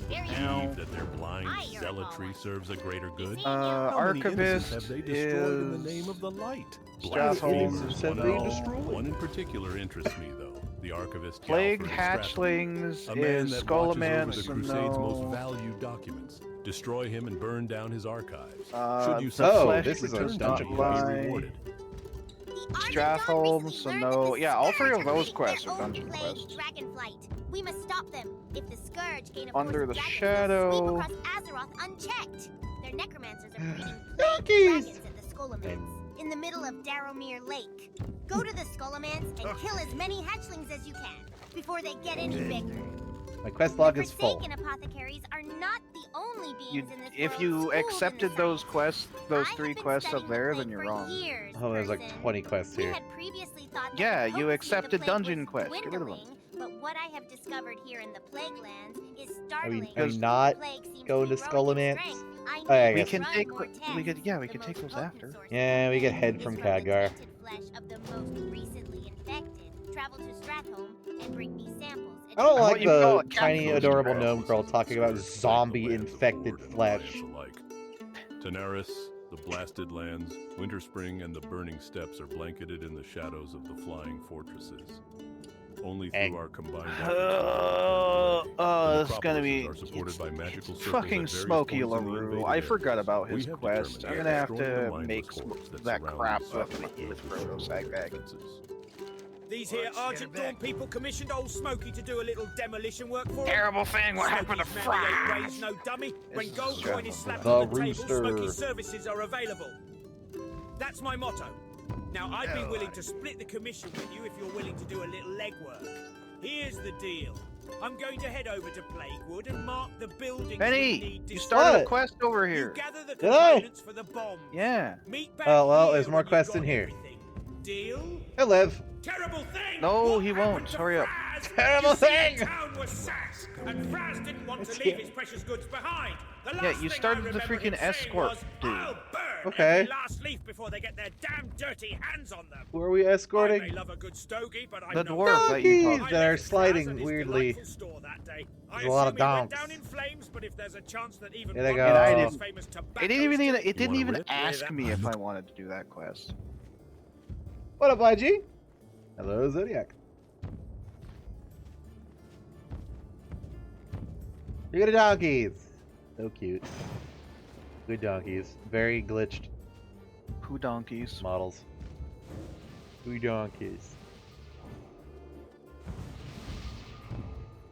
believe that their blind zealotry serves a greater good? Archivist have they destroyed in the name of the light? One in particular interests me, though. The archivist Plague Galfred Hatchlings a man is that watches over Skullomance. the Crusade's most valued documents. Destroy him and burn down his archives. Should you this is a return dungeon to quest. be rewarded. Stratholm, so no. Yeah, all three of those quests are dungeon quests. Dragonflight. We must stop them. If the Scourge gain a Under the force of dragons, shadow. they'll sweep across Azeroth unchecked. Their necromancers are breeding Donkeys! dragons at the Skullomance, in the middle of Darrowmere Lake. Go to the Skullomance and kill as many hatchlings as you can before they get any bigger. My quest log The is full. Forsaken apothecaries are not the only beings in this If world you schooled in accepted the those science. quests, those I have three been quests studying up the there, plague then you're for wrong. years, Oh, there's like person. 20 quests We here. had previously thought that Yeah, the you potency of the accepted plague dungeon was quests. Get rid of them. dwindling, But what I have discovered here in the Plague Lands is Are startling. we Because- not The plague seems going be to growing in Skullomance? strength. I Oh, yeah, I need guess. to can run take- more we could- tests. yeah, we The could take most those potent after. source Yeah, we get head is from the Khadgar. tainted flesh of the most recently infected. Travel to Stratholm and bring me samples. I don't What like you call the a tiny, capitalism. adorable gnome girl talking about zombie-infected flesh. Tanaris, the Blasted Lands, Winterspring, and the Burning Steppes are blanketed in the shadows of the flying fortresses. Only through Egg. our combined This is gonna be fucking Smokey LaRue. I forgot about his quest. I'm gonna have to make that crap up with Frodo Sagbag. These here Argent Dawn people commissioned old Smokey to do a little demolition work for them. Terrible thing, what happened to Smokey's memory ain't Fry? raised no dummy. When This gold is coin is slapped The on the table, rooster. Smokey's services are available. That's my motto. Now, I'd be willing to split the commission with you if you're willing to do a little legwork. Here's the deal. I'm going to head over to Plaguewood and mark the buildings we Penny, need you destroyed. started a What? quest over You here. gather the Did I? components for the bomb. Yeah. Meet back Oh, well, here there's more when you've quests got in here. everything. Deal? Hey, Liv. Terrible thing! No, What he happened won't. to Hurry up. Fraz? Terrible You see, thing! the town was sacked, and Fraz didn't want to Let's leave get- his precious goods behind. The Yeah, last you thing started I the remember freaking him saying escort was, dude. I'll burn Okay. every last leaf before they get their damn dirty hands on them. Who are we I may escorting? love a good stogie, but I'm The no dwarf that you Donkeys talked that are left Fraz sliding at his weirdly. delightful store that day. I There's a lot of assume he went donks. down in flames, but if there's a chance that even Here they one go. of And I his didn't- famous It tobacco didn't even is it didn't wanna even rip? ask me if I wanted to do that quest. What up, YG? Hello, Zodiac. Look at the donkeys. So cute. Good donkeys. Very glitched Who donkeys? models. Good donkeys.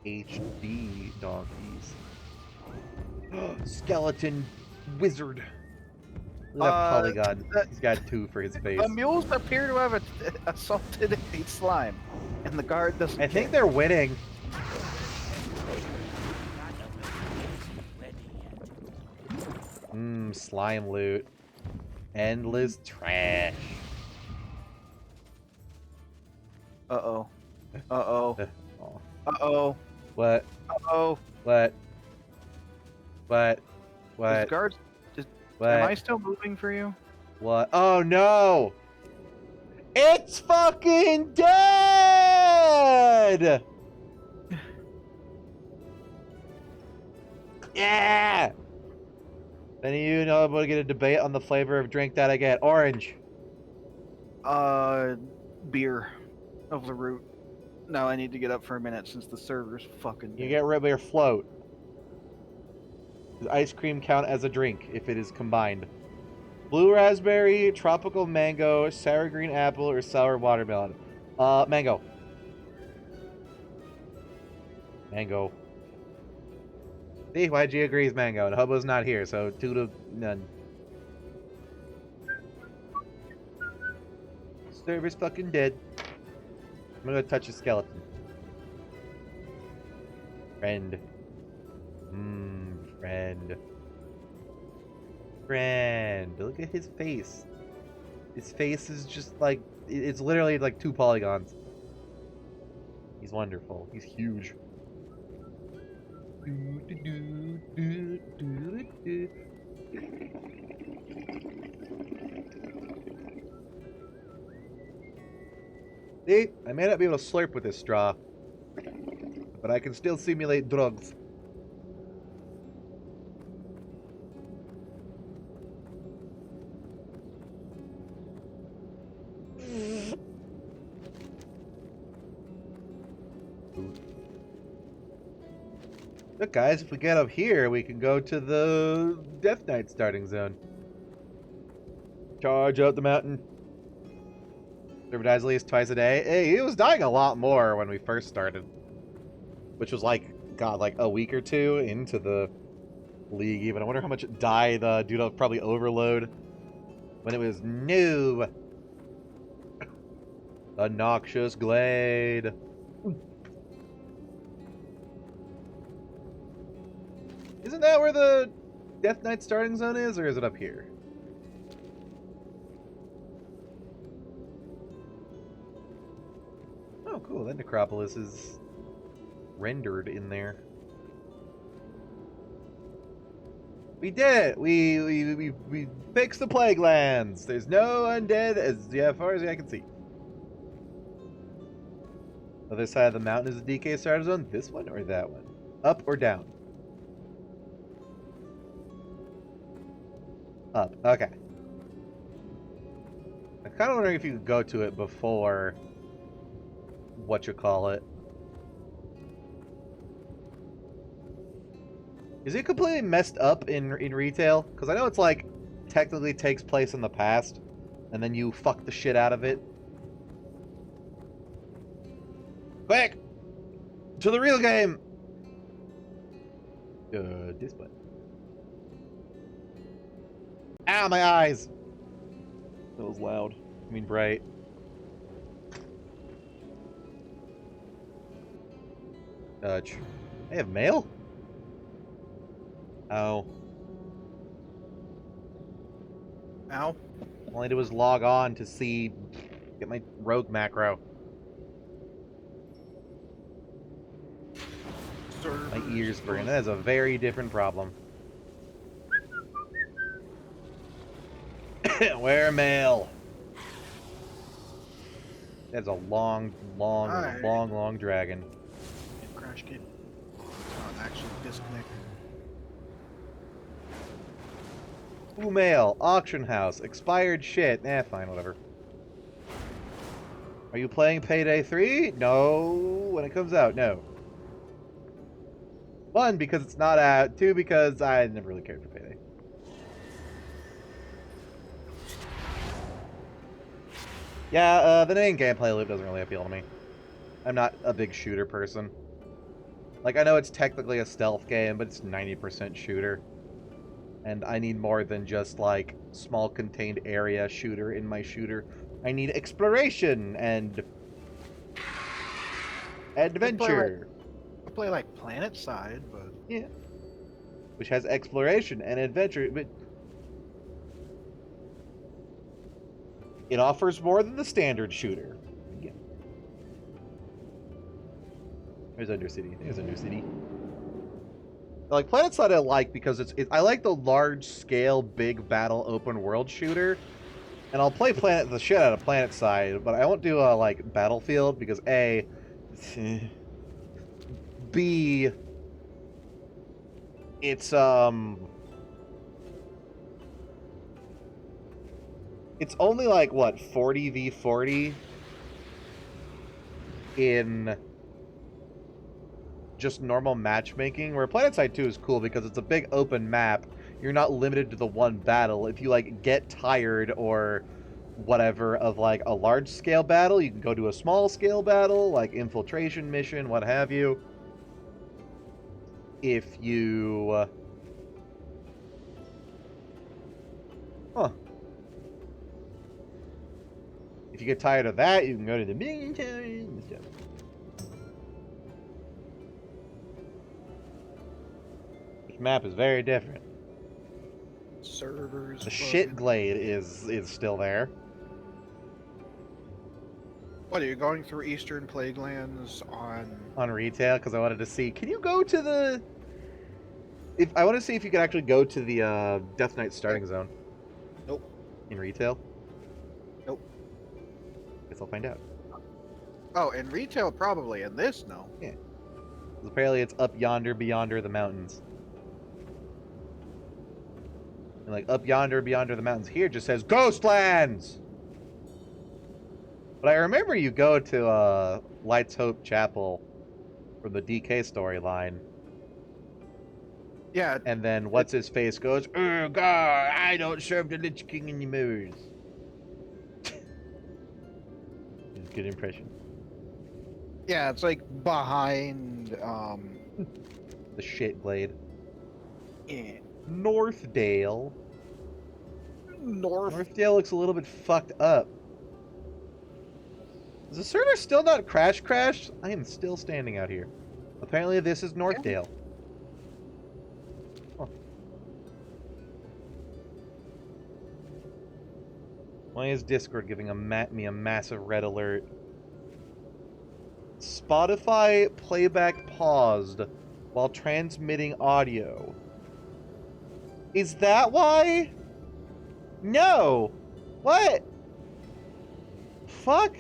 HD donkeys. Skeleton wizard. Look at that polygon. that- He's got 2 for his face. The mules appear to have assaulted a slime, and the guard doesn't. I think care. they're winning. Slime loot. Endless trash. Uh-oh. Uh-oh. Oh. Uh-oh. What? Uh-oh. What? What? Is What? guards... What? Am I still moving for you? What? Oh no! It's fucking dead! Yeah! Then you know I'm gonna get a debate on the flavor of drink that I get. Orange. Beer. Of the root. Now I need to get up for a minute since the server's fucking You dead. get rid of your float. Does ice cream count as a drink if it is combined? Blue raspberry, tropical mango, sour green apple, or sour watermelon? Mango. Mango. See, YG agrees mango, and Hobo's not here, so 2 to none. Server's fucking dead. I'm gonna touch a skeleton. Friend. Friend. Friend. Look at his face. His face is just like... It's literally like 2 polygons. He's wonderful. He's huge. See? I may not be able to slurp with this straw, but I can still simulate drugs. Look, guys, if we get up here, we can go to the Death Knight starting zone. Charge up the mountain. Server dies at least twice a day. Hey, he was dying a lot more when we first started. Which was like, God, like a week or 2 into the league even. I wonder how much it died due to probably overload. When it was new. A noxious glade. Isn't that where the Death Knight starting zone is, or is it up here? Oh, cool. That necropolis is rendered in there. We did it! We fixed the plague lands. There's no undead as far as I can see. Other side of the mountain is the DK starter zone. This one or that one? Up or down? Up. Okay. I'm kind of wondering if you could go to it before whatchamacallit. Is it completely messed up in retail? Because I know it's like technically takes place in the past, and then you fuck the shit out of it. Quick! To the real game! This one. Ow, my eyes! That was loud. I mean bright. Touch. I have mail? Oh. Ow. All I did was log on to see... Get my rogue macro. My ears burn. That is a very different problem. Where mail? That's a long dragon. Crash kit. Not actually disconnect. Ooh, mail. Auction house. Expired shit. Eh, fine, whatever. Are you playing Payday 3? No. When it comes out, no. 1, because it's not out. 2, because I never really cared for Payday. Yeah, the main gameplay loop doesn't really appeal to me. I'm not a big shooter person. Like, I know it's technically a stealth game, but it's 90% shooter. And I need more than just, like, small contained area shooter in my shooter. I need exploration and adventure. I play like Planet Side, but Yeah. Which has exploration and adventure, but it offers more than the standard shooter. Yeah. There's Undercity. There's Undercity. Like, Planet Side I like because I like the large scale, big battle open world shooter. And I'll play the shit out of Planet Side, but I won't do a, like, Battlefield because A, B, it's only like, what, 40v40 in just normal matchmaking, where PlanetSide 2 is cool because it's a big open map. You're not limited to the one battle. If you, like, get tired or whatever of, like, a large-scale battle, you can go to a small-scale battle, like infiltration mission, what have you. If you... If you get tired of that, you can go to the military and stuff. This map is very different. servers. The shit glade is still there. What, are you going through Eastern Plaguelands on retail? Because I wanted to see. Can you go to the? I want to see if you can actually go to the Death Knight starting zone. Nope. In retail. Nope. Guess I'll find out. Oh, in retail probably. In this, no. Yeah. Apparently, it's up yonder, beyonder the mountains. And like up yonder, beyonder the mountains. Here it just says Ghostlands. But I remember you go to Light's Hope Chapel from the DK storyline. Yeah. And then what's his face goes, "Oh God, I don't serve the Lich King anymore." It's a good impression. Yeah, it's like behind The shit glade. yeah. Northdale. North. Northdale looks a little bit fucked up. Is the server still not crashed? I am still standing out here. Apparently this is Northdale. Huh. Why is Discord giving me a massive red alert? Spotify playback paused while transmitting audio. Is that why? No! What? Fuck?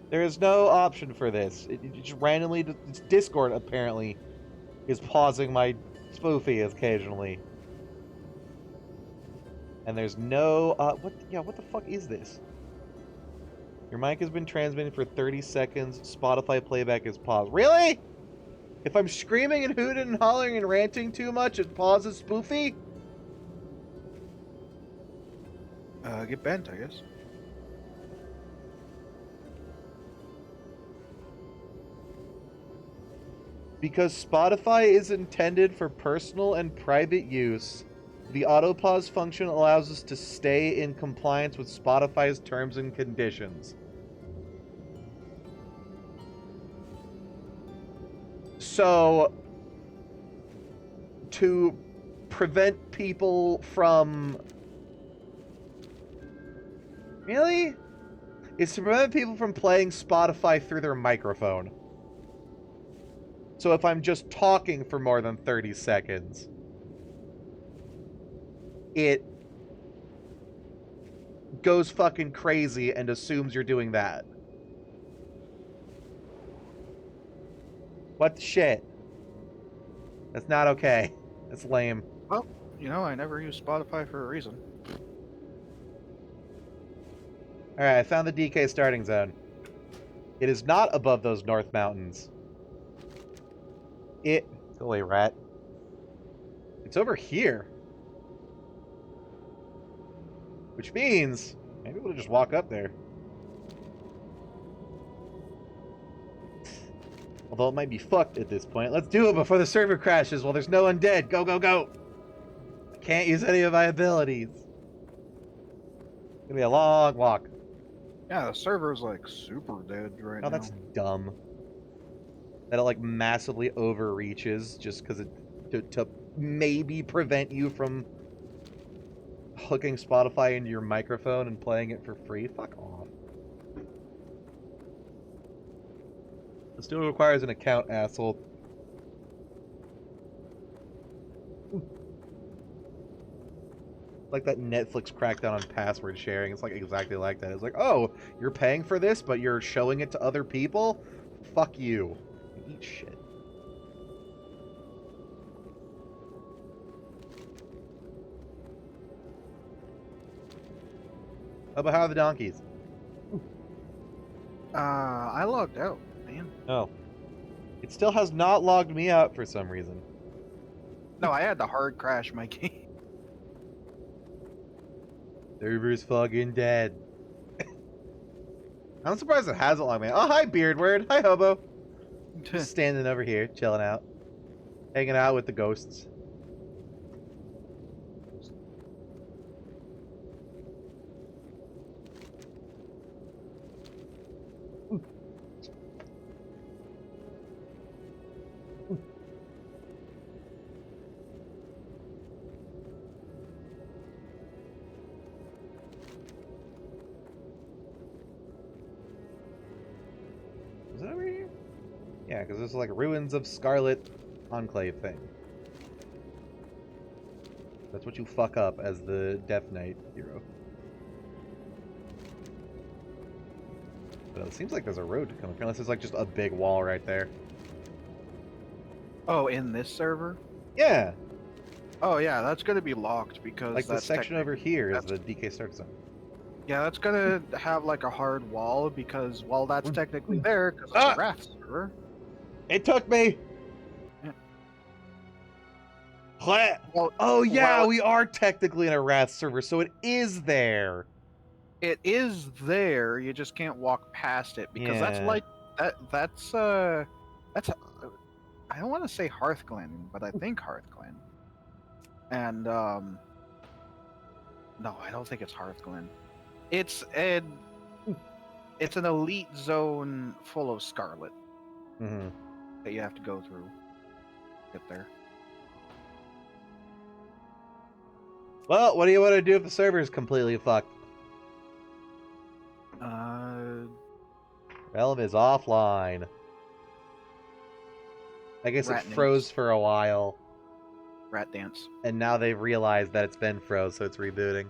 There is no option for this. It just randomly... Discord, apparently, is pausing my spoofy occasionally. And there's no... what the fuck is this? Your mic has been transmitting for 30 seconds. Spotify playback is paused. Really? If I'm screaming and hooting and hollering and ranting too much, it pauses spoofy? Get bent, I guess. Because Spotify is intended for personal and private use, the autopause function allows us to stay in compliance with Spotify's terms and conditions. So, to prevent people from... Really? It's to prevent people from playing Spotify through their microphone. So if I'm just talking for more than 30 seconds, it goes fucking crazy and assumes you're doing that. What the shit? That's not okay. That's lame. Well, you know, I never use Spotify for a reason. Alright, I found the DK starting zone. It is not above those North Mountains. Go away, rat. It's over here. Which means maybe we'll just walk up there. Although it might be fucked at this point. Let's do it before the server crashes while there's no undead. Go, go, go! I can't use any of my abilities. It's gonna be a long walk. Yeah, the server's like super dead right Oh, now. that's dumb. That it like massively overreaches just because to maybe prevent you from hooking Spotify into your microphone and playing it for free. Fuck off. It still requires an account, asshole. Like that Netflix crackdown on password sharing. It's like exactly like that. It's like, oh, you're paying for this, but you're showing it to other people? Fuck you. Eat shit. Oh, but how are the donkeys? I logged out, man. Oh. It still has not logged me out for some reason. No, I had to hard crash my game. Server's fucking dead. I'm surprised it hasn't logged me out. Oh, hi, Beardward. Hi, Hobo. Just standing over here, chilling out. Hanging out with the ghosts. Is it over here? Yeah, because there's like ruins of Scarlet Enclave thing. That's what you fuck up as the Death Knight hero. But it seems like there's a road to come up, unless there's like just a big wall right there. Oh, in this server? Yeah, Oh yeah, that's gonna be locked because like the that's section over here is that's- the DK Stark Zone. Yeah, that's gonna have like a hard wall because, well, that's technically there because it's Ah! a Wrath server. It took me! Yeah. Well, oh yeah, we are technically in a Wrath server, so it is there. It is there. You just can't walk past it because that's Yeah. like that's I don't want to say Hearthglen, but I think Hearthglen. And no, I don't think it's Hearthglen. It's an elite zone full of Scarlet Mm-hmm. that you have to go through. Get there. Well, what do you want to do if the server is completely fucked? Realm is offline. I guess Rat it froze names. for a while, Rat dance. and now they've realized that it's been froze, so it's rebooting.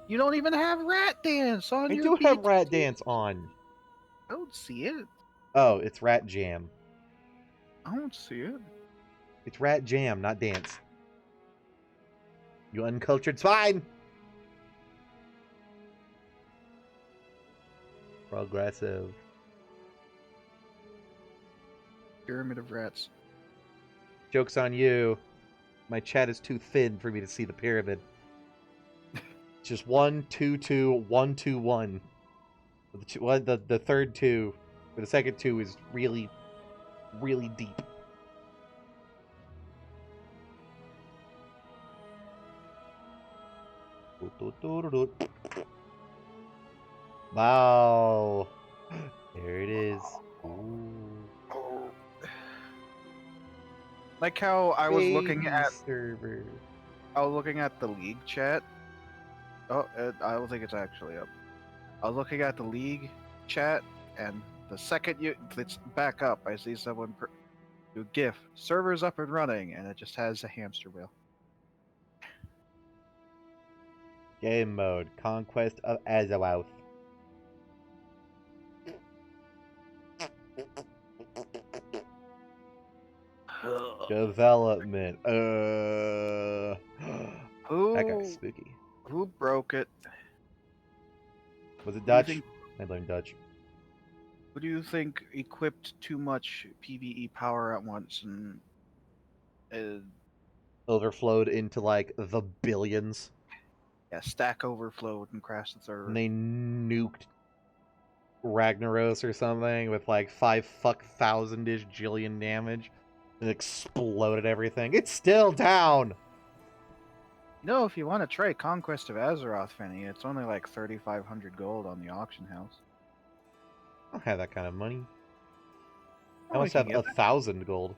You don't even have Rat Dance on I your do have PC. Rat Dance on. I don't see it. Oh, it's Rat Jam. I don't see it. It's Rat Jam, not Dance. You uncultured swine! Progressive. Pyramid of Rats. Joke's on you. My chat is too thin for me to see the pyramid. It's just 1, 2, 2, 1, 2, 1. The third 2, or the second 2 is really, really deep. Wow. There it is. Ooh. Like how I was looking Baby at server. the league chat. Oh, I don't think it's actually up. I was looking at the league chat, and the second it's back up, I see someone do GIF servers up and running, and it just has a hamster wheel. Game mode. Conquest of Azeroth. Development. That got spooky. Who broke it? Was it Who do you Dutch? think- I blame Dutch. Who do you think equipped too much PvE power at once and Overflowed into like the billions. stack overflowed and crashed the server? And they nuked Ragnaros or something with like 5,000-ish jillion damage and exploded everything. It's still down. No, if you want to try Conquest of Azeroth, Finny, it's only like 3,500 gold on the auction house. I don't have that kind of money. I Oh, we must can have get that. 1,000 gold.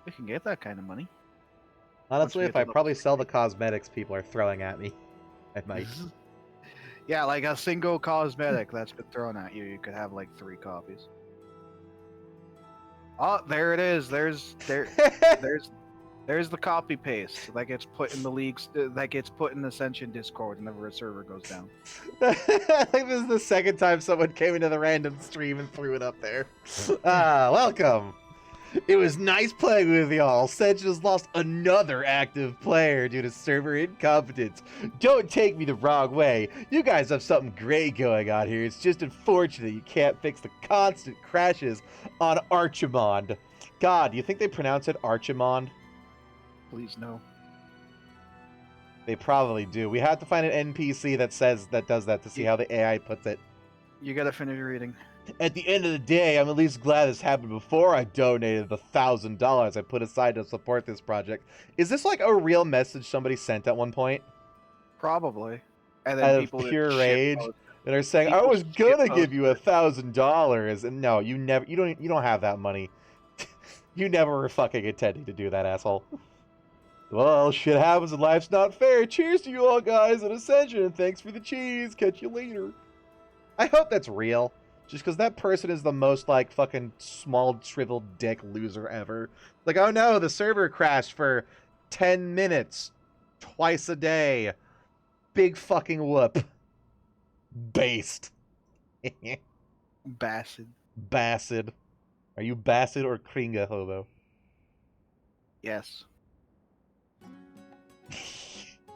We can get that kind of money. Honestly, we if get to I level probably sell the cosmetics people are throwing at me, I might. Yeah, like a single cosmetic that's been thrown at you, you could have like 3 copies. Oh, there it is. There's the copy paste that gets put in the leagues, that gets put in the Ascension Discord whenever a server goes down. I think this is the second time someone came into the random stream and threw it up there. Welcome. It was nice playing with y'all. Ascension has lost another active player due to server incompetence. Don't take me the wrong way. You guys have something great going on here. It's just unfortunate you can't fix the constant crashes on Archimond. God, do you think they pronounce it Archimond? Please no. They probably do. We have to find an NPC that does that to see how the AI puts it. You gotta finish reading. At the end of the day, I'm at least glad this happened before I donated the $1,000 I put aside to support this project. Is this like a real message somebody sent at one point? Probably. And Out then of people pure rage, and are saying, "I people was gonna give you shitposted it. $1,000," and no, you don't have that money. You never were fucking intending to do that, asshole. Well, shit happens and life's not fair. Cheers to you all guys at Ascension, and thanks for the cheese. Catch you later. I hope that's real. Just because that person is the most, like, fucking small, shriveled dick loser ever. Like, oh no, the server crashed for 10 minutes. Twice a day. Big fucking whoop. Based. Bastard. Bastard. Are you Bastard or Kringa, hobo? Yes.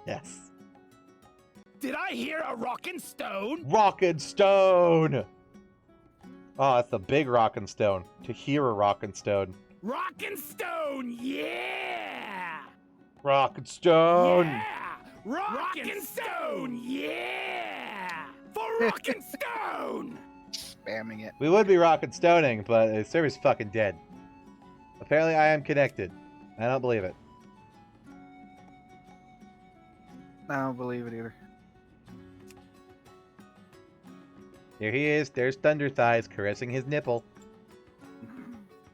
Yes. Did I hear a rockin' stone? Rockin' Stone! Oh, that's the big Rockin' Stone. To hear a Rockin' Stone. Rockin' stone, yeah! Rockin' Stone! Yeah! Rockin' stone, yeah! For rockin' stone! Spamming it. We would be Rockin' Stoning, but the server's fucking dead. Apparently I am connected. I don't believe it. I don't believe it either. There he is. There's Thunder Thighs caressing his nipple.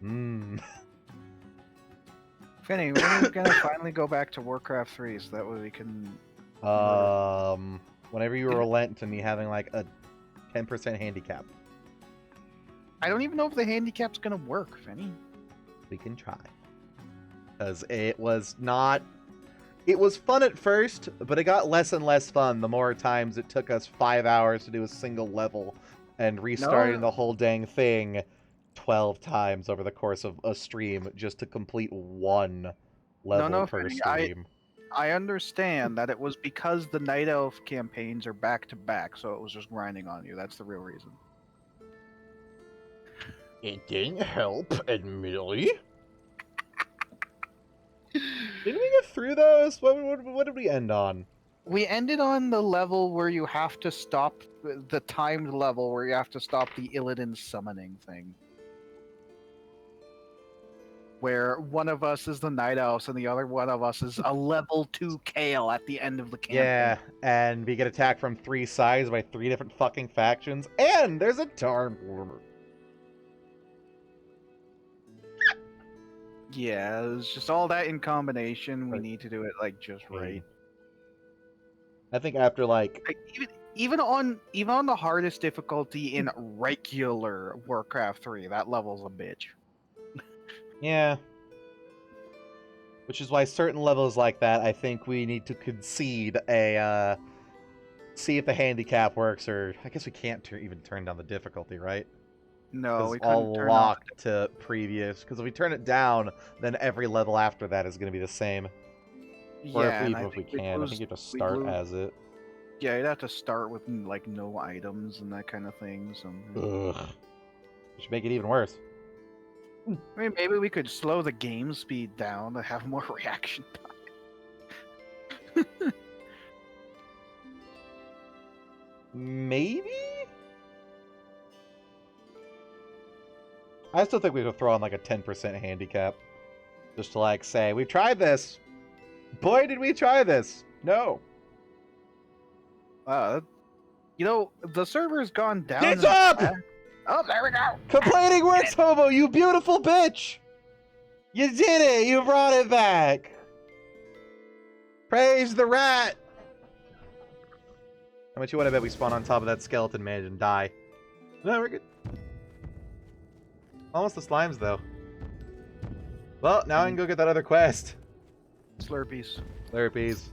Mmm. Finny, when are we gonna finally go back to Warcraft 3 so that way we can... Whenever you relent to me having like a 10% handicap, I don't even know if the handicap's gonna work, Finny. we can try. Because it was not... It was fun at first, but it got less and less fun the more times it took us 5 hours to do a single level and restarting the whole dang thing 12 times over the course of a stream just to complete one level per Finny, stream. I understand that it was because the Night Elf campaigns are back to back, so it was just grinding on you. That's the real reason. It didn't help, admittedly. Didn't we get through those? What did we end on? We ended on the level where you have to stop, the timed level where you have to stop the Illidan summoning thing. Where one of us is the Night Elves and the other one of us is a level 2 Kale at the end of the campaign. Yeah, and we get attacked from 3 sides by 3 different fucking factions, and there's a Darn Warmer. Yeah, it's just all that in combination. We need to do it like just right. I think after like even on the hardest difficulty in regular Warcraft 3, that level's a bitch. yeah. Which is why certain levels like that, I think we need to concede a see if the handicap works, or I guess we can't even turn down the difficulty, right? No, we couldn't all turn locked to previous. Because if we turn it down, then every level after that is going to be the same. Or Yeah, if we can, I think you have to start as it. Yeah, you'd have to start with like no items and that kind of thing. So. Ugh. Which make it even worse. I mean, maybe we could slow the game speed down to have more reaction time. Maybe? I still think we could throw on like a 10% handicap. Just to like say, we tried this. Boy, did we try this. No. You know, the server's gone down. It's up! Oh, there we go. Complaining works, Hobo, you beautiful bitch! You did it! You brought it back! Praise the rat! How much you want to bet we spawn on top of that skeleton man and die? No, we're good. Almost the slimes, though. Well, now I can go get that other quest. Slurpees. Slurpees.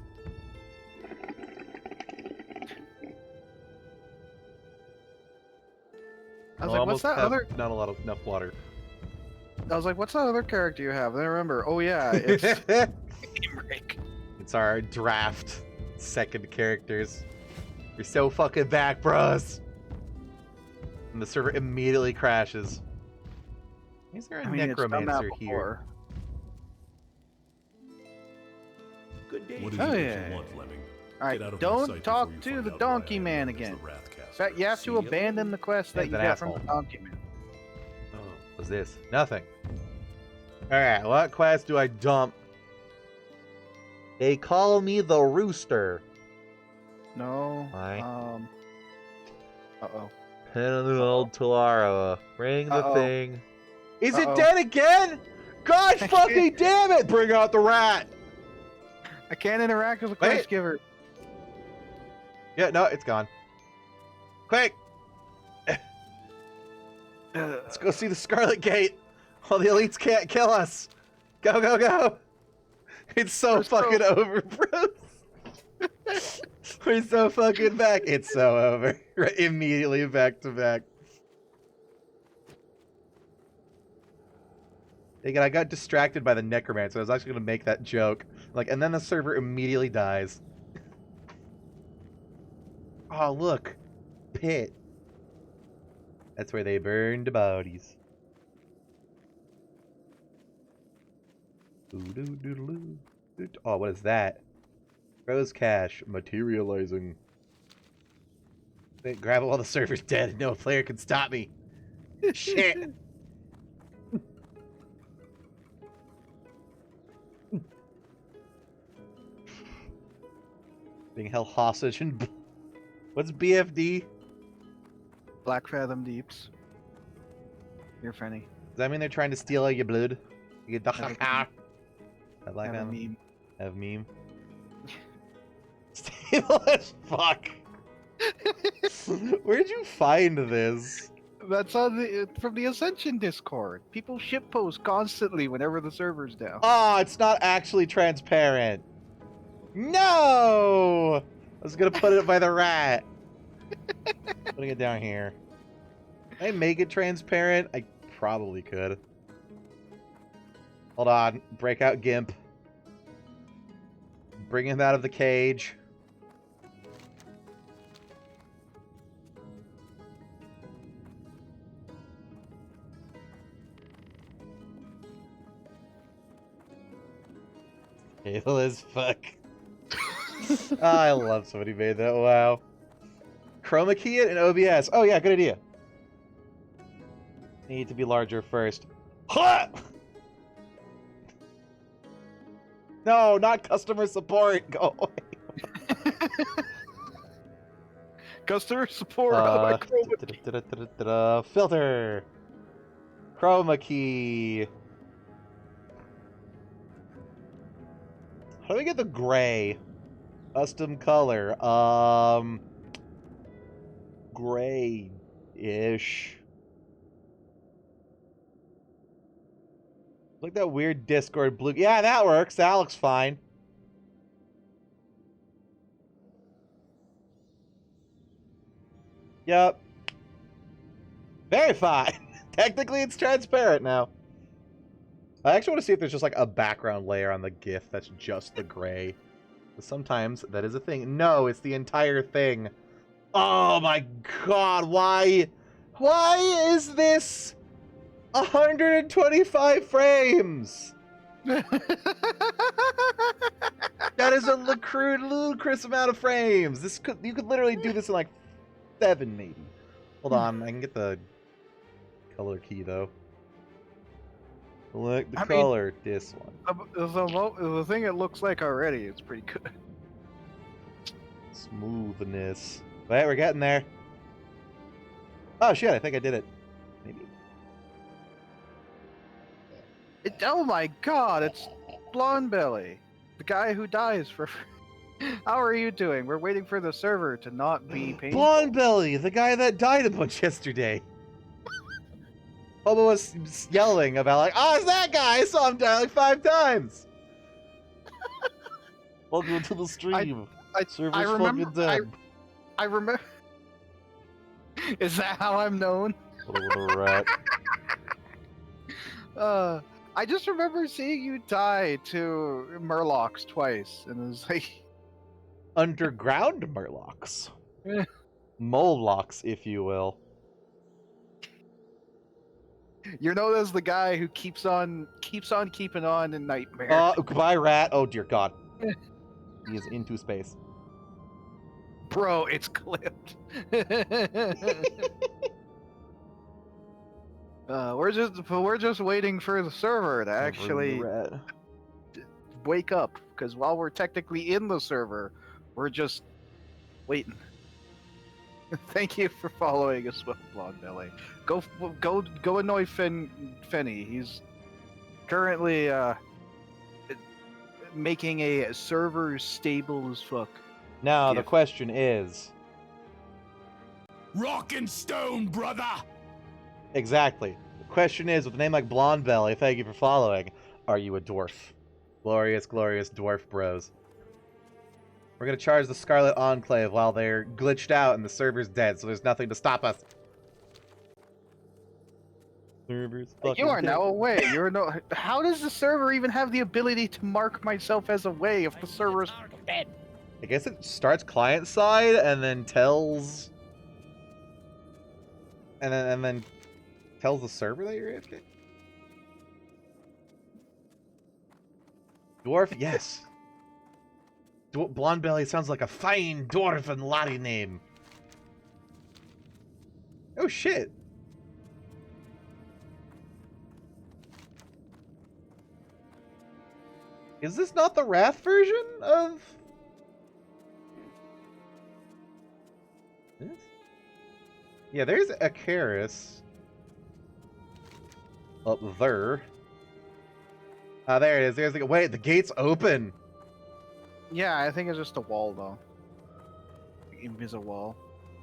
I was like, what's that other? Not enough water. I was like, what's that other character you have? And I remember, oh yeah, it's Game Break. It's our draft second characters. You're so fucking back, bros. And the server immediately crashes. Is there a necromancer here? Good day. What you want, Fleming? Alright, don't talk to the Donkey Man again. In fact, you have to abandon the quest that you got from the Donkey Man. Oh, what's this? Nothing. Alright, what quest do I dump? They call me the Rooster. No. Why? Uh-oh. Pen on the old Talara. Ring the thing. Is it dead again? Gosh fucking damn it! Bring out the rat! I can't interact with the quest giver. Yeah, no, it's gone. Quick! Let's go see the Scarlet Gate while the elites can't kill us. Go, go, go! It's so fucking over, bro. We're so fucking back. It's so over. Right, immediately back to back. Again, I got distracted by the necromancer. I was actually going to make that joke. Like, and then the server immediately dies. Oh, look. Pit. That's where they burned bodies. Oh, what is that? Rose cache materializing. Wait, grab it while the server's dead. No player can stop me. Shit. Being held hostage and what's BFD? Black Fathom Deeps. You're funny. Does that mean they're trying to steal all your blood? You get Have a meme. Have meme. Stable as fuck. Where'd you find this? That's on from the Ascension Discord. People shitpost constantly whenever the server's down. Oh, it's not actually transparent. No! I was gonna put it by the rat. Putting it down here. Can I make it transparent? I probably could. Hold on. Break out Gimp. Bring him out of the cage. Evil as fuck. Oh, I love somebody made that. Wow. Chroma key it in OBS. Oh yeah, good idea. Need to be larger first. No, not customer support. Go away. Customer support. Filter. Chroma key. How do we get the gray? Custom color. Gray-ish. Like that weird Discord blue. Yeah, that works. That looks fine. Yep. Very fine. Technically, it's transparent now. I actually want to see if there's just like a background layer on the GIF that's just the gray. Sometimes that is a thing. No, it's the entire thing. Oh my god, why? Why is this 125 frames? That is a ludicrous amount of frames. You could literally do this in like 7 maybe. Hold on, I can get the color key though. Look, the I mean- color, this one. The thing it looks like already, it's pretty good. Smoothness. Wait, we're getting there. Oh shit, I think I did it. Maybe. Oh my god, it's Blonde Belly, the guy who dies for. How are you doing? We're waiting for the server to not be painful. Blonde Belly, the guy that died a bunch yesterday. Hobo was yelling about like, oh, it's that guy! I saw him die like 5 times! Welcome to the stream. Server's I remember. fucking dead. I remember. Is that how I'm known? Little rat. I just remember seeing you die to Murlocs twice, and it was like Underground Murlocs. Eh. Molocks, if you will. you're known as the guy who keeps on keeping on in Nightmare. Goodbye, rat. Oh dear god. He is into space. Bro, it's clipped. We're just waiting for the server to actually wake up, because while we're technically in the server, we're just waiting. Thank you for following us, Blonde Belly. Go annoy Fenny. He's currently making a server stable as fuck. Now, the Gift. question is... Rock and stone, brother! Exactly. The question is, with a name like Blonde Belly, thank you for following, are you a dwarf? Glorious, glorious dwarf bros. We're gonna charge the Scarlet Enclave while they're glitched out and the server's dead, so there's nothing to stop us. Server's fucking You are dead. now away. You're no. How does the server even have the ability to mark myself as away if the server's dead? I guess it starts client side and then tells... And then tells the server that you're AFK? Dwarf? Yes. Blonde Belly sounds like a fine dwarven laddie name. Oh shit. Is this not the Wrath version of... this? Yeah, there's a Karis. Up there. Ah, there it is. There's the... Wait, the gate's open. Yeah, I think it's just a wall though. Invisible wall.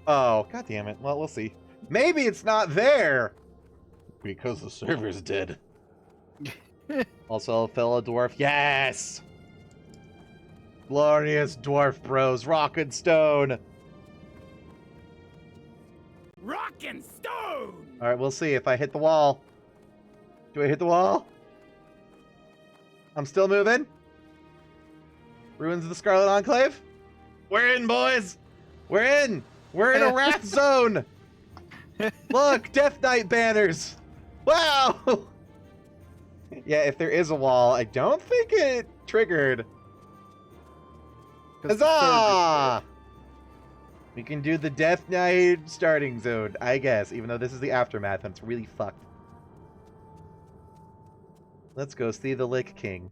Oh, god damn it. Well, we'll see. Maybe it's not there. Because the server's dead. Also, a fellow dwarf. Yes! Glorious dwarf bros. Rock and stone. Rock and stone! Alright, we'll see if I hit the wall. Do I hit the wall? I'm still moving. Ruins of the Scarlet Enclave. We're in, boys. We're in. We're in a wrath zone. Look, Death Knight banners. Wow. Yeah, if there is a wall, I don't think it triggered. Huzzah! We can do the Death Knight starting zone, I guess, even though this is the aftermath and it's really fucked. Let's go see the Lich King.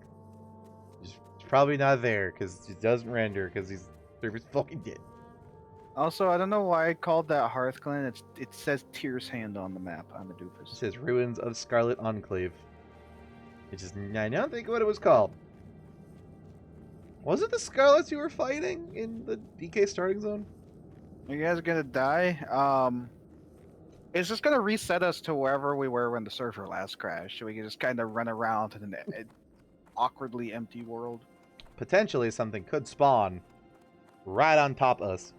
He's probably not there because he doesn't render because he's server's fucking dead. Also, I don't know why I called that Hearthglen. It says Tyr's Hand on the map. I'm a It doofus. says Ruins of Scarlet Enclave. Which is, I don't think what it was called. Was it the Scarlets you were fighting in the DK starting zone? You guys are gonna die. It's just gonna reset us to wherever we were when the server last crashed, so we can just kind of run around in an awkwardly empty world. Potentially something could spawn right on top of us.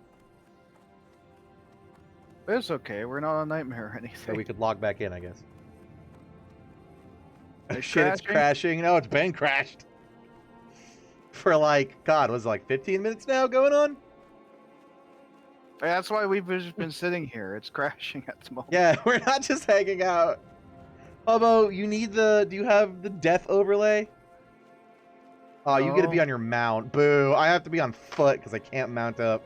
But it's okay. We're not a nightmare or So anything. we could log back in, I guess. It's Shit, it's crashing. No, it's been crashed. For like, God, was it like 15 minutes now going on? That's why we've just been sitting here. It's crashing at the moment. Yeah, we're not just hanging out. Hobo, you need the... Do you have the death overlay? Oh, you get to be No. on your mount. Boo. I have to be on foot because I can't mount up.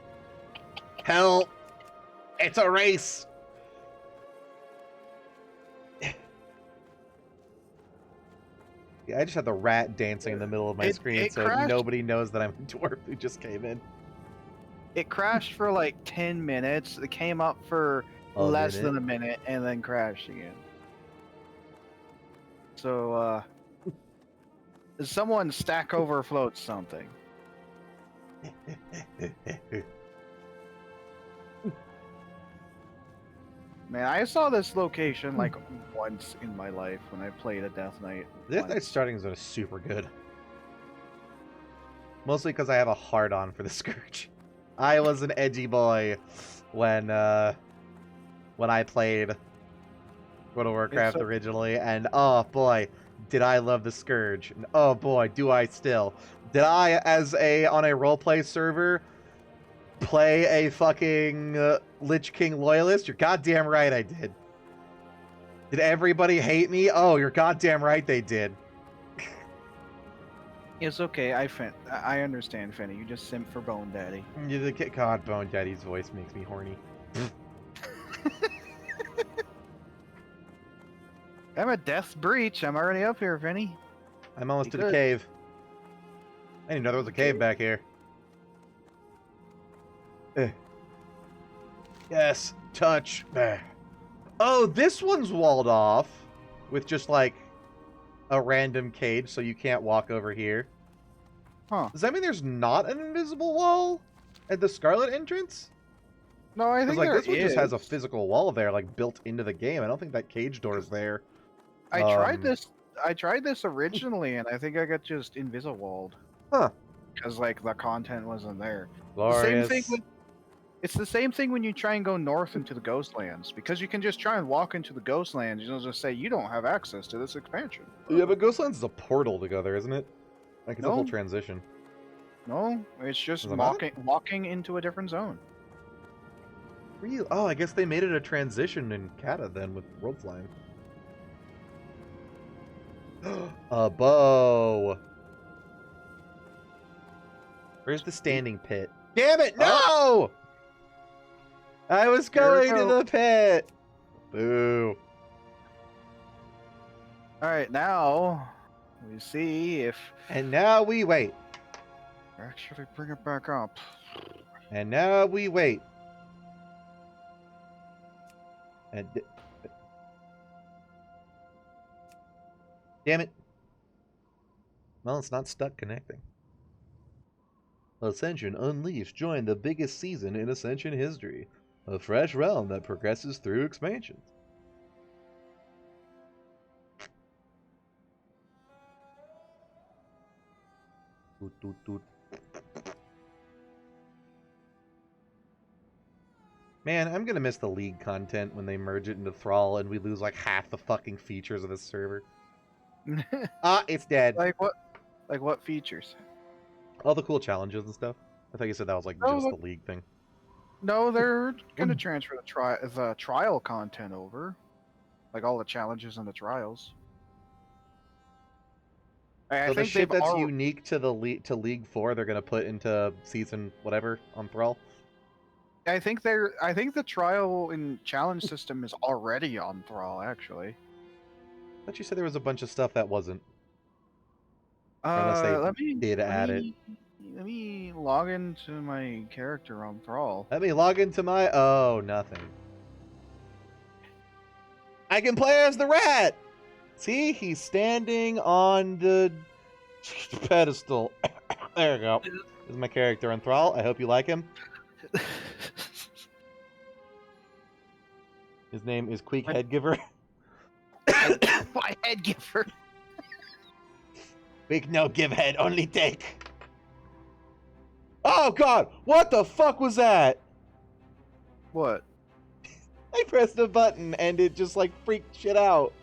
Help. It's a race. Yeah, I just had the rat dancing in the middle of my screen, it so crashed. nobody knows that I'm a dwarf who just came in. It crashed for like 10 minutes. It came up for less than a minute and then crashed again. So, someone Stack Overflowed something. Man, I saw this location like once in my life when I played a Death Knight. Death Knight starting is super good. Mostly because I have a hard-on for the Scourge. I was an edgy boy when I played World of Warcraft originally, and oh boy, did I love the Scourge. And oh boy, do I still. Did I, on a roleplay server, play a fucking Lich King loyalist? You're goddamn right I did. Did everybody hate me? Oh, you're goddamn right they did. It's okay. I understand, Finny. You just simp for Bone Daddy. God, Bone Daddy's voice makes me horny. I'm a Death's Breach. I'm already up here, Finny. I'm almost to the cave. I didn't know there was a cave back here. Yes, touch. Oh, this one's walled off with just like a random cage, so you can't walk over here. Huh. Does that mean there's not an invisible wall at the Scarlet entrance? No, I think like there this one is. just has a physical wall there, like built into the game. I don't think that cage door is there. I tried this originally, and I think I got just invisiwalled. Huh. Because like the content wasn't there. Glorious. It's the same thing when you try and go north into the Ghostlands, because you can just try and walk into the Ghostlands. You'll just say you don't have access to this expansion. Yeah, but Ghostlands is a portal to go there, isn't it? Like it's a whole transition. No, it's just walking into a different zone. Really? Oh, I guess they made it a transition in Kata then with World Flying. A bow. Where's the standing pit? Damn it! No! Oh. I was going to the pit. Boo. All right, now we see if. And now we wait. Actually, bring it back up. And now we wait. And damn it. Well, it's not stuck connecting. Ascension Unleashed joined the biggest season in Ascension history. A fresh realm that progresses through expansions. Doot, doot, doot. Man, I'm gonna miss the League content when they merge it into Thrall and we lose like half the fucking features of this server. It's dead. Like what? Like what features? All the cool challenges and stuff. I thought you said that was like just the League thing. No, they're gonna transfer the trial content over, like all the challenges and the trials. So the shit that's unique to the League 4, they're gonna put into season whatever on Thrall. I think the trial and challenge system is already on Thrall, actually. I thought you said there was a bunch of stuff that wasn't. Unless they did add it. Let me log into my character on Thrall. Let me log into my... Oh, nothing. I can play as the rat! See? He's standing on the pedestal. There we go. This is my character on Thrall. I hope you like him. His name is Queek Headgiver. My Headgiver. Queek no give head, only take. Oh god! What the fuck was that? What? I pressed a button and it just like freaked shit out.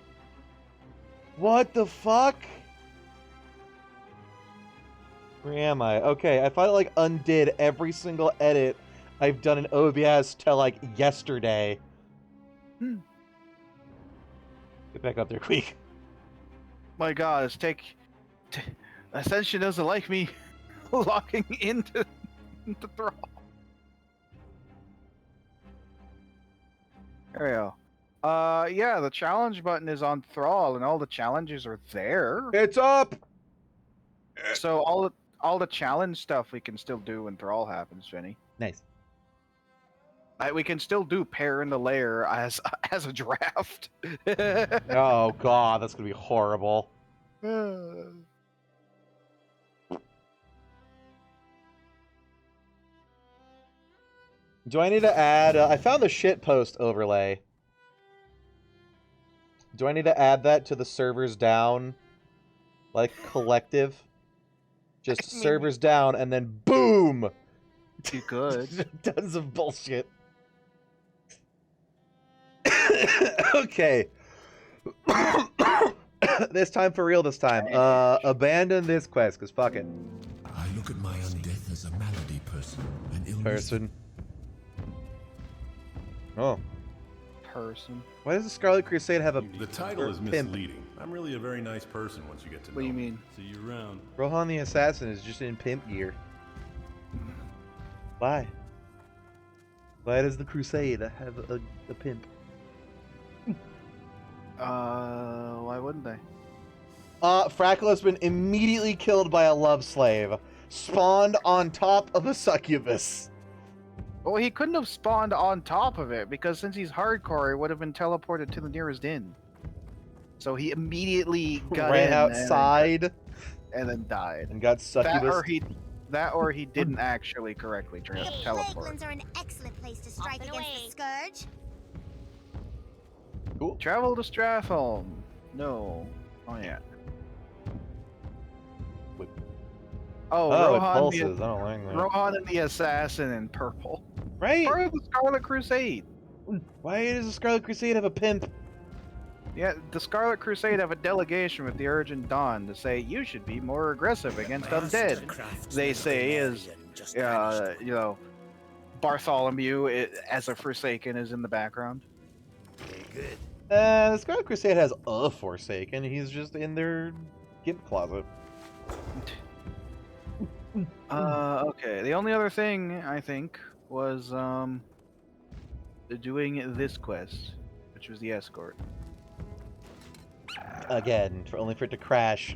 What the fuck? Where am I? Okay, I finally like undid every single edit I've done in OBS till like yesterday. Get back up there, Queek. My god, Ascension doesn't like me logging into Thrall. There we go. Yeah, the challenge button is on Thrall, and all the challenges are there. It's up! So all the challenge stuff we can still do when Thrall happens, Vinny. Nice. We can still do pair in the lair as a draft. Oh god, that's gonna be horrible. Do I need to add... I found the shitpost overlay. Do I need to add that to the servers down? Like, collective? Just servers down, and then boom! You could. Tons of bullshit. Okay. This time for real this time. Abandon this quest, because fuck it. I look at my undeath as a malady person, an illness. Person. Oh. Person. Why does the Scarlet Crusade have a The title is pimp? misleading. I'm really a very nice person once you get to know What do you me. mean? See you around. Rohan the Assassin is just in pimp gear. Why? Why does the Crusade have a pimp? Why wouldn't they? Frackle has been immediately killed by a love slave. Spawned on top of a succubus. Well, he couldn't have spawned on top of it, because since he's hardcore, he would have been teleported to the nearest inn. So he immediately got Ran in outside and then died. and got succubus. That or he didn't actually correctly The teleport. Plaguelands are an excellent place to strike against the Scourge. Cool. Travel to Stratholm. No. Oh yeah. Wait. Oh, Oh, it Rohan, pulses. I don't like that. Rohan and the Assassin in purple. Right? Part of the Scarlet Crusade. Why does the Scarlet Crusade have a pimp? Yeah, the Scarlet Crusade have a delegation with the Urgent Dawn to say you should be more aggressive against undead. They say is, you know, Bartholomew as a Forsaken is in the background. The Scarlet Crusade has a Forsaken. He's just in their gimp closet. Okay. The only other thing I think was doing this quest, which was the escort. Again, only for it to crash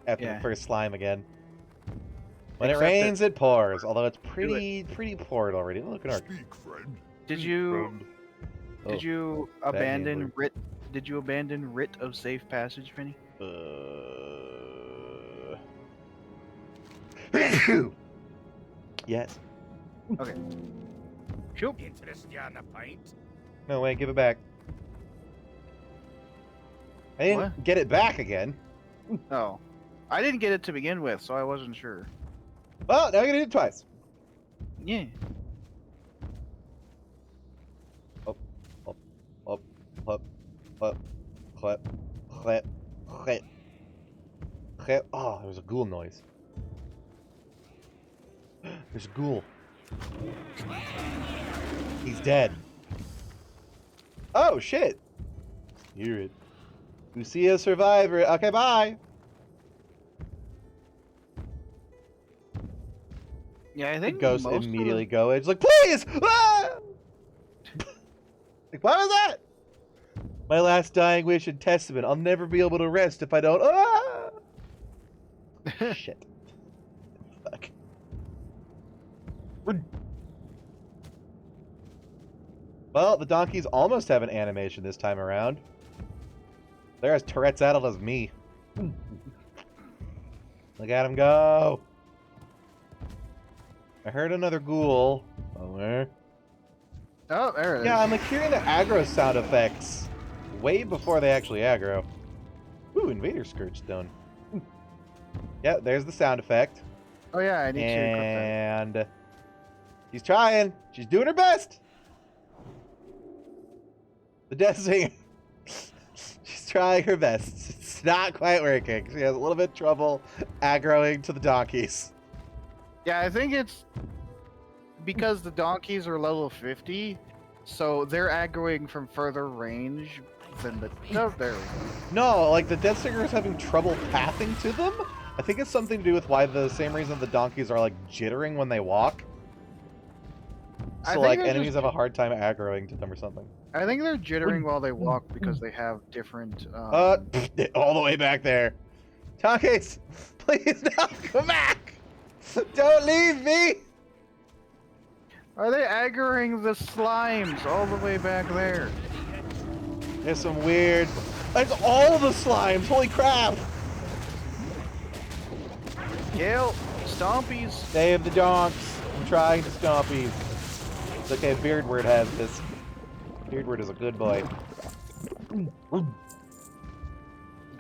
after Yeah. the first slime again. When Except it rains, it pours. Although it's pretty poured already. Look at our. Speak, friend. Did you Oh, did you bad abandon gambler. writ? Did you abandon writ of safe passage, Vinny? Yes. Okay. Sure. Interested on a pint? No, wait, give it back. I didn't What? get it back again. Oh, I didn't get it to begin with, so I wasn't sure. Well, now I'm gonna do it twice. Yeah. Up, up, up, up, up, clap, clap, clap, clap. Oh, there was a ghoul noise. There's a ghoul. He's dead. Oh, shit. Hear it. You see a survivor. Okay, bye. Yeah, I The think ghost most of immediately go. It's like, please! Ah! Like, what was that? My last dying wish and testament. I'll never be able to rest if I don't. Ah! Shit. Fuck. Well, the donkeys almost have an animation this time around. They're as Tourette's adult as me. Look at him go. I heard another ghoul. Somewhere. Oh, there it is. Yeah, I'm like hearing the aggro sound effects way before they actually aggro. Ooh, Invader Scourge done. Yeah, there's the sound effect. Oh yeah, I need to equip that. And she's trying. She's doing her best. The Death Singer. She's trying her best. It's not quite working. She has a little bit of trouble aggroing to the donkeys. Yeah, I think it's because the donkeys are level 50, so they're aggroing from further range than the. No, there we go. No, like the Death Singer is having trouble pathing to them. I think it's something to do with why the same reason the donkeys are like jittering when they walk. I So think like they're enemies just- have a hard time aggroing to them or something. I think they're jittering while they walk because they have different. All the way back there. Takis, please no, come back! Don't leave me! Are they aggroing the slimes all the way back there? There's some weird... That's all the slimes, holy crap! Kill! Stompies! Save the donks. I'm trying to stompies. It's okay, Beardward has this. Beardward is a good boy.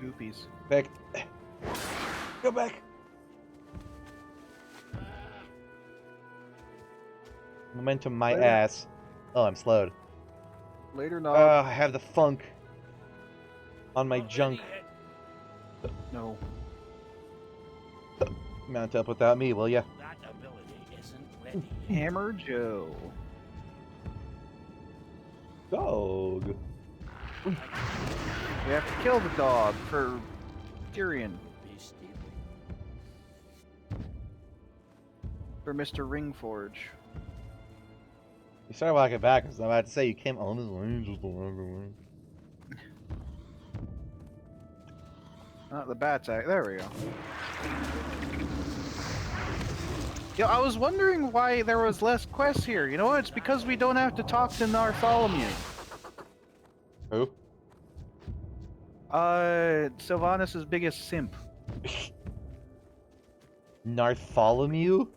Goopies. Back. Go back. Momentum my Later. ass. Oh, I'm slowed. Later, Nog. I have the funk on my junk. No. Mount up without me, will ya? That ability isn't ready. Hammer Joe. Dog. We have to kill the dog for Tyrion. For Mr. Ringforge. You started walking back, because I'm about to say you came on his angels the wrong way. The bat's act. There we go. Yo, I was wondering why there was less quests here. You know what? It's because we don't have to talk to Nartholomew. Who? Sylvanas' biggest simp. Nartholomew?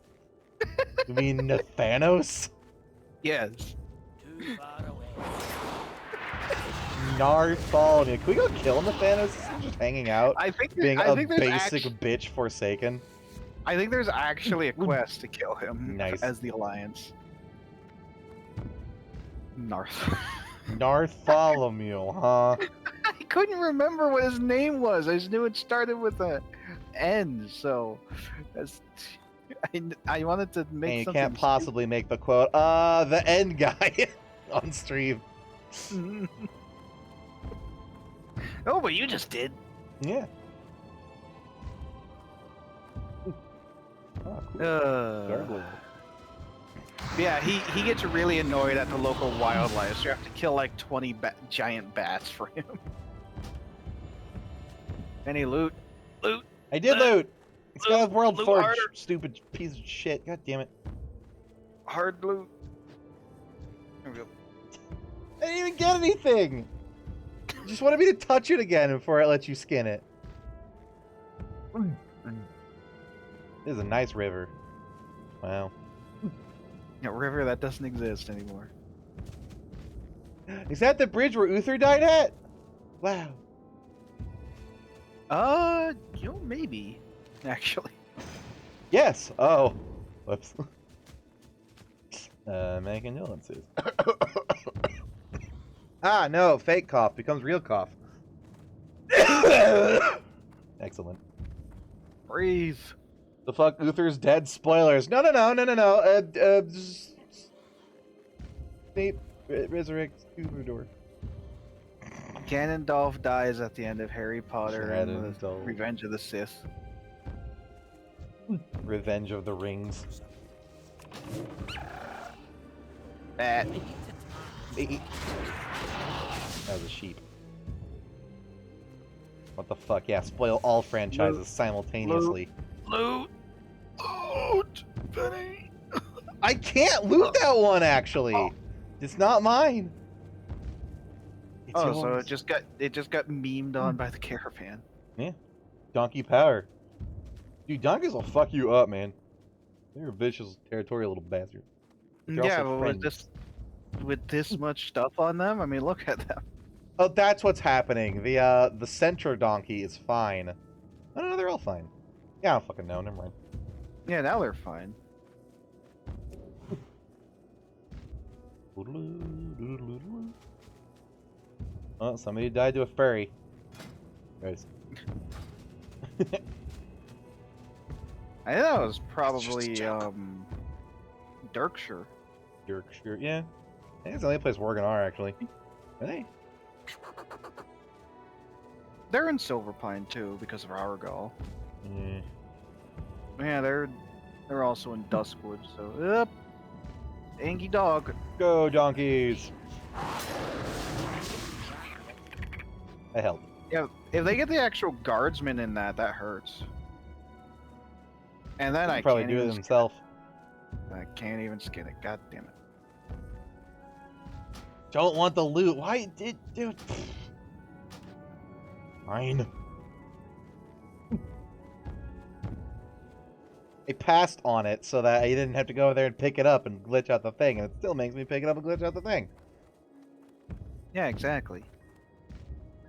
You mean Nathanos? Yes. Too far away. Nartholomew. Can we go kill Nathanos? He's just hanging out, I think being I a think there's basic act- bitch forsaken. I think there's actually a quest to kill him Nice. as the Alliance. Narth. Nartholomew, huh? I couldn't remember what his name was. I just knew it started with a N, so that's, I wanted to make And you something. can't possibly make the quote, the end guy on stream. stupid. Oh, but you just did. Yeah. Oh, cool. Gargoyle. Yeah, he gets really annoyed at the local wildlife, so you have to kill like 20 giant bats for him. Any loot? Loot! I did loot! It's got a world Loot forge, harder. stupid piece of shit. God damn it. Hard loot. There we go. I didn't even get anything! You just wanted me to touch it again before I let you skin it. This is a nice river. Wow. A river that doesn't exist anymore. Is that the bridge where Uther died at? Wow. You know, maybe. Actually. Yes! Oh. Whoops. Make condolences. Ah, no. Fake cough becomes real cough. Excellent. Breathe. The fuck? Uther's dead? Spoilers. No. Snape resurrects Uther. Ganondorf dies at the end of Harry Potter and the Ganondorf. Revenge of the Sith. Revenge of the Rings. Bat. That was a sheep. What the fuck? Yeah, spoil all franchises simultaneously. Loot. Loot. Penny. I can't loot that one, actually. It's not mine. It's Oh, so yours. it just got memed on by the caravan. Yeah. Donkey power. Dude, donkeys will fuck you up, man. They're a vicious, territorial little bastard. They're Yeah, also but friends. with this much stuff on them, I mean, look at them. Oh, that's what's happening. The centaur donkey is fine. No, they're all fine. Yeah, I don't fucking know. Never mind. Yeah, now they're fine. Oh, somebody died to a furry. Guys. I think that was probably Dirkshire. Yorkshire, yeah. I think it's the only place Worgen are, actually. Are they? They're in Silverpine too because of Argal. Yeah. Yeah, they're also in Duskwood. So, yep. Angie dog. Go, donkeys. I helped. Yeah, if they get the actual guardsmen in that hurts. And then He I could probably can't do it even himself. I can't even skin it. God damn it. Don't want the loot. Why did dude? Fine. I passed on it so that I didn't have to go over there and pick it up and glitch out the thing, and it still makes me pick it up and glitch out the thing. Yeah, exactly.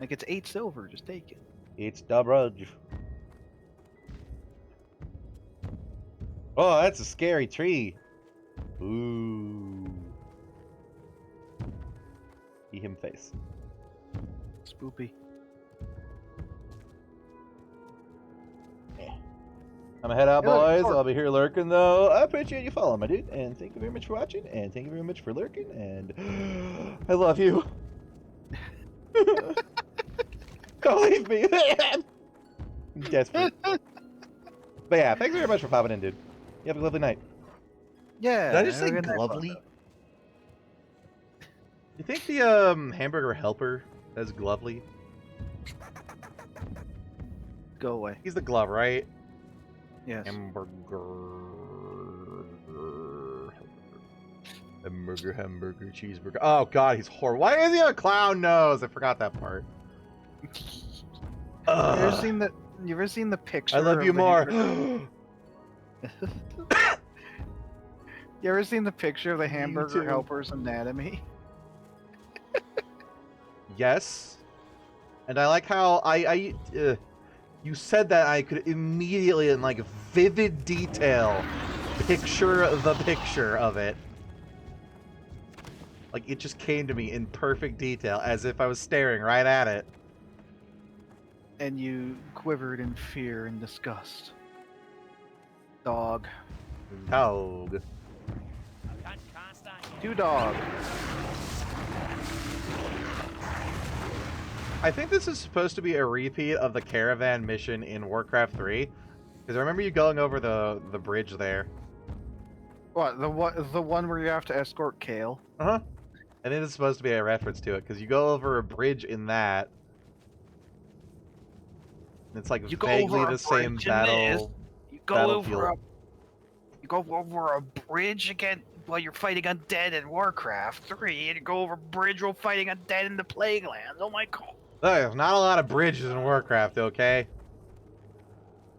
Like, it's 8 silver, just take it. It's the brudge. Oh, that's a scary tree. Ooh. See him face. Spoopy. I'm gonna head out, Hey, look, boys. Thor. I'll be here lurking, though. I appreciate you following, my dude. And thank you very much for watching. And thank you very much for lurking. And I love you. Don't leave me. I'm desperate. But yeah, thanks very much for popping in, dude. You have a lovely night. Yeah. Did I just say we're gonna- lovely? You think the hamburger helper is Glovely? Go away. He's the glove, right? Yes. Hamburger, cheeseburger. Oh god, he's horrible. Why is he a clown nose? I forgot that part. You ever seen the picture? I love of you the more. hamburger- You ever seen the picture of the hamburger too. helper's anatomy? Yes. And I like how you said that I could immediately, in like vivid detail, picture the picture of it. Like it just came to me in perfect detail, as if I was staring right at it. And you quivered in fear and disgust. Dog. Dog. Two dog. I think this is supposed to be a repeat of the caravan mission in Warcraft 3. Because I remember you going over the bridge there. What, the one where you have to escort Kale? Uh-huh. I think it's supposed to be a reference to it, because you go over a bridge in that. And it's like You go vaguely over a the same bridge in this. battle. You go over a bridge again while you're fighting undead in Warcraft 3, and you go over a bridge while fighting undead in the Plague Lands. Oh my god. There's not a lot of bridges in Warcraft, okay?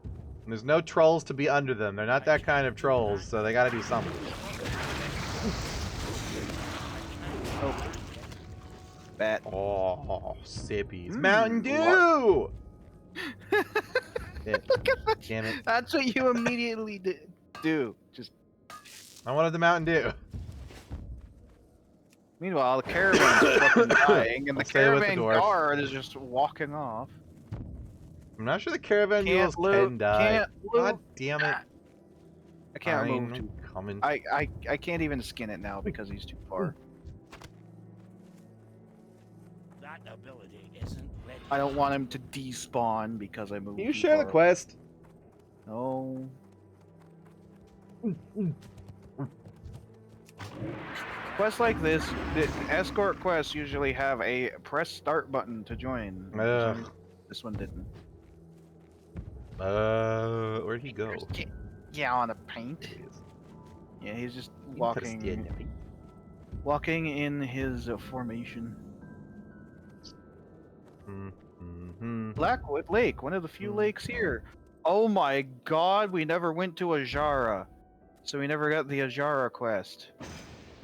And there's no trolls to be under them. They're not that kind of trolls, so they gotta do something. Oh. Bat. Oh, sippies. Mountain Dew! Yeah, Look at that. damn it. That's what you immediately do. Just. I wanted the Mountain Dew. Meanwhile, the caravan's fucking dying, and the I'll stay with the caravan dwarf. guard is just walking off. I'm not sure the caravan mules loot, can die. can't God loot. damn it. I can't Fine, move. I'm coming. I can't even skin it now because he's too far. That ability isn't ready. I don't want him to despawn because I moved. Can you too share the far. quest? No. Quests like this, the escort quests usually have a press start button to join. Ugh. This one didn't. Where'd he go? Yeah, on a paint. Yeah, he's just walking in his formation. Blackwood Lake, one of the few lakes here. Oh my god, we never went to Ajara. So we never got the Ajara quest.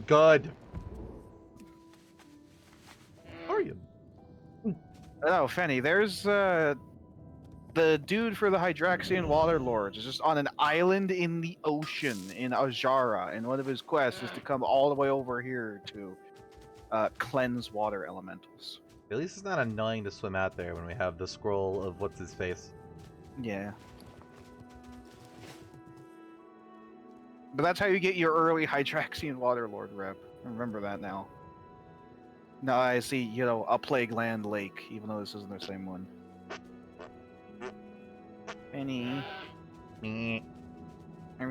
Good. How are you? Oh, Fenny, there's the dude for the Hydraxian Water Lords is just on an island in the ocean in Ajara, and one of his quests is to come all the way over here to cleanse water elementals. At least it's not annoying to swim out there when we have the scroll of what's his face. Yeah. But that's how you get your early Hydraxian Waterlord rep. Remember that now. Now I see, you know, a Plague Land Lake, even though this isn't the same one. Penny. It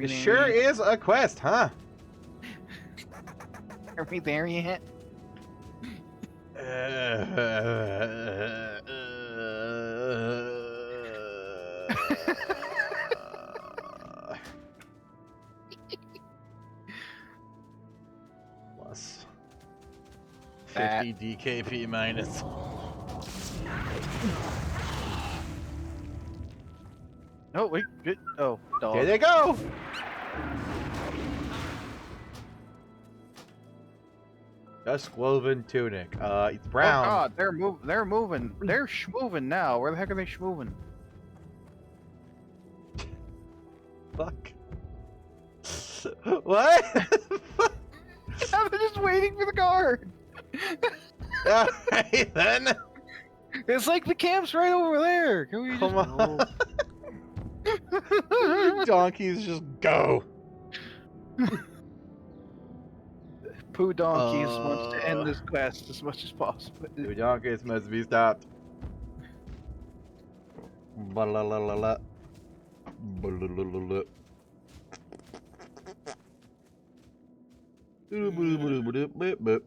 sure is a quest, huh? Are we there yet? Plus 50 DKP minus. Oh wait, good. Oh, dog. Here they go. Dusk woven tunic. It's brown. Oh god, they're moving. They're moving. They're schmoving now. Where the heck are they schmoving? Fuck. What? I'm just waiting for the guard. Alright then. It's like the camp's right over there. Can we Come just on. Donkeys just go. Poo donkeys wants to end this quest as much as possible. The donkeys must be stopped. Ba-la-la-la-la. Ba-la-la-la-la. Doo-doo-boo-doo-boo-doo-boo-boo.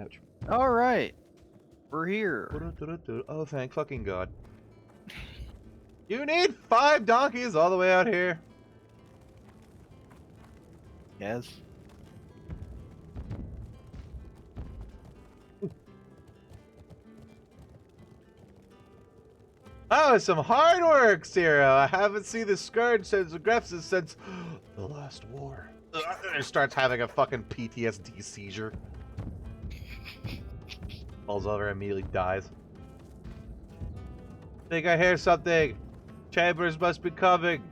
Ouch. All right, we're here. Oh, thank fucking God. You need 5 donkeys all the way out here. Yes. Oh, some hard work, Zero. I haven't seen the scourge since aggressive since the last war. It starts having a fucking PTSD seizure. Falls over, immediately dies. Think I hear something. Chambers must be coming.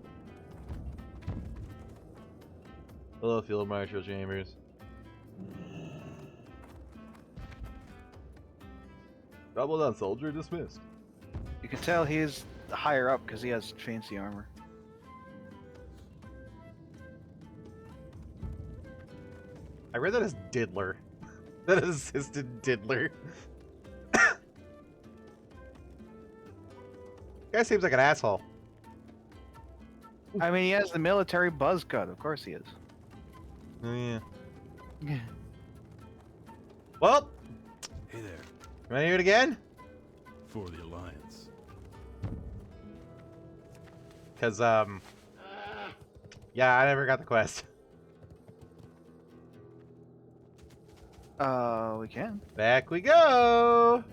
Hello, Field Marshal Chambers. Double down, soldier dismissed. You can tell he's higher up because he has fancy armor. I read that as Diddler. That is assistant Diddler. Guy seems like an asshole. I mean, he has the military buzz cut. Of course he is. Oh, yeah. Well, Hey there. want to hear it again? For the Alliance. Because, yeah, I never got the quest. We can. Back we go!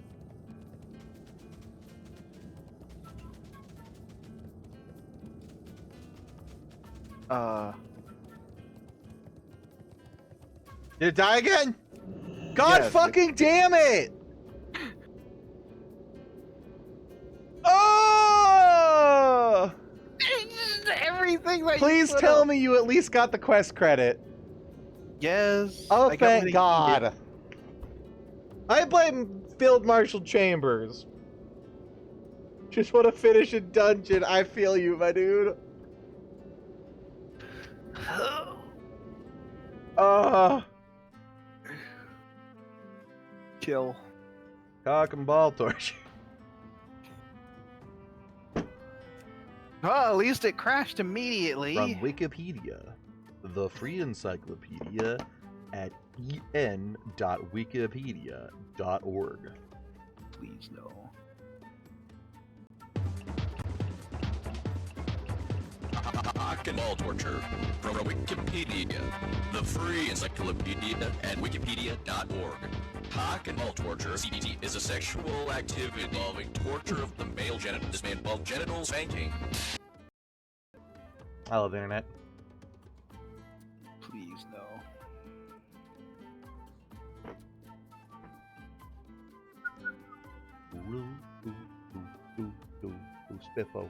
Did it die again? God Yes, fucking damn it! Oh! Everything that Please you put tell up. me you at least got the quest credit. Yes. Oh, I got what thank he God. needed. I blame Field Marshal Chambers. Just want to finish a dungeon. I feel you, my dude. Kill. Cock and ball torture. Well, at least it crashed immediately. From Wikipedia, the free encyclopedia at en.wikipedia.org. Please no. Cock and ball torture from Wikipedia, the free encyclopedia at wikipedia.org. Cock and ball torture (CBT) is a sexual activity involving torture of the male genital. This may involve genital spanking. I love the internet. Please no. Spiffo.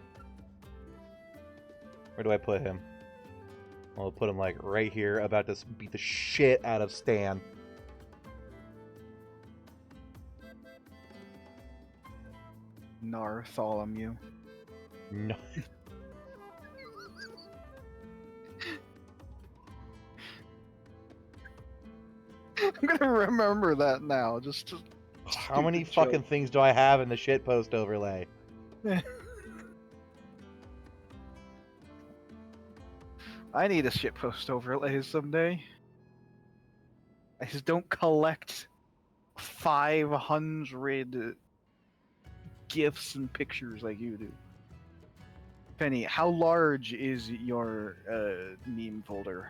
Where do I put him? I'll put him like right here, about to beat the shit out of Stan. Nartholomew. No. I'm gonna remember that now. Just How many stupid joke. fucking things do I have in the shitpost overlay? I need a shitpost overlay someday. I just don't collect 500 GIFs and pictures like you do. Penny, how large is your meme folder?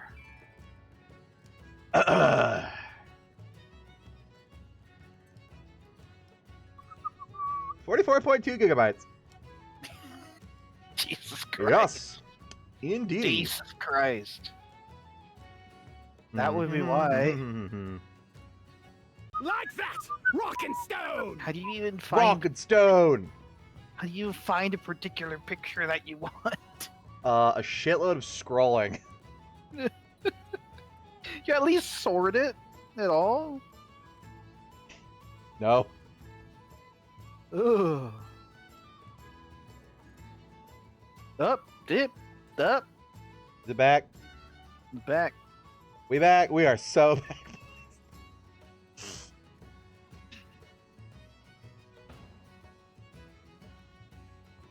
44.2 gigabytes. Jesus Christ. Yes. Indeed. Jesus Christ. That would be why. Like that! Rock and stone! How do you even find? Rock and stone. How do you find a particular picture that you want? A shitload of scrolling. You at least sort it at all? No. Ugh. Up, dip, up, Is it back? back. We back. We are so back.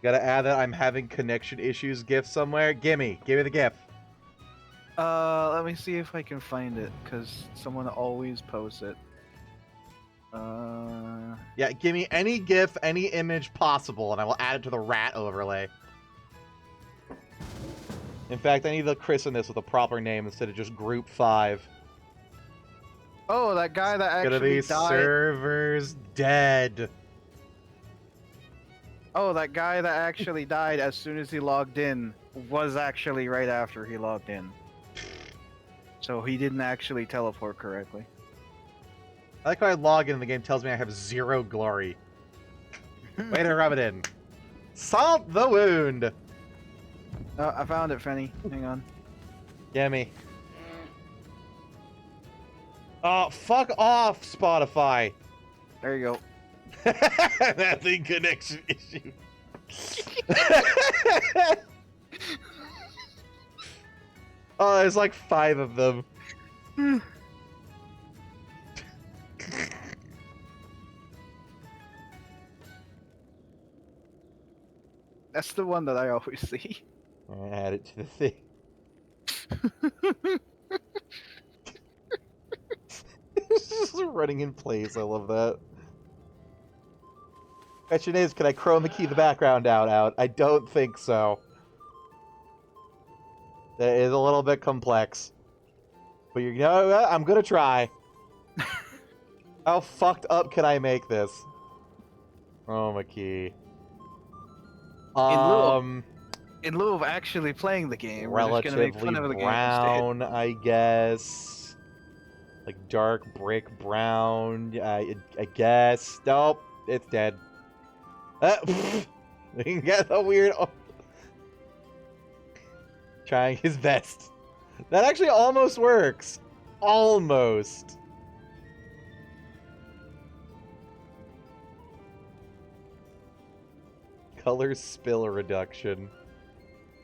Gotta add that I'm having connection issues GIF somewhere. Gimme the GIF. Let me see if I can find it, because someone always posts it. Yeah, give me any GIF, any image possible, and I will add it to the rat overlay. In fact, I need to christen this with a proper name instead of just Group 5. Oh, that guy that Gonna actually be died. servers dead. Oh, that guy that actually died as soon as he logged in was actually right after he logged in. So he didn't actually teleport correctly. I like how I log in and the game tells me I have 0 glory. Way to rub it in. Salt the wound! Oh, I found it, Fenny. Hang on. Gimme. Oh, fuck off, Spotify. There you go. Nothing connection issue. Oh, there's like 5 of them. That's the one that I always see. Add it to the thing. It's just running in place. I love that. Question is, can I chroma key the background out? I don't think so. That is a little bit complex. But you know what? I'm gonna try. How fucked up can I make this? Chroma key. In lieu of actually playing the game, we're just gonna Relatively make fun of the game brown, I guess. Like dark brick brown, I guess. Nope, it's dead. We can get the weird. Trying his best. That actually almost works. Almost. Color spill reduction.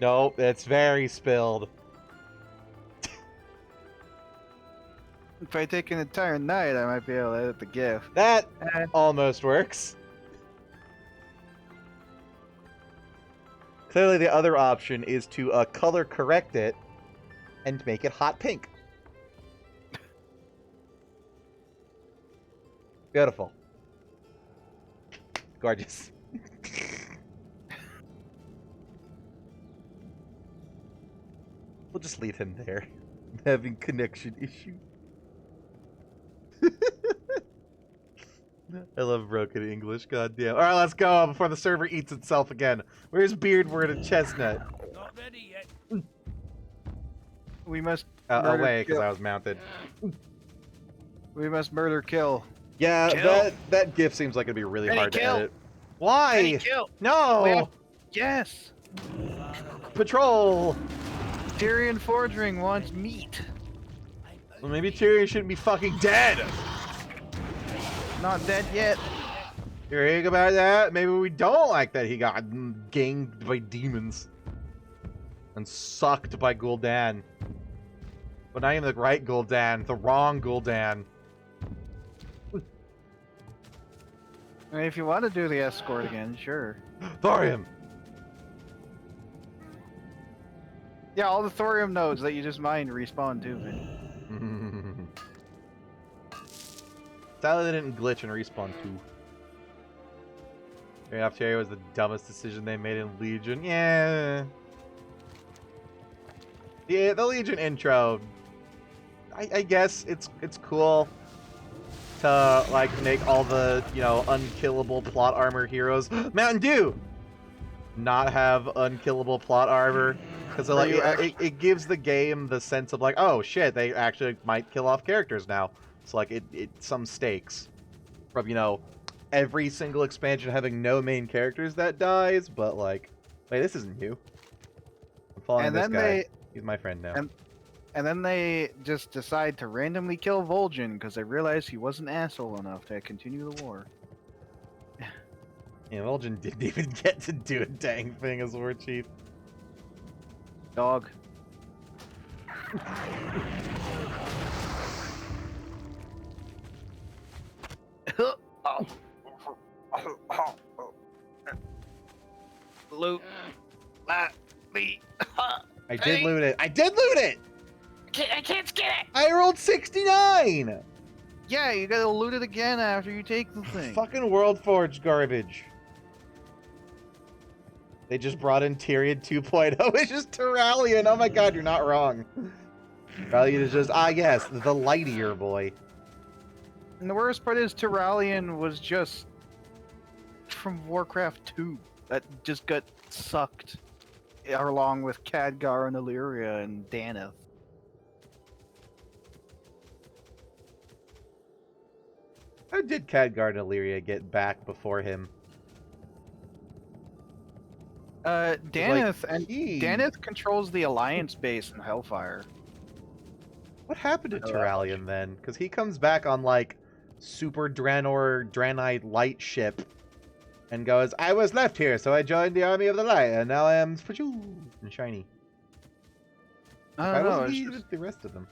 Nope, it's very spilled. If I take an entire night, I might be able to edit the GIF. That almost works. Clearly the other option is to color correct it and make it hot pink. Beautiful. Gorgeous. We'll just leave him there. I'm having connection issue. I love broken English, goddamn. Alright, let's go before the server eats itself again. Where's Beardward and Chestnut? Not ready yet. We must. Away, because I was mounted. We must murder kill. Yeah, Kill. that GIF seems like it'd be really Penny, hard kill. to edit. Why? Penny, kill. No! Yes. Patrol! Tyrion Fordring wants meat. Well, maybe Tyrion shouldn't be fucking dead! Not dead yet. You're hearing about that? Maybe we don't like that he got ganged by demons. And sucked by Gul'dan. But not even the right Gul'dan, the wrong Gul'dan. I mean, if you want to do the escort again, sure. Thorium! Yeah, all the thorium nodes that you just mined respawn too, Vin. Sadly, they didn't glitch and respawn too. After was the dumbest decision they made in Legion. Yeah. Yeah, the Legion intro. I guess it's cool to like make all the, you know, unkillable plot armor heroes Mountain Dew not have unkillable plot armor, because like it gives the game the sense of like, oh shit, they actually might kill off characters now. So like it some stakes from, you know, every single expansion having no main characters that dies, but like, wait, this isn't you. I'm following this guy. He's my friend now. And then they just decide to randomly kill Vol'jin because they realized he wasn't asshole enough to continue the war. Yeah, Vol'jin didn't even get to do a dang thing as War Chief. Dog. Loot. I did loot it. I did loot it! I can't get it! I rolled 69! Yeah, you gotta loot it again after you take the thing. Fucking World Forge garbage. They just brought in Tyrion 2.0, which is Terralion. Oh my god, you're not wrong. Terralion is just, yes, the lightier boy. And the worst part is Terralion was just from Warcraft 2. That just got sucked along with Khadgar and Illyria and Daneth. How did Khadgar and Illyria get back before him? Daneth Daneth controls the Alliance base in Hellfire. What happened to Terralion then? Because he comes back on like Super Draenor Draenei light ship and goes, I was left here, so I joined the Army of the Light, and now I am and shiny. I don't know. He with the rest of them?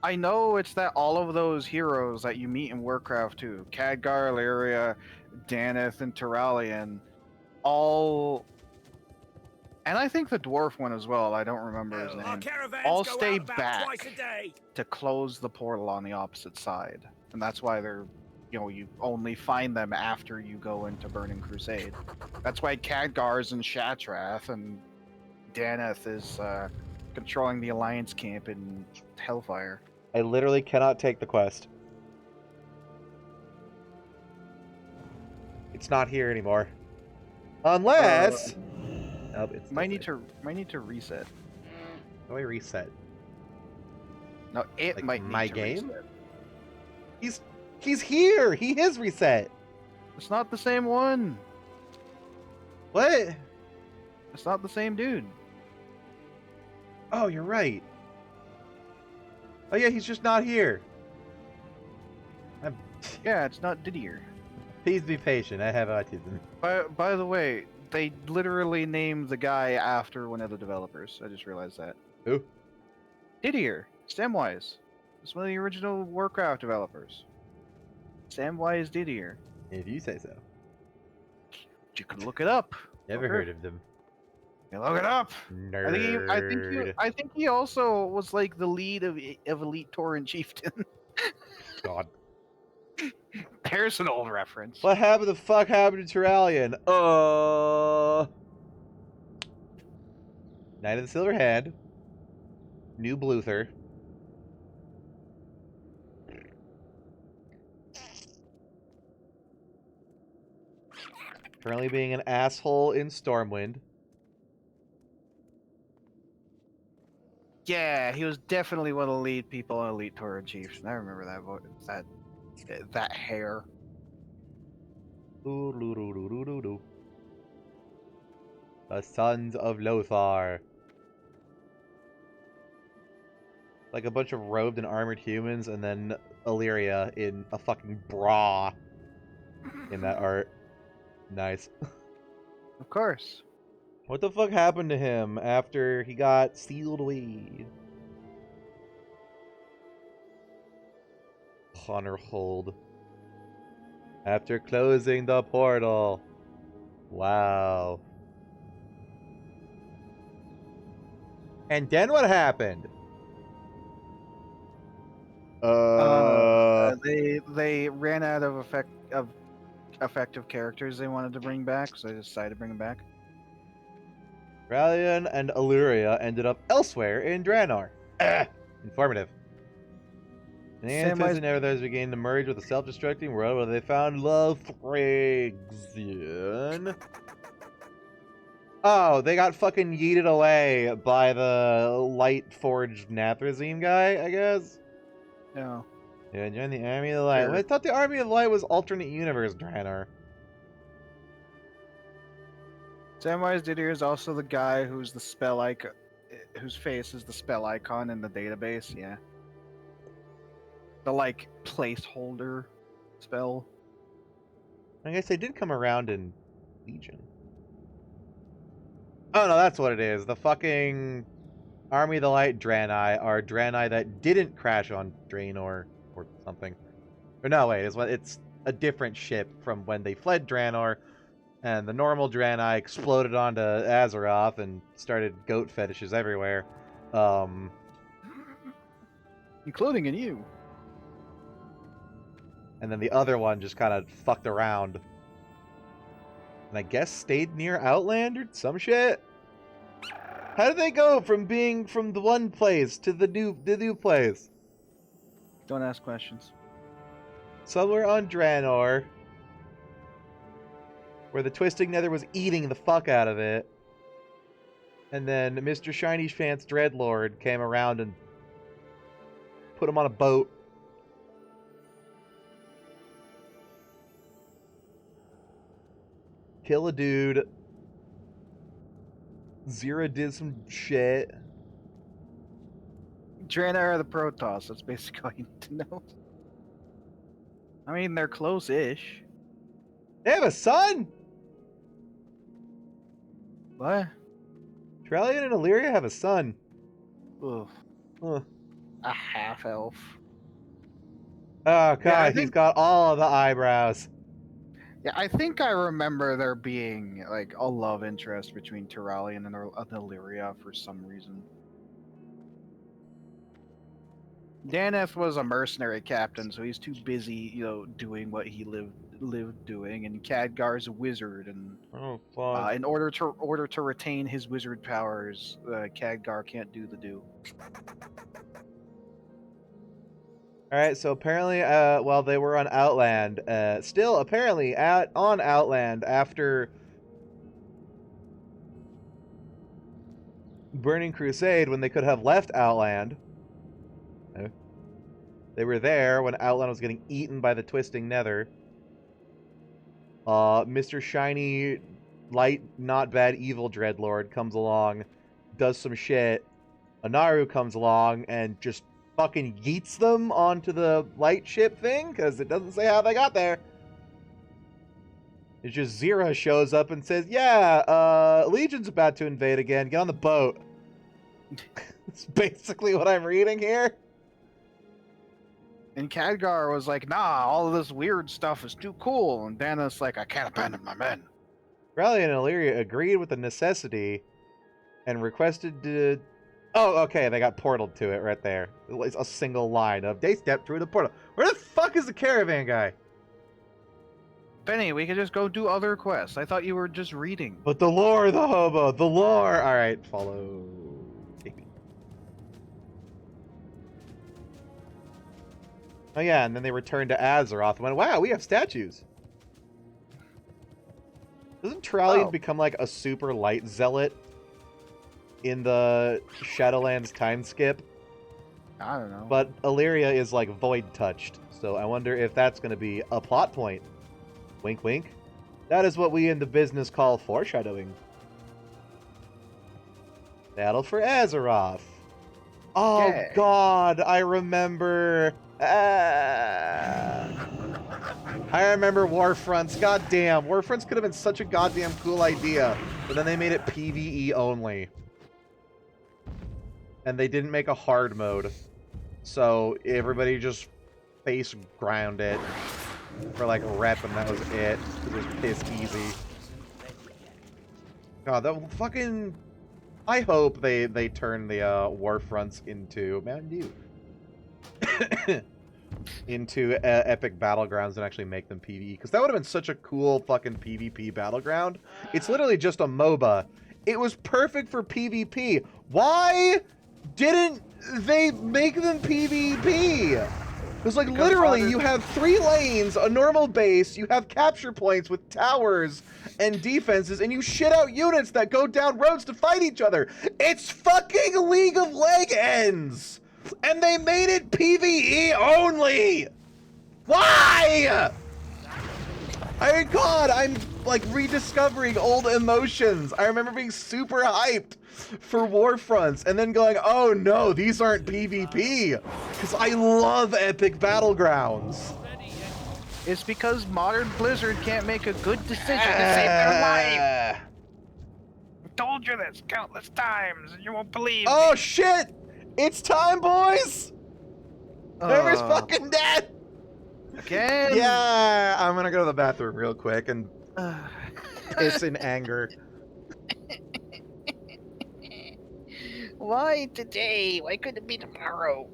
I know it's that all of those heroes that you meet in Warcraft 2, Khadgar, Illyria, Daneth, and Terralion, all... And I think the dwarf one as well, I don't remember his name, all stay back to close the portal on the opposite side. And that's why they're, you know, you only find them after you go into Burning Crusade. That's why Khadgar's in Shatrath and Daneth is controlling the Alliance camp in Hellfire. I literally cannot take the quest. It's not here anymore. Unless... Nope, it's might need to reset. How do I reset? No, it like might need my to game. Reset. He's here. He is reset. It's not the same one. What? It's not the same dude. Oh, you're right. Oh yeah, he's just not here. Yeah, it's not Didier. Please be patient. I have autism. By the way, they literally named the guy after one of the developers. I just realized that. Who? Didier. Samwise. It's one of the original Warcraft developers. Samwise Didier. If you say so. You can look it up. Never heard of them. You look it up. Nerd. I think he also was like the lead of Elite Tauren Chieftain. God. There's an old reference. What happened? The fuck happened to Terralion? Knight of the Silver Hand. New Bluther. Currently being an asshole in Stormwind. Yeah, he was definitely one of the lead people in Elite Tauren Chieftain. I remember that hair. The Sons of Lothar. Like a bunch of robed and armored humans, and then Illyria in a fucking bra in that art. Nice. Of course. What the fuck happened to him after he got sealed away? Honor hold. After closing the portal. Wow. And then what happened? They ran out of effective characters they wanted to bring back, so they decided to bring them back. Rallian and Illyria ended up elsewhere in Draenor. Informative. The Antis and others began to merge with the self-destructing world where they found Lothraxion. Oh, they got fucking yeeted away by the light-forged Nathrazim guy, I guess? No. Yeah, join the Army of the Light. Sure. Well, I thought the Army of the Light was alternate universe Draenor. Samwise Didier is also the guy who's the spell icon, whose face is the spell icon in the database. Yeah. The like placeholder spell. I guess they did come around in Legion. Oh no, that's what it is. The fucking Army of the Light Draenei are Draenei that didn't crash on Draenor or something. Or no, wait, it's a different ship from when they fled Draenor, and the normal Draenei exploded onto Azeroth and started goat fetishes everywhere. Including in you. And then the other one just kind of fucked around. And I guess stayed near Outland or some shit? How did they go from being from the one place to the new place? Don't ask questions. Somewhere on Draenor, where the Twisting Nether was eating the fuck out of it. And then Mr. Shiny Pants Dreadlord came around and put him on a boat. Kill a dude. Zira did some shit. Draenor are the Protoss. That's basically all you need to know. I mean, they're close-ish. They have a son? What? Trellian and Illyria have a son. Ugh. Huh. A half-elf. Oh, God, Yeah, he's got all of the eyebrows. Yeah, I think I remember there being like a love interest between Turalian and Illyria for some reason. Daneth was a mercenary captain, so he's too busy, doing what he lived doing. And Khadgar's a wizard, and in order to retain his wizard powers, Khadgar can't do the do. All right, so apparently, while they were on Outland, still apparently on Outland after Burning Crusade, when they could have left Outland, they were there when Outland was getting eaten by the Twisting Nether. Mr. Shiny, Light, Not Bad, Evil Dreadlord comes along, does some shit. Anaru comes along and just fucking yeets them onto the light ship thing, because it doesn't say how they got there. It's just Zira shows up and says, yeah, Legion's about to invade again. Get on the boat. It's basically what I'm reading here. And Khadgar was like, nah, all of this weird stuff is too cool. And Daneth's like, I can't abandon my men. Rally and Illyria agreed with the necessity and requested to... Oh, okay, they got portaled to it right there. It's a single line of, they stepped through the portal. Where the fuck is the caravan guy? Benny, we could just go do other quests. I thought you were just reading. But the lore, the hobo, the lore. All right, follow. Oh yeah, and then they returned to Azeroth and went, wow, we have statues. Doesn't Trallian become like a super light zealot in the Shadowlands time skip? I don't know. But Illyria is like void touched, so I wonder if that's going to be a plot point. Wink, wink. That is what we in the business call foreshadowing. Battle for Azeroth. Oh, Yeah. God, I remember. I remember Warfronts. Goddamn, Warfronts could have been such a goddamn cool idea, but then they made it PvE only. And they didn't make a hard mode. So everybody just face ground it for like a rep, and that was it. It was piss easy. God, that fucking I hope they turn the war fronts into Mountain Dew. Into epic battlegrounds and actually make them PvE, because that would have been such a cool fucking PvP battleground. It's literally just a MOBA. It was perfect for PvP. Why didn't they make them PvP? Because like literally you have 3 lanes, a normal base, you have capture points with towers and defenses, and you shit out units that go down roads to fight each other. It's fucking League of Legends! And they made it PvE only! Why? God, I'm like rediscovering old emotions. I remember being super hyped for Warfronts and then going, oh no, these aren't PvP. Because I love epic battlegrounds. It's because modern Blizzard can't make a good decision to save their life. I've told you this countless times and you won't believe me. Oh shit! It's time, boys! Whoever's fucking dead! Again? Yeah, I'm gonna go to the bathroom real quick and piss in anger. Why today? Why couldn't it be tomorrow?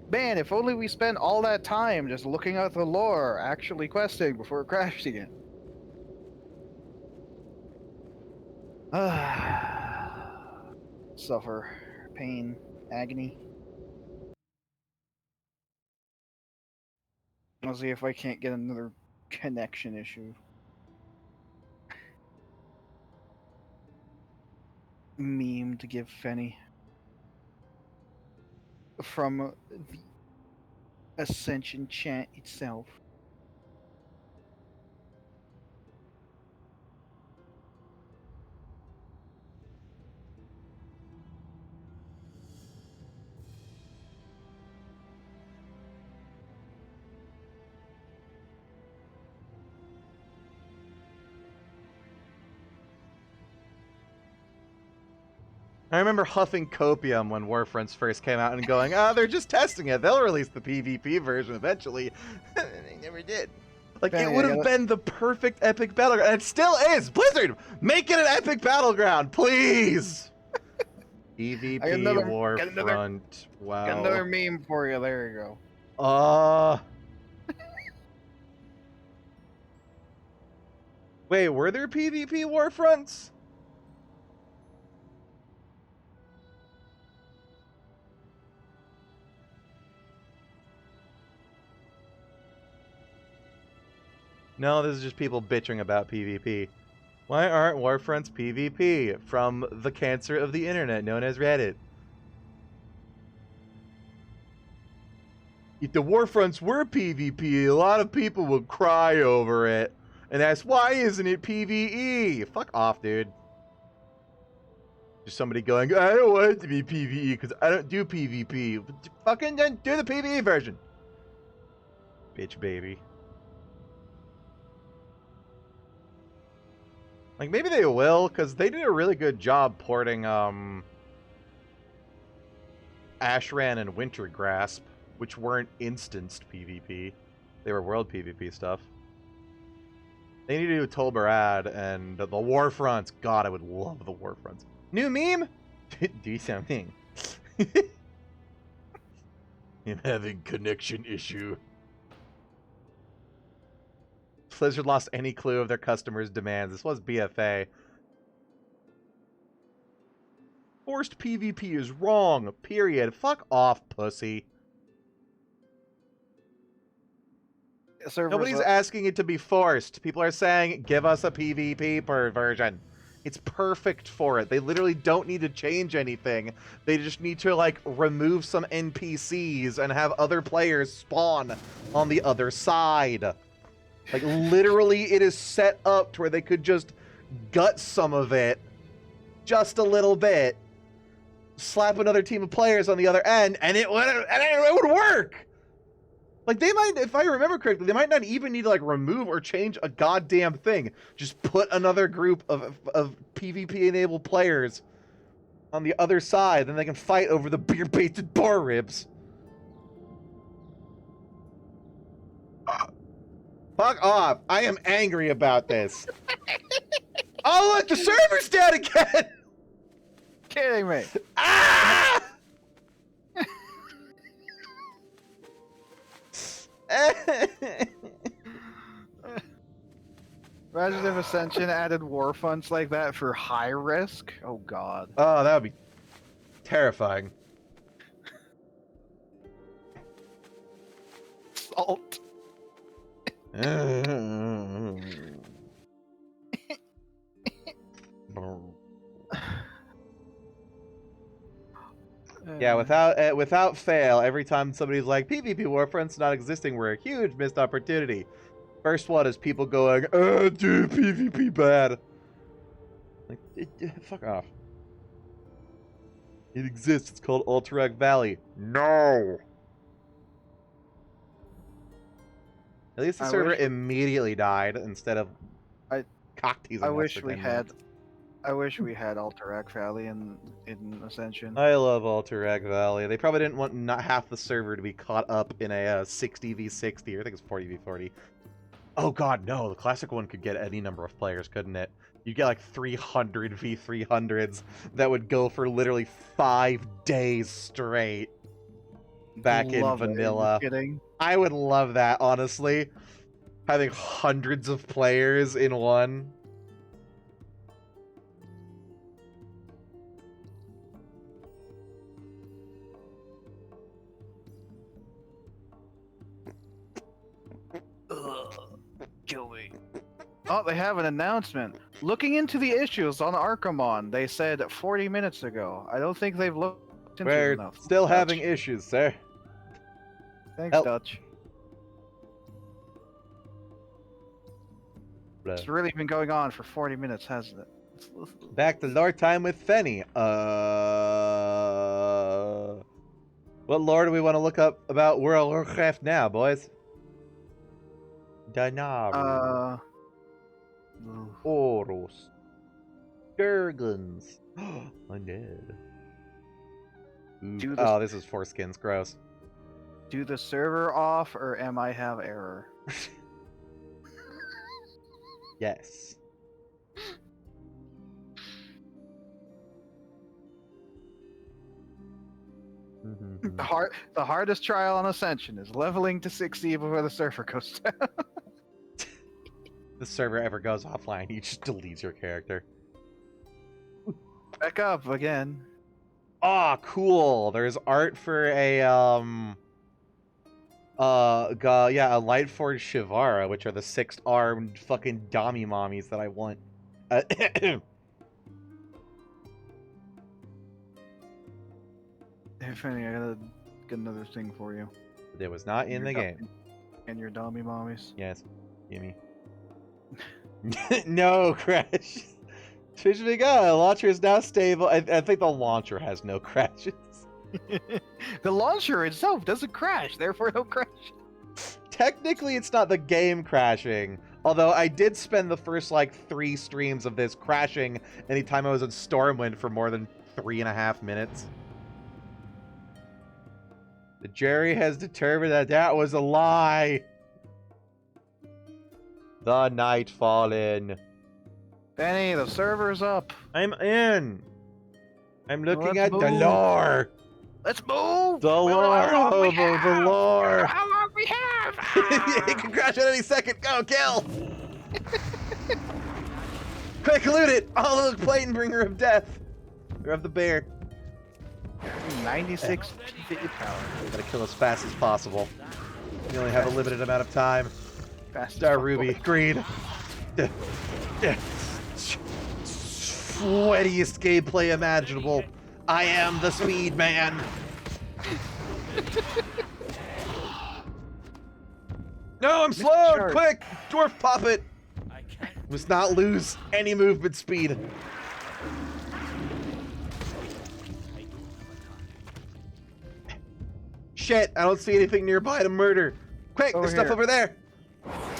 Man, if only we spent all that time just looking at the lore, actually questing before crashing it. Suffer, pain, agony. I'll see if I can't get another connection issue. Meme to give Fenny. From the Ascension chat itself. I remember huffing copium when Warfronts first came out and going, they're just testing it. They'll release the PvP version eventually. They never did. Like, it would have been the perfect epic battleground. And it still is! Blizzard! Make it an epic battleground, please! PvP Warfront. Wow. Got another meme for you. There you go. Wait, were there PvP Warfronts? No, this is just people bitching about PvP. Why aren't Warfronts PvP? From the cancer of the internet known as Reddit. If the Warfronts were PvP, a lot of people would cry over it and ask, why isn't it PvE? Fuck off, dude. Just somebody going, I don't want it to be PvE because I don't do PvP. Fucking then do the PvE version. Bitch baby. Like, maybe they will, because they did a really good job porting, Ashran and Wintergrasp, which weren't instanced PvP. They were world PvP stuff. They need to do Tolbarad and the Warfronts. God, I would love the Warfronts. New meme? Do something. I'm having connection issue. Blizzard lost any clue of their customers' demands. This was BFA. Forced PvP is wrong, period. Fuck off, pussy. Nobody's asking it to be forced. People are saying, give us a PvP version. It's perfect for it. They literally don't need to change anything. They just need to, like, remove some NPCs and have other players spawn on the other side. Like, literally, it is set up to where they could just gut some of it, just a little bit, slap another team of players on the other end, and it would work! Like, they might, if I remember correctly, they might not even need to, like, remove or change a goddamn thing. Just put another group of PvP-enabled players on the other side, then they can fight over the beer-baited bar ribs. Fuck off. I am angry about this. Oh, look, the server's down again! Kidding me. Ah! Imagine if Ascension added war funds like that for high risk. Oh god. Oh, that would be terrifying. Salt. Yeah, without fail, every time somebody's like, PvP Warfront's not existing, we're a huge missed opportunity. First one is people going, dude, PvP bad. Like, fuck off. It exists, it's called Alterac Valley. No! At least the server immediately died instead of cock teasing. I wish we had Alterac Valley in Ascension. I love Alterac Valley. They probably didn't want not half the server to be caught up in a 60v60, or I think it's 40v40. Oh god, no, the classic one could get any number of players, couldn't it? You'd get like 300 v300s that would go for literally 5 days straight back in vanilla. I would love that, honestly. Having hundreds of players in one. Oh, they have an announcement. Looking into the issues on Arkham. They said 40 minutes ago. I don't think they've looked into it enough. We're still having issues, sir. Thanks, Dutch. It's really been going on for 40 minutes, hasn't it? Back to lore time with Fenny. What lore do we want to look up about World of Warcraft now, boys? Danaru. Oros. Durgans. Undead. Oh, this is foreskins. Gross. Do the server off, or am I have error? Yes. The hardest trial on Ascension is leveling to 60 before the server goes down. The server ever goes offline, you just delete your character. Back up again. Ah, cool. There's art for a a Lightforged Shivara, which are the 6-armed fucking Dami mommies that I want. Hey, Fanny, I gotta get another thing for you. It was not in the game. And your Dami mommies. Yes, gimme. No, Crash. Fish me go. Launcher is now stable. I think the launcher has no crashes. The launcher itself doesn't crash, therefore no crash. Technically, it's not the game crashing. Although I did spend the first, 3 streams of this crashing anytime I was in Stormwind for more than 3.5 minutes. The jury has determined that that was a lie. The night fallen. Benny, the server's up. I'm in. I'm looking at the lore. Let's move. The lore. The lore. How long we have? It can crash at any second. Go kill. Quick, loot it. Oh, look, Plane Bringer of Death. Grab the bear. 96 power. Gotta kill as fast as possible. You only have a limited amount of time. Star Ruby, green. Sweatiest gameplay imaginable. I am the speed man. No, I'm slow. Quick, dwarf puppet. Must not lose any movement speed. Shit, I don't see anything nearby to murder. Quick, there's stuff over there.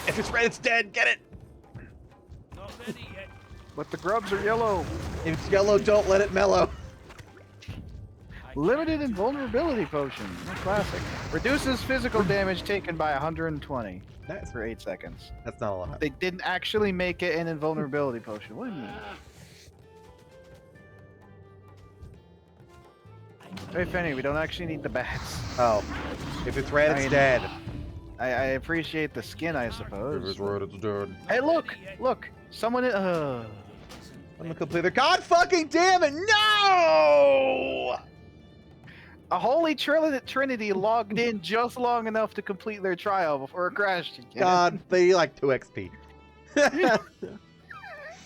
If it's red, it's dead. Get it. But the grubs are yellow. If it's yellow, don't let it mellow. Limited invulnerability potion. Classic. Reduces physical damage taken by 120. Nice. for 8 seconds. That's not a lot. They didn't actually make it an invulnerability potion. What do you mean? Hey, Fenny, we don't actually need the bats. Oh. If it's red, I it's mean, dead. I appreciate the skin, I suppose. If it's red, it's dead. Hey, look! Someone in. I'm gonna complete the. God fucking damn it! No! A holy trinity logged in just long enough to complete their trial before it crashed again. God, they like 2 XP.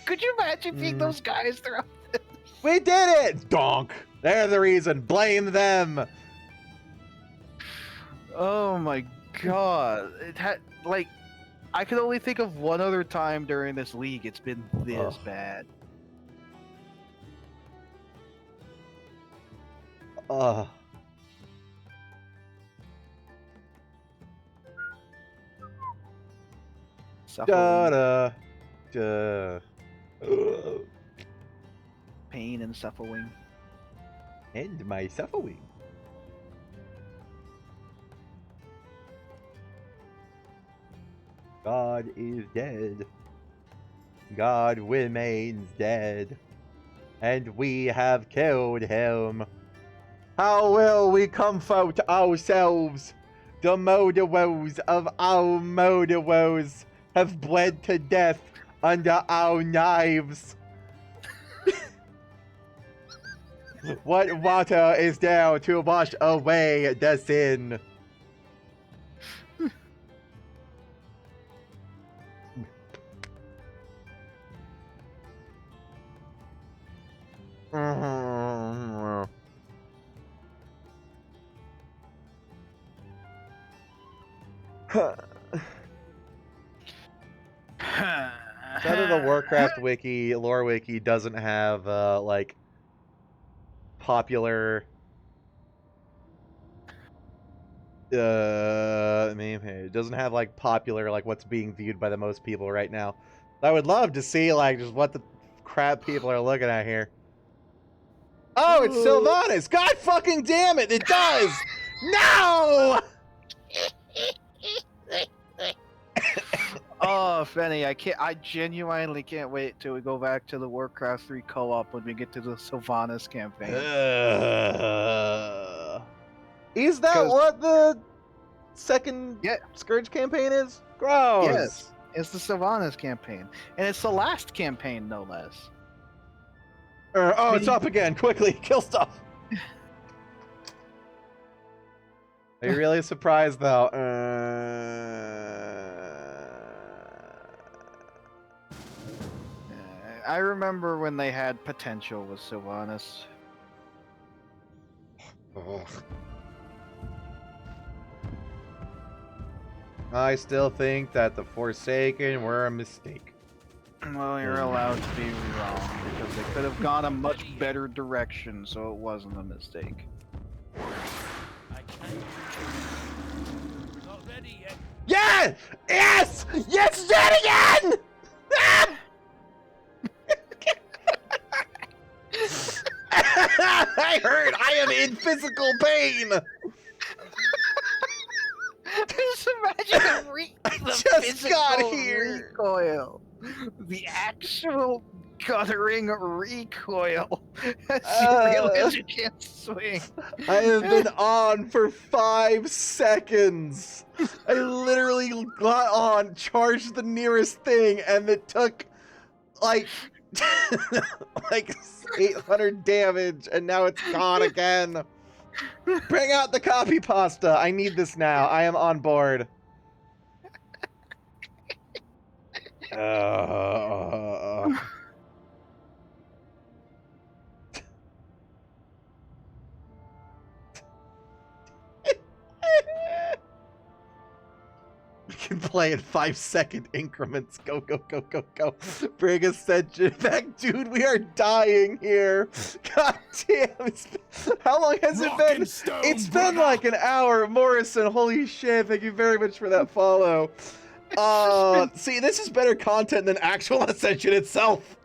Could you imagine being those guys throughout this? We did it! Donk! They're the reason. Blame them. Oh my god. It had, like, I could only think of one other time during this league it's been this bad. Suffering. Pain and suffering. And my suffering. God is dead. God remains dead. And we have killed him. How will we comfort ourselves? The murderers of our murderers have bled to death under our knives. What water is there to wash away the sin? None of the Warcraft wiki, lore wiki doesn't have like popular I mean, it doesn't have like popular like what's being viewed by the most people right now. I would love to see like just what the crap people are looking at here. Oh, it's Sylvanas! God fucking damn it! It does! No! Oh, Fenny, I genuinely can't wait till we go back to the Warcraft 3 co-op when we get to the Sylvanas campaign. Is that what the second Scourge campaign is? Gross! Yes, it's the Sylvanas campaign. And it's the last campaign, no less. Oh, it's up again! Quickly, kill stuff! Are you really surprised, though? I remember when they had potential with Sylvanas. I still think that the Forsaken were a mistake. Well, you're allowed to be wrong, because they could have gone a much better direction, so it wasn't a mistake. Yeah! Yes! Yes, yet again! I heard I am in physical pain! Just imagine I just got here! Recoil. The actual guttering recoil as you realize you can't swing. I have been on for 5 seconds. I literally got on, charged the nearest thing, and it took like like 800 damage, and now it's gone again. Bring out the copy pasta. I need this now. I am on board. We can play in 5-second increments. Go, go, go, go, go. Bring Ascension back. Dude, we are dying here. God damn. How long has it been? It's been like an hour. Morrison, holy shit. Thank you very much for that follow. See, this is better content than actual Ascension itself.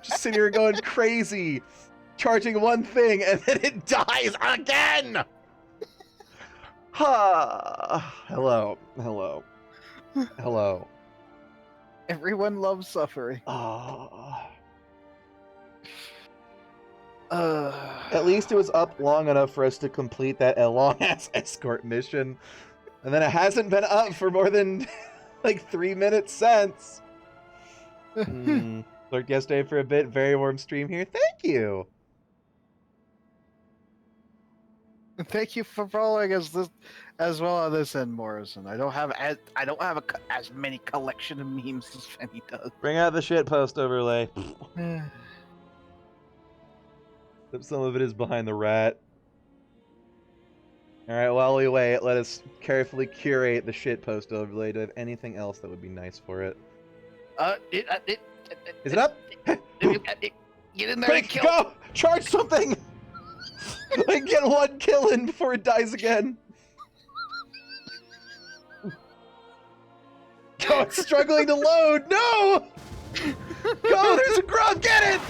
Just sitting here going crazy. Charging one thing and then it dies again. Hello. Hello. Hello. Everyone loves suffering. At least it was up long enough for us to complete that long-ass escort mission. And then it hasn't been up for more than, like, 3 minutes since. Lurked yesterday for a bit. Very warm stream here. Thank you. Thank you for following us as well on this end, Morrison. I don't have as many collection of memes as Fenny does. Bring out the shitpost overlay. Some of it is behind the rat. Alright, while we wait, let us carefully curate the shitpost overlay. Do I have anything else that would be nice for it? Is it up? Get in there and Quick, kill. go! Charge something! I can get 1 kill in before it dies again. Oh, it's struggling to load! No! Go! There's a grub! Get it!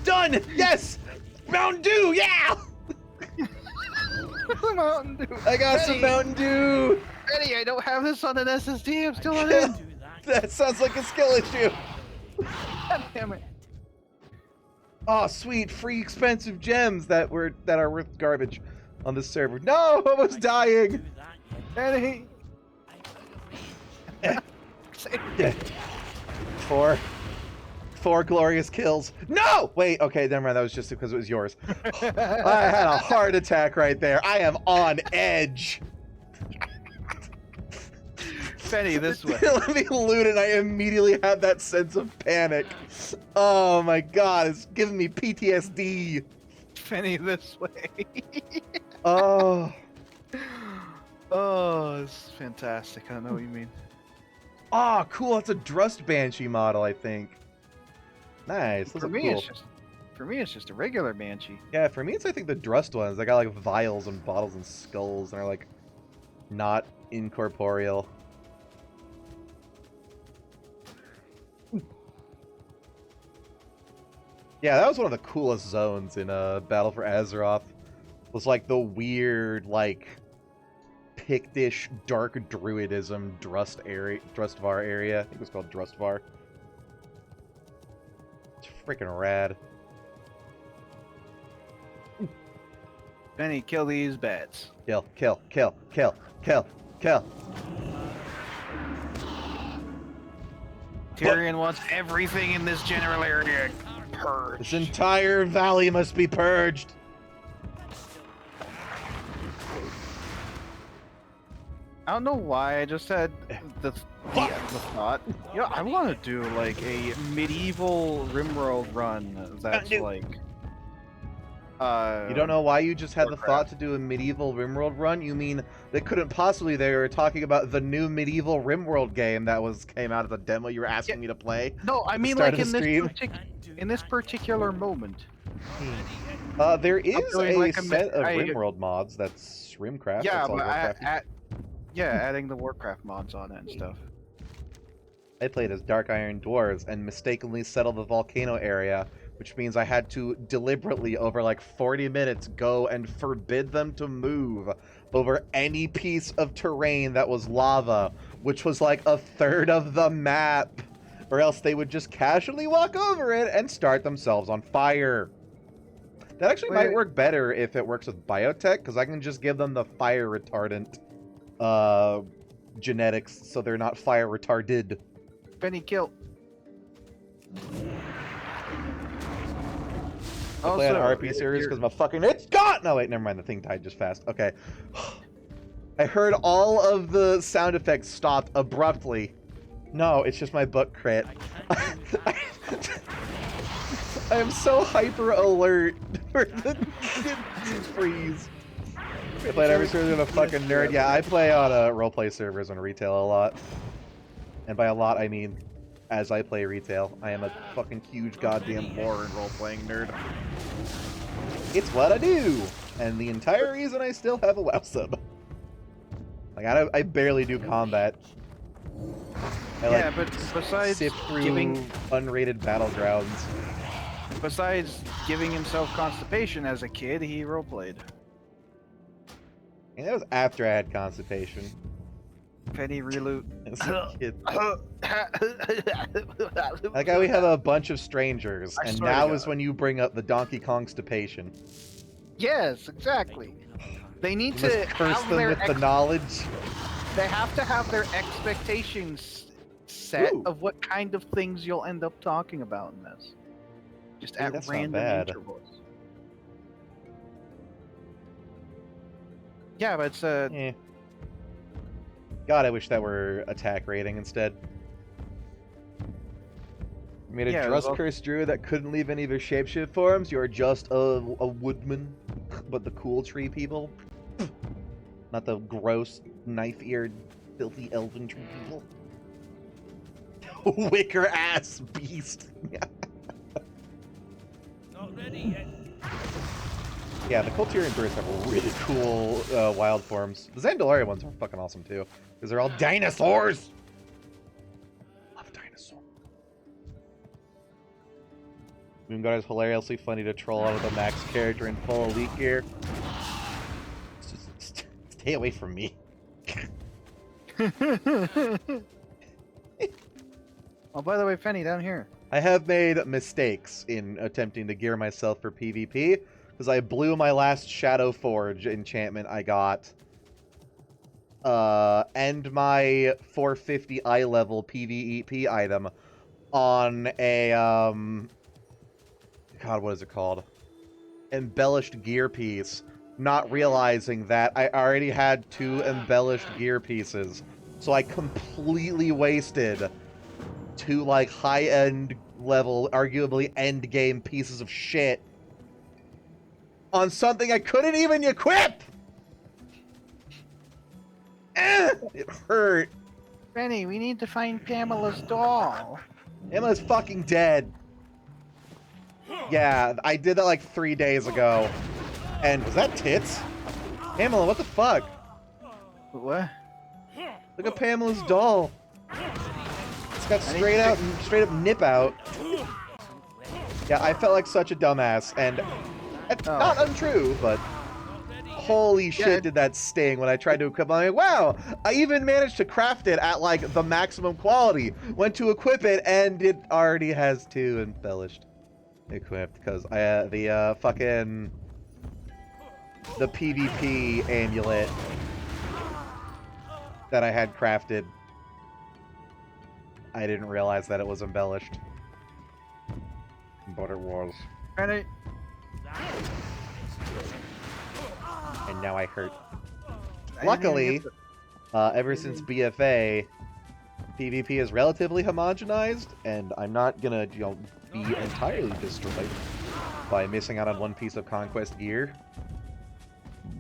Done! Yes! Mountain Dew! Yeah! Mountain Dew. I got some Mountain Dew! Eddie, I don't have this on an SSD. I'm still on it. That sounds like a skill issue. God damn it. Oh, sweet, free expensive gems that are worth garbage on this server. No, I was dying. Eddie. Four glorious kills. No! Wait, okay, never mind. That was just because it was yours. I had a heart attack right there. I am on edge. Fenny, this way. Let me loot and I immediately have that sense of panic. Oh my god, it's giving me PTSD. Fenny, this way. Oh. Oh, this is fantastic. I don't know what you mean. Oh, cool. It's a Drust Banshee model, I think. Nice. For me, it's just a regular Banshee. Yeah, for me, it's I think the Drust ones. They got like vials and bottles and skulls, and are like not incorporeal. Yeah, that was one of the coolest zones in Battle for Azeroth. Was like the weird, like Pictish dark druidism Drustvar area. I think it was called Drustvar. It's freaking rad. Benny, kill these bats. Kill. Tyrion wants everything in this general area purged. This entire valley must be purged. I don't know why, I just had the thought. Yeah, I want to do like a medieval RimWorld run that's like... You don't know why you just had Warcraft. the thought to do a medieval RimWorld run? You mean they couldn't possibly? They were talking about the new medieval RimWorld game that came out as a demo you were asking me to play. No, I mean like in this particular moment. There is a like set of RimWorld mods that's Rimcraft. Yeah, that's all but Warcraft. adding the Warcraft mods on it and stuff. I played as Dark Iron Dwarves and mistakenly settled the volcano area, which means I had to deliberately, over like 40 minutes, go and forbid them to move over any piece of terrain that was lava, which was like a third of the map, or else they would just casually walk over it and start themselves on fire. That actually might work better if it works with biotech, because I can just give them the fire retardant genetics, so they're not fire retarded. Benny, kill. I play on RP series because I'm a fucking... It's gone! No, wait, never mind. The thing died just fast. Okay. I heard all of the sound effects stopped abruptly. No, it's just my book crit. I am so hyper alert for the freeze. I play on every server. I'm a fucking nerd. Yeah, I play on roleplay servers on retail a lot. And by a lot, I mean as I play retail. I am a fucking huge goddamn lore and role-playing nerd. It's what I do! And the entire reason I still have a WoW sub. Like, I barely do combat. But besides sift through unrated battlegrounds. Besides giving himself constipation as a kid, he roleplayed. And that was after I had constipation. Penny reloot. As a kid. Like how we have a bunch of strangers, I and swear to now is God. when you bring up the Donkey Kong stipation. Yes, exactly. They need You must to curse have them their with the knowledge. They have to have their expectations set Ooh. of what kind of things you'll end up talking about in this. Just Hey, at that's not random bad. intervals. Yeah, but it's Eh. God, I wish that were attack rating instead. You made a Yeah, Drust well- Curse Druid that couldn't leave any of your shapeshift forms. You're just a woodman, but the cool tree people. Not the gross, knife-eared, filthy elven tree people. Wicker-ass beast. Not ready yet. Yeah, the Colturian birds have really cool wild forms. The Zandalari ones are fucking awesome too, because they're all dinosaurs. Love a dinosaur. Moonguard is hilariously funny to troll out of the max character in full elite gear. Just stay away from me. Oh, by the way, Penny, down here. I have made mistakes in attempting to gear myself for PvP, because I blew my last Shadow Forge enchantment I got. And my 450 eye level PvEP item on a, God, what is it called? Embellished gear piece, not realizing that I already had 2 embellished gear pieces. So I completely wasted 2, like, high-end level, arguably end-game pieces of shit on something I couldn't even equip! It hurt. Penny, we need to find Pamela's doll. Emma's fucking dead. Yeah, I did that like 3 days ago. And was that tits? Pamela, what the fuck? What? Look at Pamela's doll. It's got straight up nip out. Yeah, I felt like such a dumbass, and it's not untrue, but holy shit did that sting when I tried to equip it. I'm like, wow, I even managed to craft it at like the maximum quality. Went to equip it, and it already has 2 embellished equipped, because the PvP amulet that I had crafted, I didn't realize that it was embellished. But it was. Penny. And now I hurt. Luckily, ever since BFA, PvP is relatively homogenized, and I'm not gonna, be entirely destroyed by missing out on 1 piece of Conquest gear.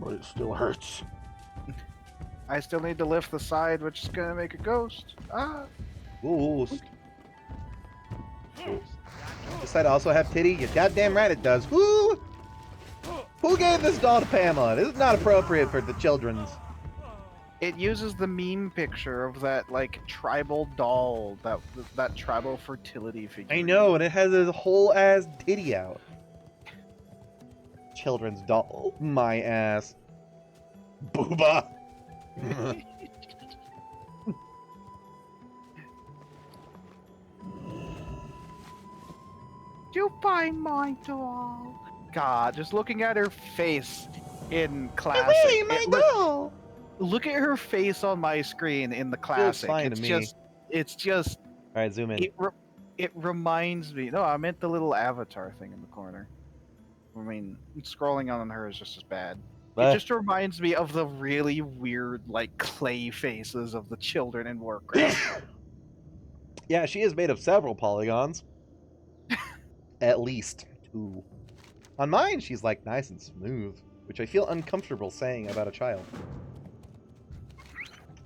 But it still hurts. I still need to lift the side, which is gonna make a ghost. Ah. Ghost. Does side also have titty? You're goddamn right it does. Who gave this doll to Pamela? This is not appropriate for the children's. It uses the meme picture of that like tribal doll, that tribal fertility figure. I know, and it has a whole ass titty out. Children's doll. My ass. Booba. You find my doll. God, just looking at her face in classic. Hey, my doll. Look at her face on my screen in the classic. fine It's to me. just. All right, zoom in. It reminds me. No, I meant the little avatar thing in the corner. I mean, scrolling on her is just as bad. But It just reminds me of the really weird, like, clay faces of the children in Warcraft. yeah, she is made of several polygons. At least 2. On mine, she's like nice and smooth, which I feel uncomfortable saying about a child.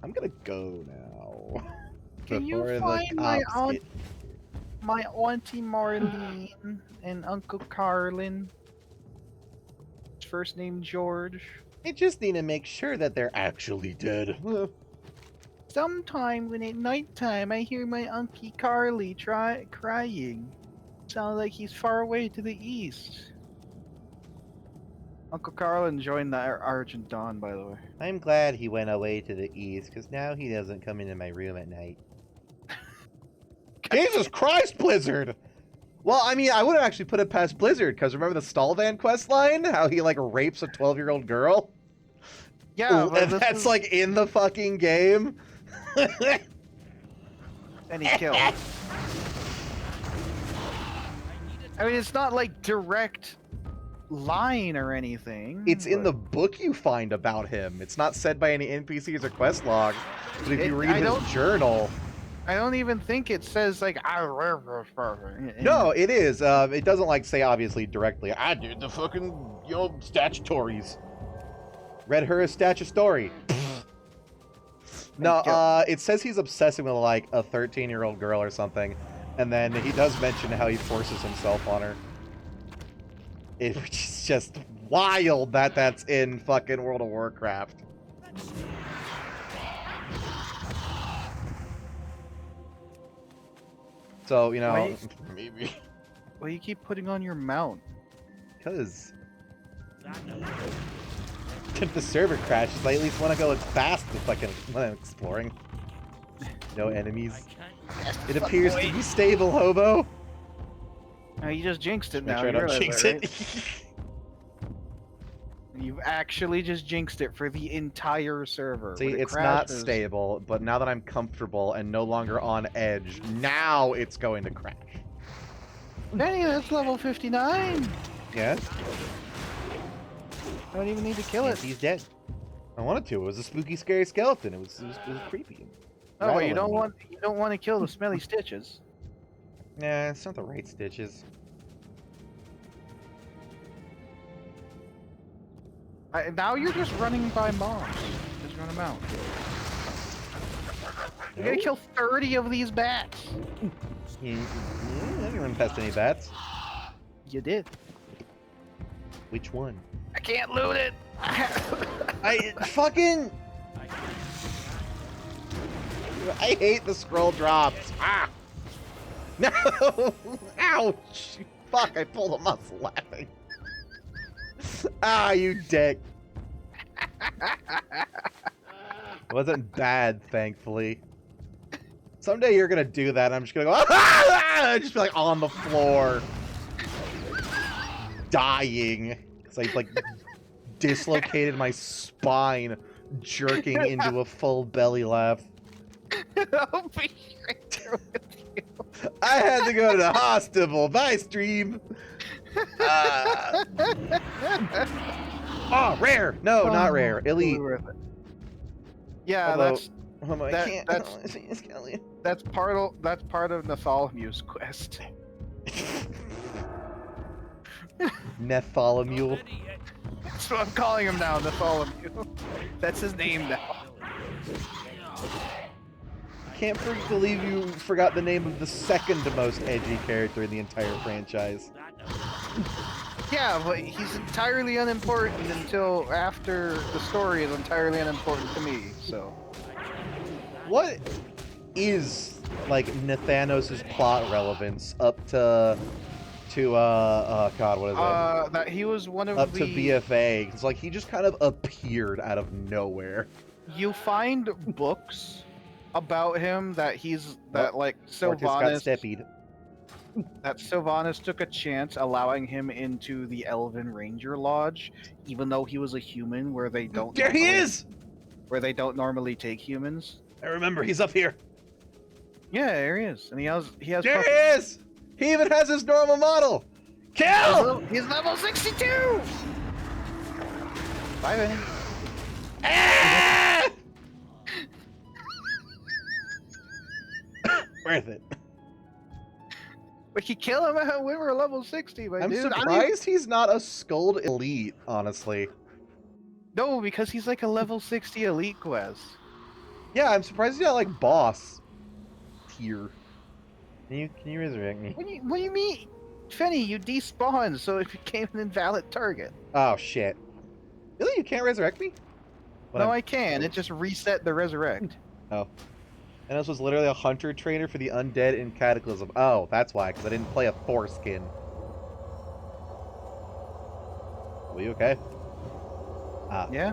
I'm gonna go now. Can you Before the find my cops get- my Auntie Marlene and Uncle Carlin? First name George. I just need to make sure that they're actually dead. Sometime when at nighttime I hear my Uncle Carly crying. Sounds like he's far away to the east. Uncle Carlin joined the Argent Dawn, by the way. I'm glad he went away to the east, because now he doesn't come into my room at night. Jesus Christ, Blizzard! Well, I mean, I wouldn't actually put it past Blizzard, because remember the Stallvan quest line? How he, like, rapes a 12-year-old girl? Yeah, and that's, like, in the fucking game? And he killed. I mean, it's not, like, direct line or anything. It's in the book you find about him. It's not said by any NPCs or quest log. But if you read his journal... I don't even think it says, like... No, it is. It doesn't, like, say, obviously, directly, I did the fucking, statutories. Read her a statutory. No, it says he's obsessing with, like, a 13-year-old girl or something. And then he does mention how he forces himself on her. It's just wild that that's in fucking World of Warcraft. So, you know, maybe. Well, you keep putting on your mount. Because if the server crashes, I at least want to go as fast as fucking when I'm exploring. No enemies. It appears to be stable, hobo. No, you just jinxed it now. Make sure I don't jinx it. You've actually just jinxed it for the entire server. See, it's not stable, but now that I'm comfortable and no longer on edge, now it's going to crash. Benny, that's level 59. Yeah? I don't even need to kill it. He's dead. I wanted to. It was a spooky, scary skeleton. It was creepy. Oh, but you don't want to kill the smelly stitches. Nah, it's not the right stitches. Now you're just running by mobs. Just run them out. You're gonna kill 30 of these bats. I didn't run past any bats. You did. Which one? I can't loot it. I hate the scroll drops. Ah! No! Ouch! Fuck, I pulled a muscle laughing. Ah, you dick. It wasn't bad, thankfully. Someday you're gonna do that, and I'm just gonna go, ah! Just be like on the floor. Dying. Because I, like, dislocated my spine, jerking into a full belly laugh. I'll be right there with you. I had to go to the hospital. Bye, stream. Oh, rare. No, not rare. Elite. Yeah, Although, that's part of Nathalmu's quest. Nephalamu. That's what I'm calling him now, Nathalmu. That's his name now. Can't believe you forgot the name of the second most edgy character in the entire franchise. Yeah, but he's entirely unimportant until after the story is entirely unimportant to me, so. What is, like, Nathanos' plot relevance up to oh god, what is it? That he was one of up to BFA. It's like he just kind of appeared out of nowhere. You find books about him that like Sylvanas took a chance allowing him into the Elven Ranger Lodge, even though he was a human, where they don't. There he is! Where they don't normally take humans. I remember, he's up here. Yeah, there he is, and he has. There he is! He even has his normal model. Kill! He's level 62. Bye, Vinny. Ah! Worth it. We could kill him when we're level 60, my I'm dude. surprised he's not a Skulled Elite, honestly. No, because he's like a level 60 elite quest. Yeah, I'm surprised he's not like boss tier. Can you resurrect me? What do you mean? Fenny, you despawned, so it became an invalid target. Oh, shit. Really? You can't resurrect me? No, I can. It just reset the resurrect. Oh. And this was literally a hunter trainer for the undead in Cataclysm. Oh, that's why, because I didn't play a foreskin. Are you okay? Ah. Yeah.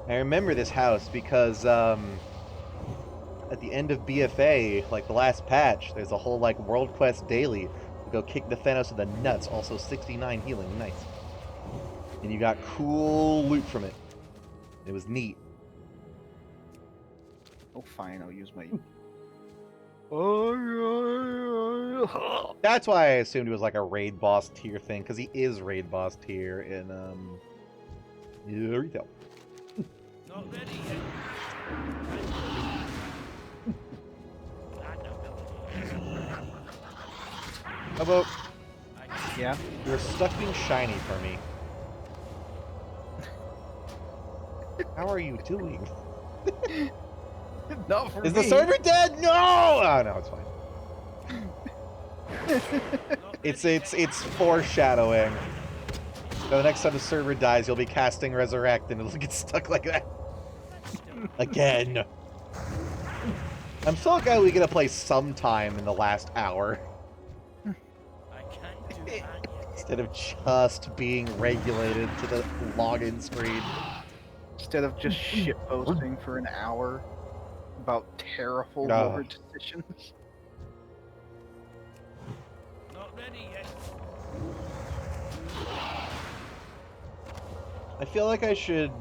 I remember this house because at the end of BFA, like the last patch, there's a whole like World Quest daily to go kick the Thanos in the nuts. Also 69 healing, nice. And you got cool loot from it. It was neat. Oh, fine. I'll use my. That's why I assumed it was like a raid boss tier thing, because he is raid boss tier in retail. Not ready yet. How about Yeah. you're stuck being shiny for me? How are you doing? Not for Is me. the server dead? No! Oh no, it's fine. It's foreshadowing. So the next time the server dies, you'll be casting Resurrect, and it'll get stuck like that. Again. I'm so glad we get to play sometime in the last hour. I can't do that yet. Instead of just being regulated to the login screen. Instead of just shitposting for an hour about terrible lore decisions. Not ready yet. I feel like I should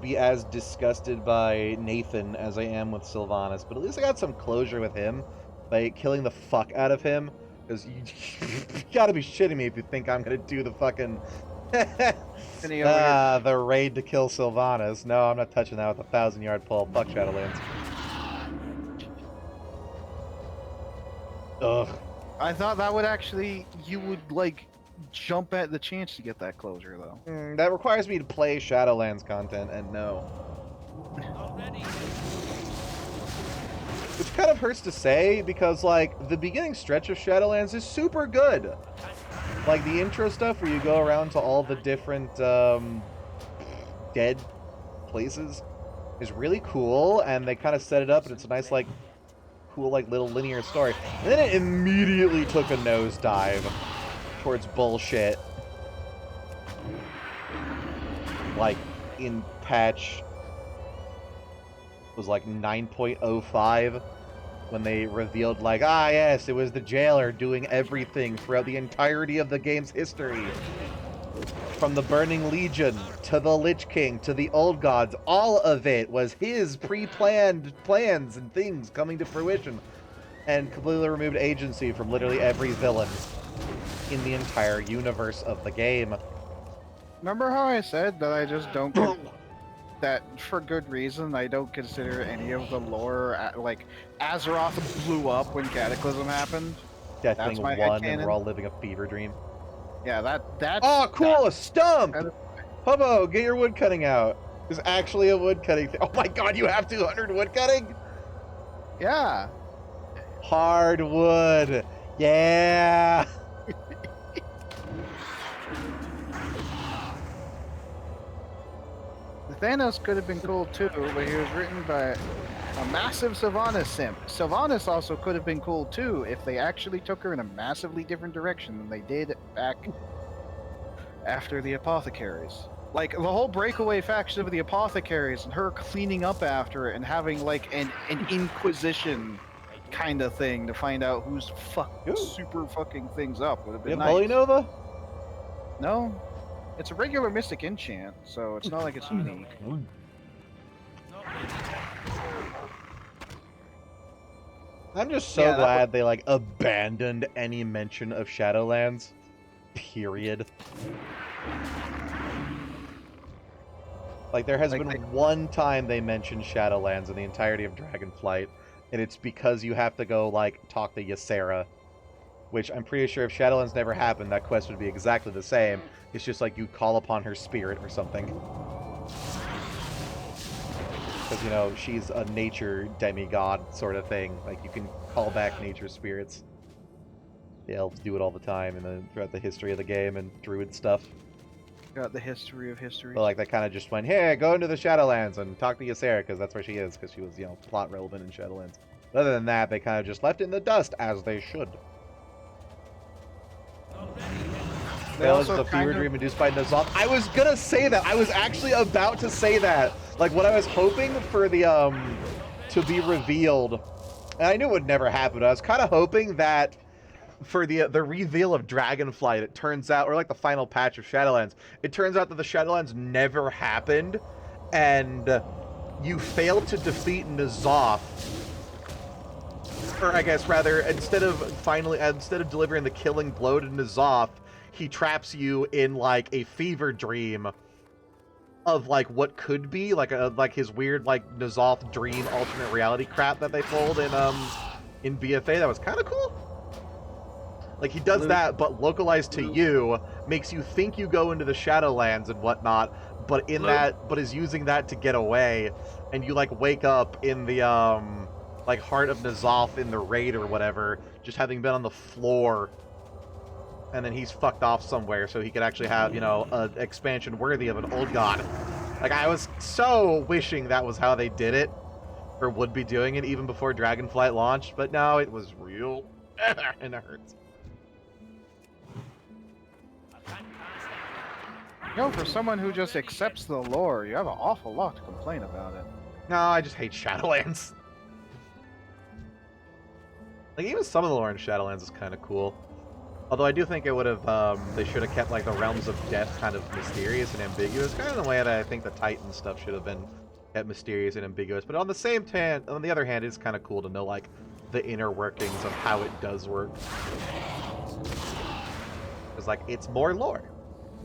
be as disgusted by Nathan as I am with Sylvanas, but at least I got some closure with him by killing the fuck out of him. Because you gotta be shitting me if you think I'm gonna do the fucking the raid to kill Sylvanas. No, I'm not touching that with a 1,000-yard pull. Fuck Shadowlands. Ugh. I thought that would actually, you would like jump at the chance to get that closure though. That requires me to play Shadowlands content, and no. Not ready yet. Which kind of hurts to say, because, like, the beginning stretch of Shadowlands is super good. Like, the intro stuff where you go around to all the different, dead places is really cool, and they kind of set it up, and it's a nice, like, cool, like, little linear story. And then it immediately took a nosedive towards bullshit. Like, in patch... was like 9.05 when they revealed like, ah yes, it was the jailer doing everything throughout the entirety of the game's history. From the Burning Legion, to the Lich King, to the Old Gods, all of it was his pre-planned plans and things coming to fruition. And completely removed agency from literally every villain in the entire universe of the game. Remember how I said that I just don't that for good reason I don't consider any of the lore like Azeroth blew up when Cataclysm happened. Deathwing my 1 and headcanon. we're all living a fever dream. Yeah, that's Oh, cool! A stump! That is- Hobo, get your wood cutting out. There's actually a wood cutting thing. Oh my god, you have 200 wood cutting? Yeah. Hardwood. Yeah. The Thanos could have been cool too, but he was written by a massive Sylvanas simp. Sylvanas also could have been cool too if they actually took her in a massively different direction than they did back after the Apothecaries. Like, the whole breakaway faction of the Apothecaries and her cleaning up after it and having, like, an Inquisition kind of thing to find out who's super fucking things up would have been You have nice. Holy Nova? No. It's a regular Mystic enchant, so it's not like it's unique. I'm just so glad they, like, abandoned any mention of Shadowlands. Period. Like, there has been one time they mentioned Shadowlands in the entirety of Dragonflight, and it's because you have to go, like, talk to Ysera. Which I'm pretty sure if Shadowlands never happened, that quest would be exactly the same. It's just like you call upon her spirit or something. Because, you know, she's a nature demigod sort of thing. Like, you can call back nature spirits. The elves do it all the time throughout the history of the game and druid stuff. Got the history of history. But, like, they kind of just went, hey, go into the Shadowlands and talk to Ysera, because that's where she is, because she was, you know, plot relevant in Shadowlands. But other than that, they kind of just left it in the dust, as they should. Phalanx is a fever dream induced by N'Zoth. I was gonna say that. I was actually about to say that. Like, what I was hoping for the, to be revealed, and I knew it would never happen, I was kind of hoping that for the reveal of Dragonflight, it turns out, or like the final patch of Shadowlands, it turns out that the Shadowlands never happened, and you failed to defeat N'Zoth. Or I guess rather, instead of delivering the killing blow to N'Zoth, he traps you in like a fever dream of like what could be like his weird like N'Zoth dream alternate reality crap that they pulled in BFA. That was kind of cool. Like he does that, but localized to you, makes you think you go into the Shadowlands and whatnot, but is using that to get away, and you like wake up in the like Heart of N'Zoth in the raid or whatever, just having been on the floor, and then he's fucked off somewhere so he could actually have, you know, an expansion worthy of an old god. Like, I was so wishing that was how they did it, or would be doing it even before Dragonflight launched, but no, it was real, and it hurts. You know, for someone who just accepts the lore, you have an awful lot to complain about it. No, I just hate Shadowlands. Like, even some of the lore in Shadowlands is kind of cool. Although I do think it would have, they should have kept, like, the Realms of Death kind of mysterious and ambiguous, kind of the way that I think the Titan stuff should have been kept mysterious and ambiguous. But on the other hand, it's kind of cool to know, like, the inner workings of how it does work. Because, like, it's more lore.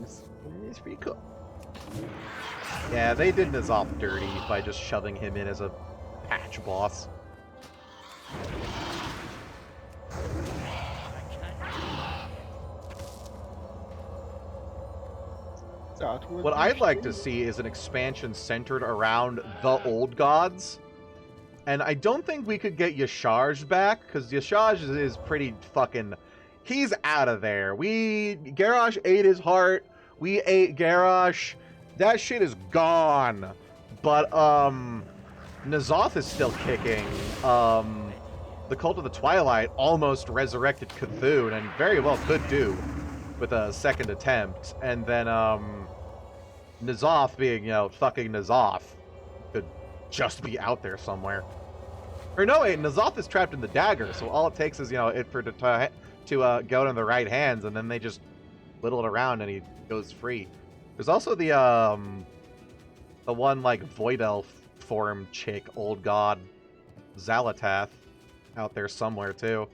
It's pretty cool. Yeah, they did N'Zoth dirty by just shoving him in as a patch boss. What I'd like to see is an expansion centered around the old gods. And I don't think we could get Yasharj back, because Yasharj is pretty fucking... He's out of there. Garrosh ate his heart. We ate Garrosh. That shit is gone. But, N'Zoth is still kicking. The Cult of the Twilight almost resurrected Cthulhu, and very well could do with a second attempt. And then, N'Zoth being, you know, fucking N'Zoth could just be out there somewhere. Or no, wait, N'Zoth is trapped in the dagger, so all it takes is, you know, it for to go in the right hands, and then they just whittle it around and he goes free. There's also the one, like, Void Elf form chick, old god, Xalatath, out there somewhere, too,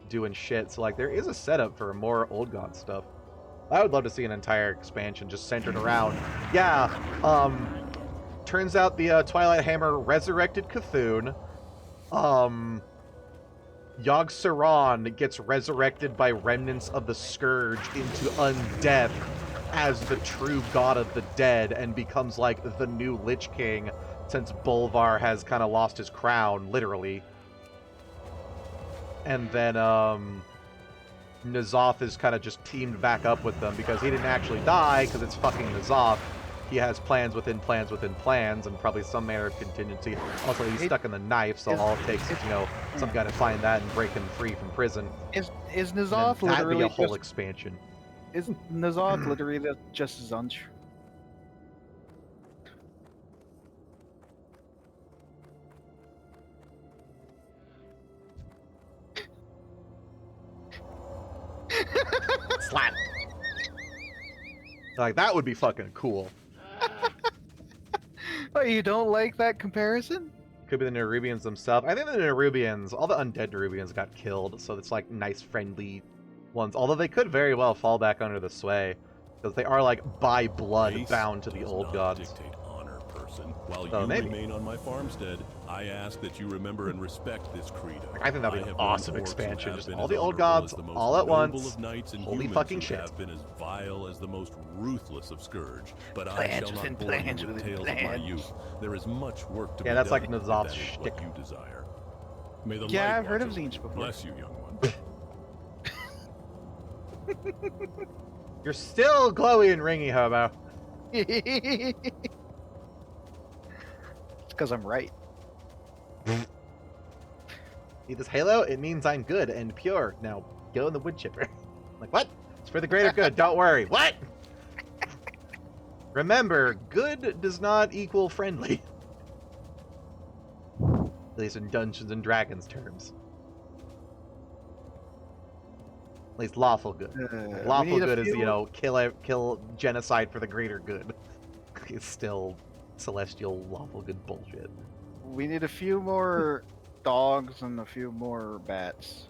doing shit. So, like, there is a setup for more old god stuff. I would love to see an entire expansion just centered around, yeah, turns out the Twilight Hammer resurrected Cthulhu. Yogg-Saron gets resurrected by remnants of the Scourge into undeath as the true god of the dead, and becomes like the new Lich King, since Bolvar has kind of lost his crown, literally. And then N'Zoth is kind of just teamed back up with them, because he didn't actually die, because it's fucking N'Zoth. He has plans within plans within plans, and probably some manner of contingency. Also, he's stuck in the knife, so all it takes is, you know, some guy to find that and break him free from prison. Is N'Zoth literally that'd be a whole just, expansion. Is N'Zoth literally just Zunch? Slap. Like, that would be fucking cool. Oh, you don't like that comparison? Could be the Nerubians themselves. I think the Nerubians, all the undead Nerubians got killed, so it's like nice, friendly ones. Although they could very well fall back under the sway, because they are like by blood bound to the old gods. Dictate honor, person. While So you maybe. remain on my farmstead, I ask that you remember and respect this credo. I think that'd be an have awesome known orcs who expansion. have Just been all as the old honorable gods as the most all at noble once. of knights and Holy humans fucking who shit. have been as vile as the most ruthless of scourge. But I Plans shall within not bore you plans with within tales of my plans. youth. There is much work to Yeah, be that's done. like if N'Zoth's that is shtick. what you desire. May the Yeah, light I've heard watch of over Zinch you. before. Bless you, young one. You're still glowy and ringy, hobo. It's because I'm right. See this halo? It means I'm good and pure. Now go in the wood chipper. Like, what? for the greater good. Don't worry. What? Remember, good does not equal friendly. At least in Dungeons and Dragons terms. At least lawful good. Lawful good is, you know, kill genocide for the greater good. It's still celestial lawful good bullshit. We need a few more dogs and a few more bats.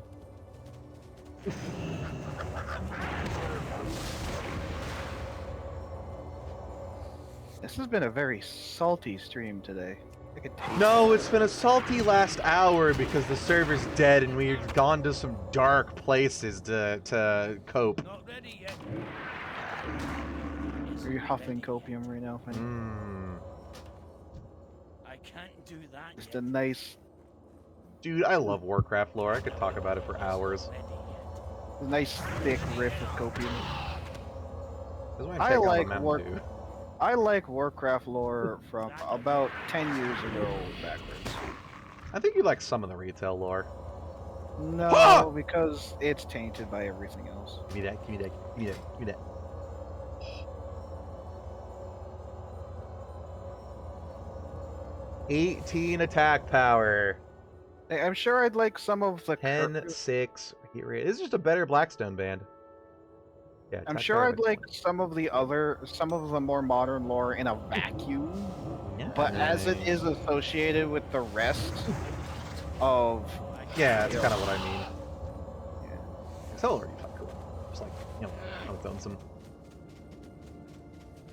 This has been a very salty stream today. I could taste No, it's been a salty last hour because the server's dead and we've gone to some dark places to cope. Not ready yet. Are you huffing copium right now, Fanny? I can't do that. Just a nice, Dude, I love Warcraft lore. I could talk about it for hours. thick riff of copium. That's why I taking all the like Mountain Dew. I like Warcraft lore from about 10 years ago backwards. I think you like some of the retail lore. No, Ah! because it's tainted by everything else. Give me that, give me that, give me that, give me that. 18 attack power. I'm sure I'd like some of the 10, 6. Here it is. This is just a better Blackstone band. Yeah, I'm attack sure power I'd like some of the more modern lore in a vacuum. But as it is associated with the rest of... Yeah, that's kind of what I mean. Yeah. It's already fucking cool. Just like, you know, on its own some...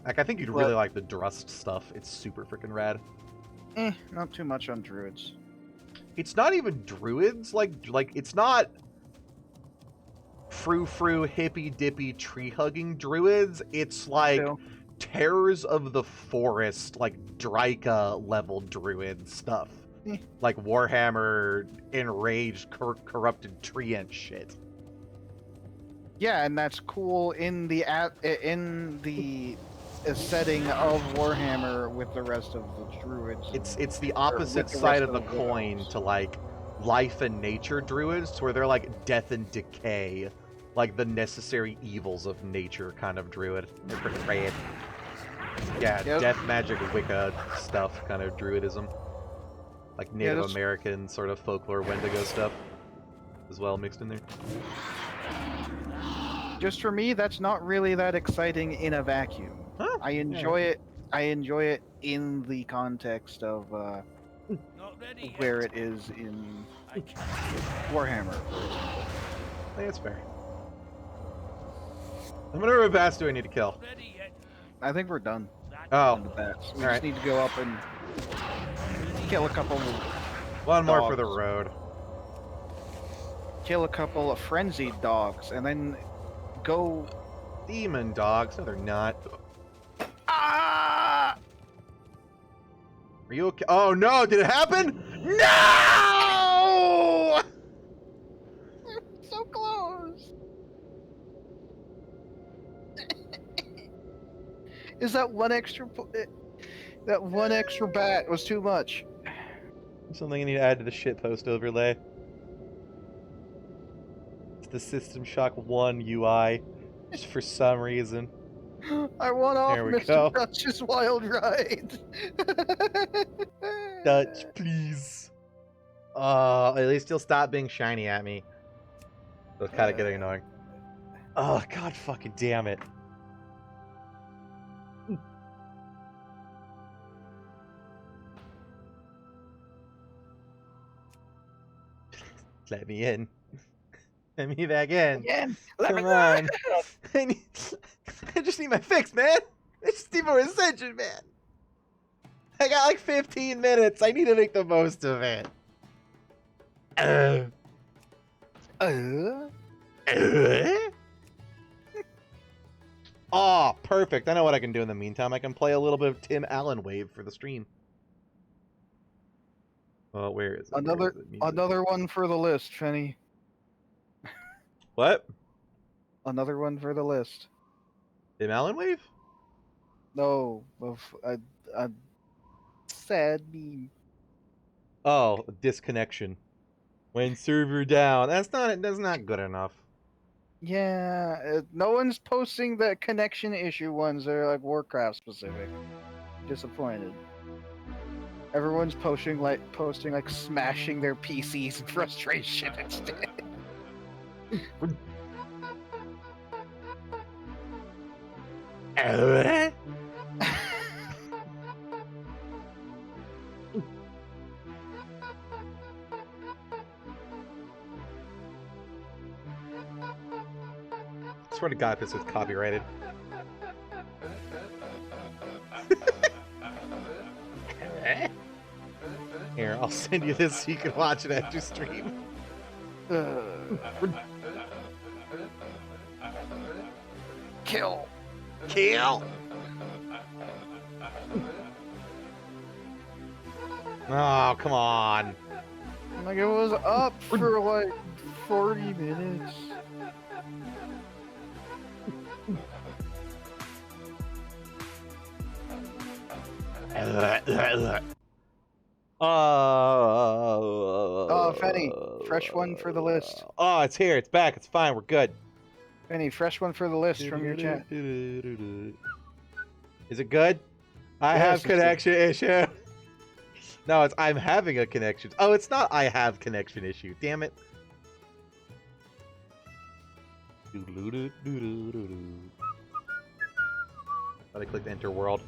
Like, I think you'd really like the Drust stuff. It's super freaking rad. Not too much on druids. It's not even druids. Like it's not frou-frou, hippy-dippy, tree-hugging druids. It's like terrors of the forest, like Dryka-level druid stuff. Like Warhammer, enraged, corrupted treant shit. Yeah, and that's cool in the setting of Warhammer with the rest of the druids. It's the opposite side of the coin to like life and nature druids, where they're like death and decay, like the necessary evils of nature kind of druid. They're pretty rad. Yeah, death magic Wicca stuff kind of druidism. Like Native American sort of folklore Wendigo stuff as well mixed in there. Just for me, that's not really that exciting in a vacuum. Huh? I enjoy it. I enjoy it in the context of where it is in Warhammer, for example. I think that's fair. How many bats do I need to kill? I think we're done. Oh, on the bats. We all just right. need to go up and kill a couple. One more for the road. Kill a couple of frenzied dogs, and then go. Demon dogs? No, they're not. Ah! Are you okay? Oh no! Did it happen? No! So close. Is that one extra? That one extra bat was too much. Something I need to add to the shitpost overlay. It's the System Shock 1 UI. Just for some reason. I want off There we Mr. go. Dutch's wild ride. Dutch, please. At least he'll stop being shiny at me. That's kind of getting annoying. Oh, god fucking damn it. Let me in. Let me back in. Come on. I just need my fix, man. I just need more Ascension, man. I got like 15 minutes. I need to make the most of it. Oh, perfect. I know what I can do in the meantime. I can play a little bit of Tim Allen Wave for the stream. Oh, where is it? Another one for the list, Fenny. What? Another one for the list. Tim Allen Wave? No, of a sad meme. Oh, disconnection. When server down. That's not good enough. Yeah, no one's posting the connection issue ones that are like Warcraft specific. Disappointed. Everyone's posting like smashing their PCs in frustration instead. I swear to God, this is copyrighted. Here, I'll send you this so you can watch it after stream. Kill. Kill! Oh, come on. Like, it was up for like 40 minutes. Oh, Fenny, fresh one for the list. Oh, it's here. It's back. It's fine. We're good. Fenny, fresh one for the list from your chat. Is it good? I Yes, have it's connection issue. No, it's I'm having a connection. Oh, it's not I have connection issue. Damn it. I clicked enter world.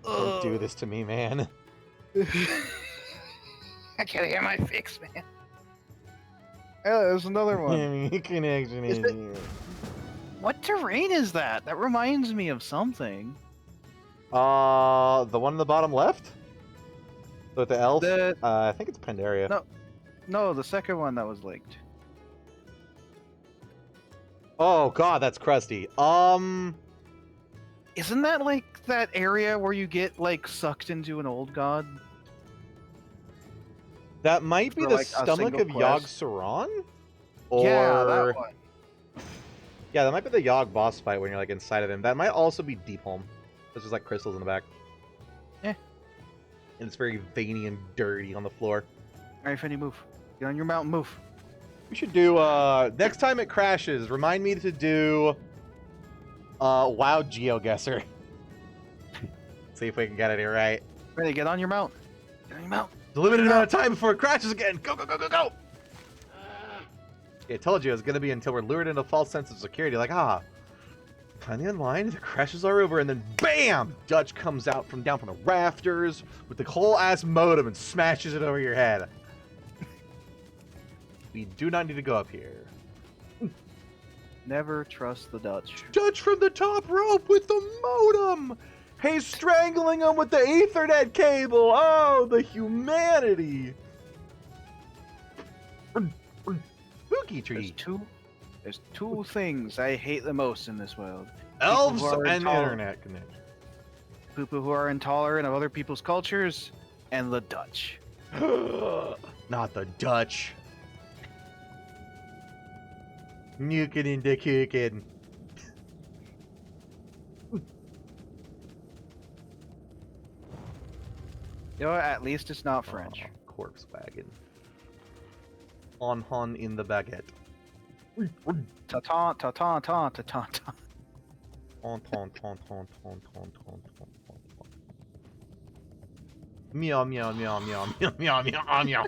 Don't do this to me, man. I gotta get my fix, man. Oh, there's another one. Connection Is it- issue. What terrain is that? That reminds me of something. The one in the bottom left? With the elf? The- I think it's Pandaria. No. No, the second one that was linked. Oh god, that's crusty. Isn't that like that area where you get like sucked into an old god? That might be For, the like, a stomach single of Yogg quest? Saron? Or... Yeah, that one. Yeah, that might be the Yogg boss fight when you're like inside of him. That might also be Deepholm. There's just like crystals in the back. Yeah. And it's very veiny and dirty on the floor. Alright, Fenny, move. Get on your mountain, move. We should do, next time it crashes, remind me to do, WoW GeoGuessr. See if we can get it right. Fenny, get on your mount. Get on your mount. The limited amount of time before it crashes again. Go, go, go, go, go! I told you it was going to be until we're lured into a false sense of security. Like, finally online, the crashes are over, and then BAM! Dutch comes out from down from the rafters with the whole ass modem and smashes it over your head. We do not need to go up here. Never trust the Dutch. Dutch from the top rope with the modem! He's strangling him with the Ethernet cable! Oh, the humanity! Spooky tree. There's two things I hate the most in this world. Elves People who are and intolerant. internet connection. People who are intolerant of other people's cultures, and the Dutch. Not the Dutch. Nuking into cooking. You know what? At least it's not French. Oh, corpse wagon. On in the baguette. Ta-ta, ta-ta, ta, ta-ta, ta. On, ton, ton, ton, ton, ton, ton, ton, ton. Meow, meow, meow, meow, meow, meow, meow, meow.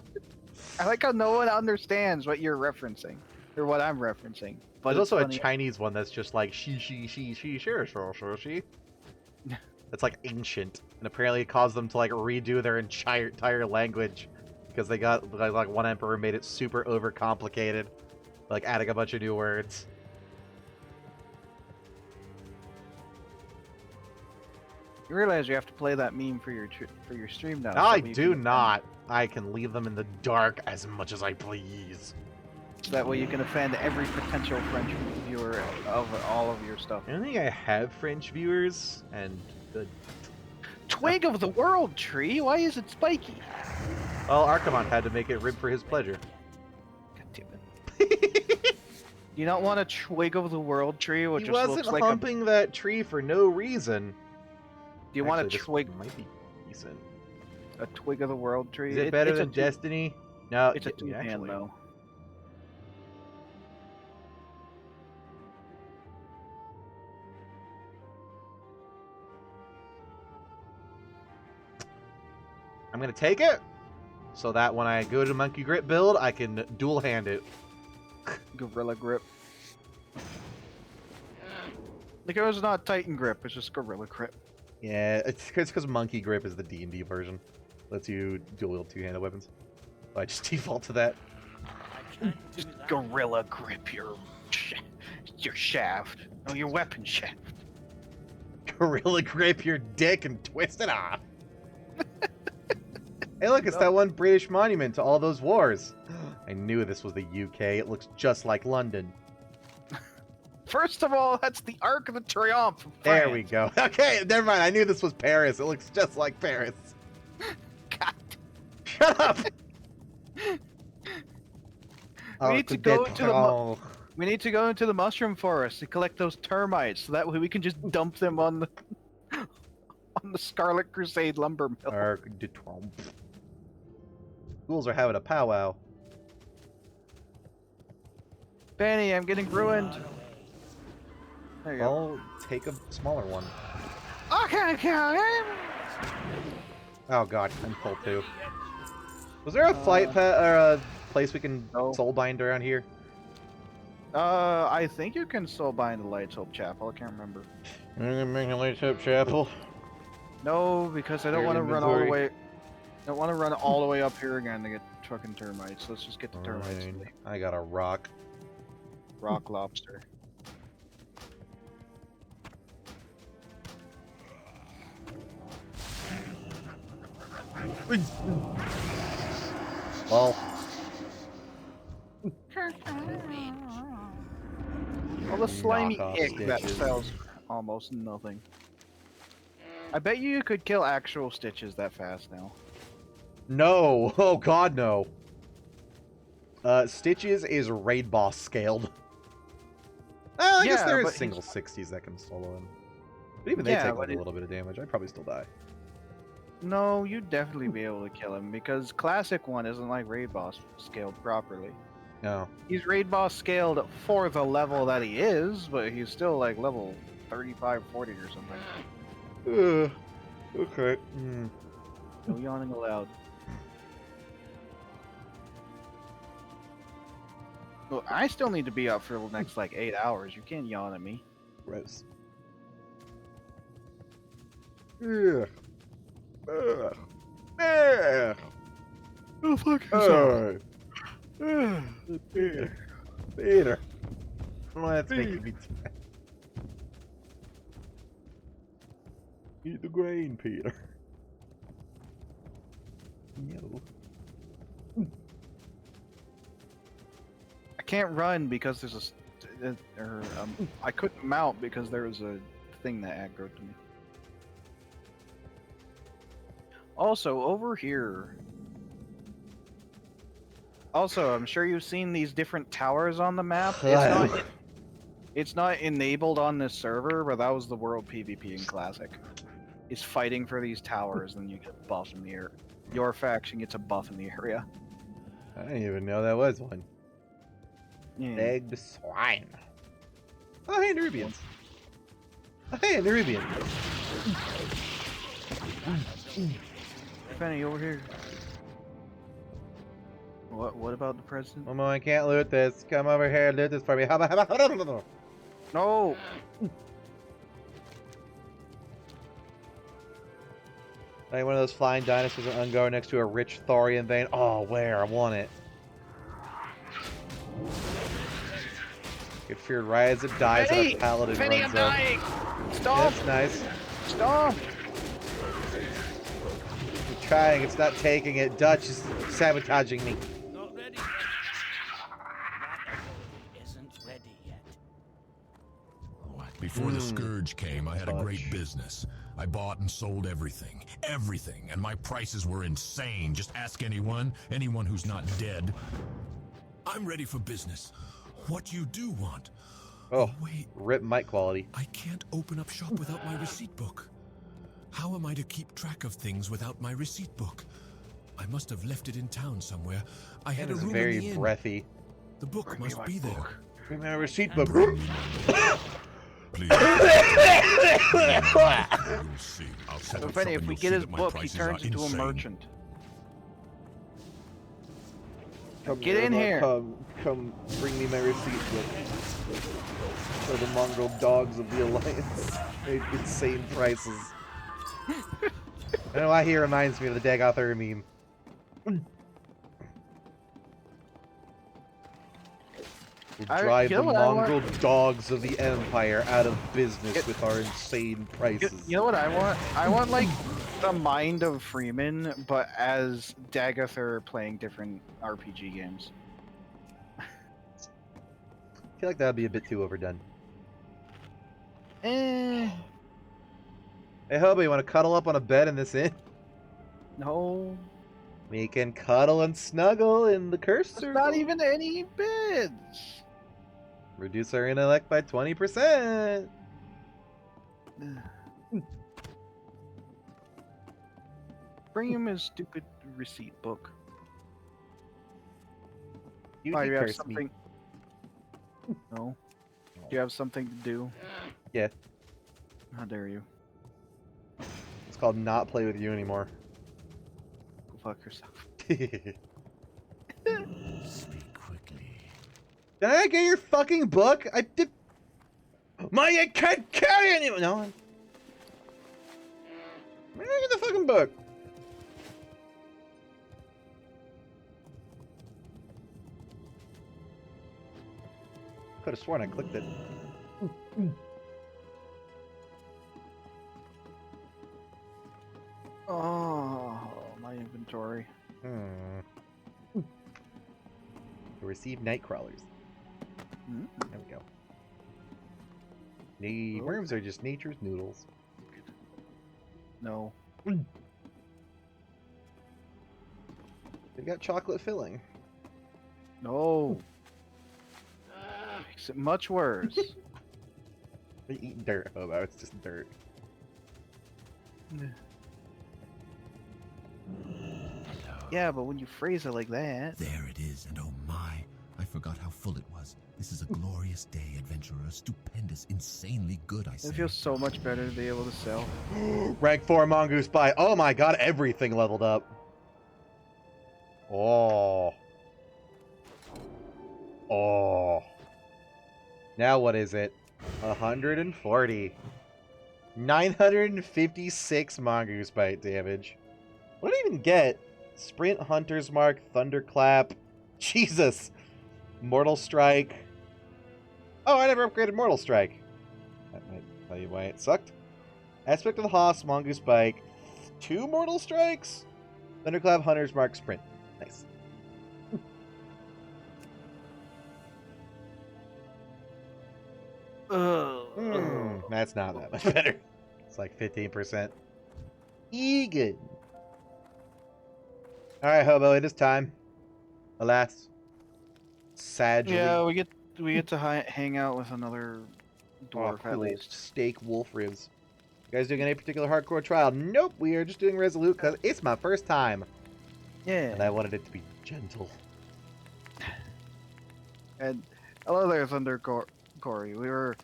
I like how no one understands what you're referencing, or what I'm referencing. But There's it's also funny. a Chinese one that's just like she, sure, she. It's like ancient, and apparently it caused them to like redo their entire language because they got like one emperor made it super overcomplicated, like adding a bunch of new words. You realize you have to play that meme for your stream now. I so you do can not. I can leave them in the dark as much as I please. So that way you can offend every potential French viewer of all of your stuff. I don't think I have French viewers, and the Twig of the World Tree? Why is it spiky? well, Archimon had to make it rib for his pleasure. God damn it. You don't want a Twig of the World Tree, which He just wasn't looks like humping that tree for no reason. Do you want a Actually, this twig? might be decent. A Twig of the World Tree? Is it better it's than a two- Destiny? No, It's a yeah, two-hand actually. though. I'm gonna take it so that when I go to monkey grip build, I can dual hand it. Gorilla grip. Like it was not Titan grip, it's just gorilla grip. Yeah, it's because monkey grip is the D&D version. Lets you dual wield two-handed weapons. So I just default to that. Just gorilla grip your shaft. No, your weapon shaft. Gorilla grip your dick and twist it off. Hey, look, it's that one British monument to all those wars. I knew this was the UK. It looks just like London. First of all, that's the Arc of the Triomphe. Of There France. we go. Okay, never mind. I knew this was Paris. It looks just like Paris. God. Shut up. We need to go into the we need to go into the mushroom forest to collect those termites, so that way we can just dump them on the Scarlet Crusade lumber mill. Arc de Triomphe. Schools are having a powwow. Benny, I'm getting ruined. There you go. I'll take a smaller one. Okay. Oh god, I'm full too. Was there a flight pad or a place we can soulbind around here? I think you can soulbind the Lights Hope Chapel. I can't remember. Make a Lights Hope Chapel. No, because I don't want to run all the way. I don't want to run all the way up here again to get fucking termites. Let's just get the termites. Fine. I got a rock. Rock lobster. Well. Well, the slimy Knockoff ick that Stitches. sells almost nothing. I bet you could kill actual Stitches that fast now. No! Oh god, no. Stitches is raid boss scaled. I guess there is single 60s that can solo him. But even they take like a little bit of damage. I'd probably still die. No, you'd definitely be able to kill him, because Classic 1 isn't like Raid Boss scaled properly. No. He's Raid Boss scaled for the level that he is, but he's still like level 35, 40 or something. Okay. No yawning allowed. Well, I still need to be up for the next like 8 hours. You can't yawn at me. Gross. Yeah. Oh fuck Peter. Let's make me eat the grain, Peter. No. I can't run because there's I couldn't mount because there was a thing that aggroed to me. Also, over here. Also, I'm sure you've seen these different towers on the map. It's not enabled on this server, but that was the World PvP in Classic. Is fighting for these towers, and you get buff in the air. Your faction gets a buff in the area. I didn't even know that was one. Yeah. Egged swine. Oh, hey, Nerubians. Oh, hey, Nerubian. Penny, over here. What about the president? Momo, I can't loot this. Come over here and loot this for me. No! Like one of those flying dinosaurs in Ungar next to a rich thorium vein. Oh, where? I want it. Get feared right as it dies and a paladin Penny, runs I'm up. dying! Stop! That's nice. Stop! I'm trying. It's not taking it. Dutch is sabotaging me. Not ready. Isn't ready yet. Before the Scourge came, I had a great business. I bought and sold everything. Everything. And my prices were insane. Just ask anyone who's not dead. I'm ready for business. What you do want? Oh, wait. Rip mic quality. I can't open up shop without my receipt book. How am I to keep track of things without my receipt book? I must have left it in town somewhere. I had a room very in the inn. breathy. The book must be there. Bring my receipt book. Please. You'll see. I'll set So up Penny, shop if and we you'll get see his that my book, he prices turns are into a insane. merchant. Come Get in here. Come, bring me my receipt book. For the mongrel dogs of the Alliance. Insane prices. I don't know why he reminds me of the Dagothur meme. We'll drive the mongrel dogs of the Empire out of business with our insane prices. You know what I want? I want, like, the mind of Freeman, but as Dagothur playing different RPG games. I feel like that would be a bit too overdone. Hey, Hobie, you want to cuddle up on a bed in this inn? No. We can cuddle and snuggle in the curse circle. Not even any beds. Reduce our intellect by 20%. Bring him his stupid receipt book. You have curse something? me. No. Do you have something to do? Yeah. How dare you? It's called not play with you anymore. Go fuck yourself. Speak quickly. Did I get your fucking book? I did. I can't carry anyone. No. Where did I get the fucking book? Could have sworn I clicked it. Oh, my inventory. Receive night crawlers. Mm. There we go. Worms are just nature's noodles. No. They've got chocolate filling. No. Makes it much worse. They eat dirt, Hobo. It's just dirt. Yeah, but when you phrase it like that. There it is, and oh my, I forgot how full it was. This is a glorious day, adventurer. Stupendous, insanely good, I say. It feels so much better to be able to sell. Rank 4 Mongoose Spy. Oh my god, everything leveled up. Oh. Oh. Now what is it? 140. 956 Mongoose Bite damage. What did I even get? Sprint, Hunter's Mark, Thunderclap. Jesus. Mortal Strike. Oh, I never upgraded Mortal Strike. That might tell you why it sucked. Aspect of the Hoss, Mongoose Bike. 2 Mortal Strikes? Thunderclap, Hunter's Mark, Sprint. Nice. That's not that much better. It's like 15%. Good. Alright, Hobo, it is time. Alas. Sadly. Yeah, we get to hang out with another dwarf cool. at least. Steak wolf ribs. You guys doing any particular hardcore trial? Nope, we are just doing Resolute because it's my first time. Yeah. And I wanted it to be gentle. And hello there, Thunder Corey. We were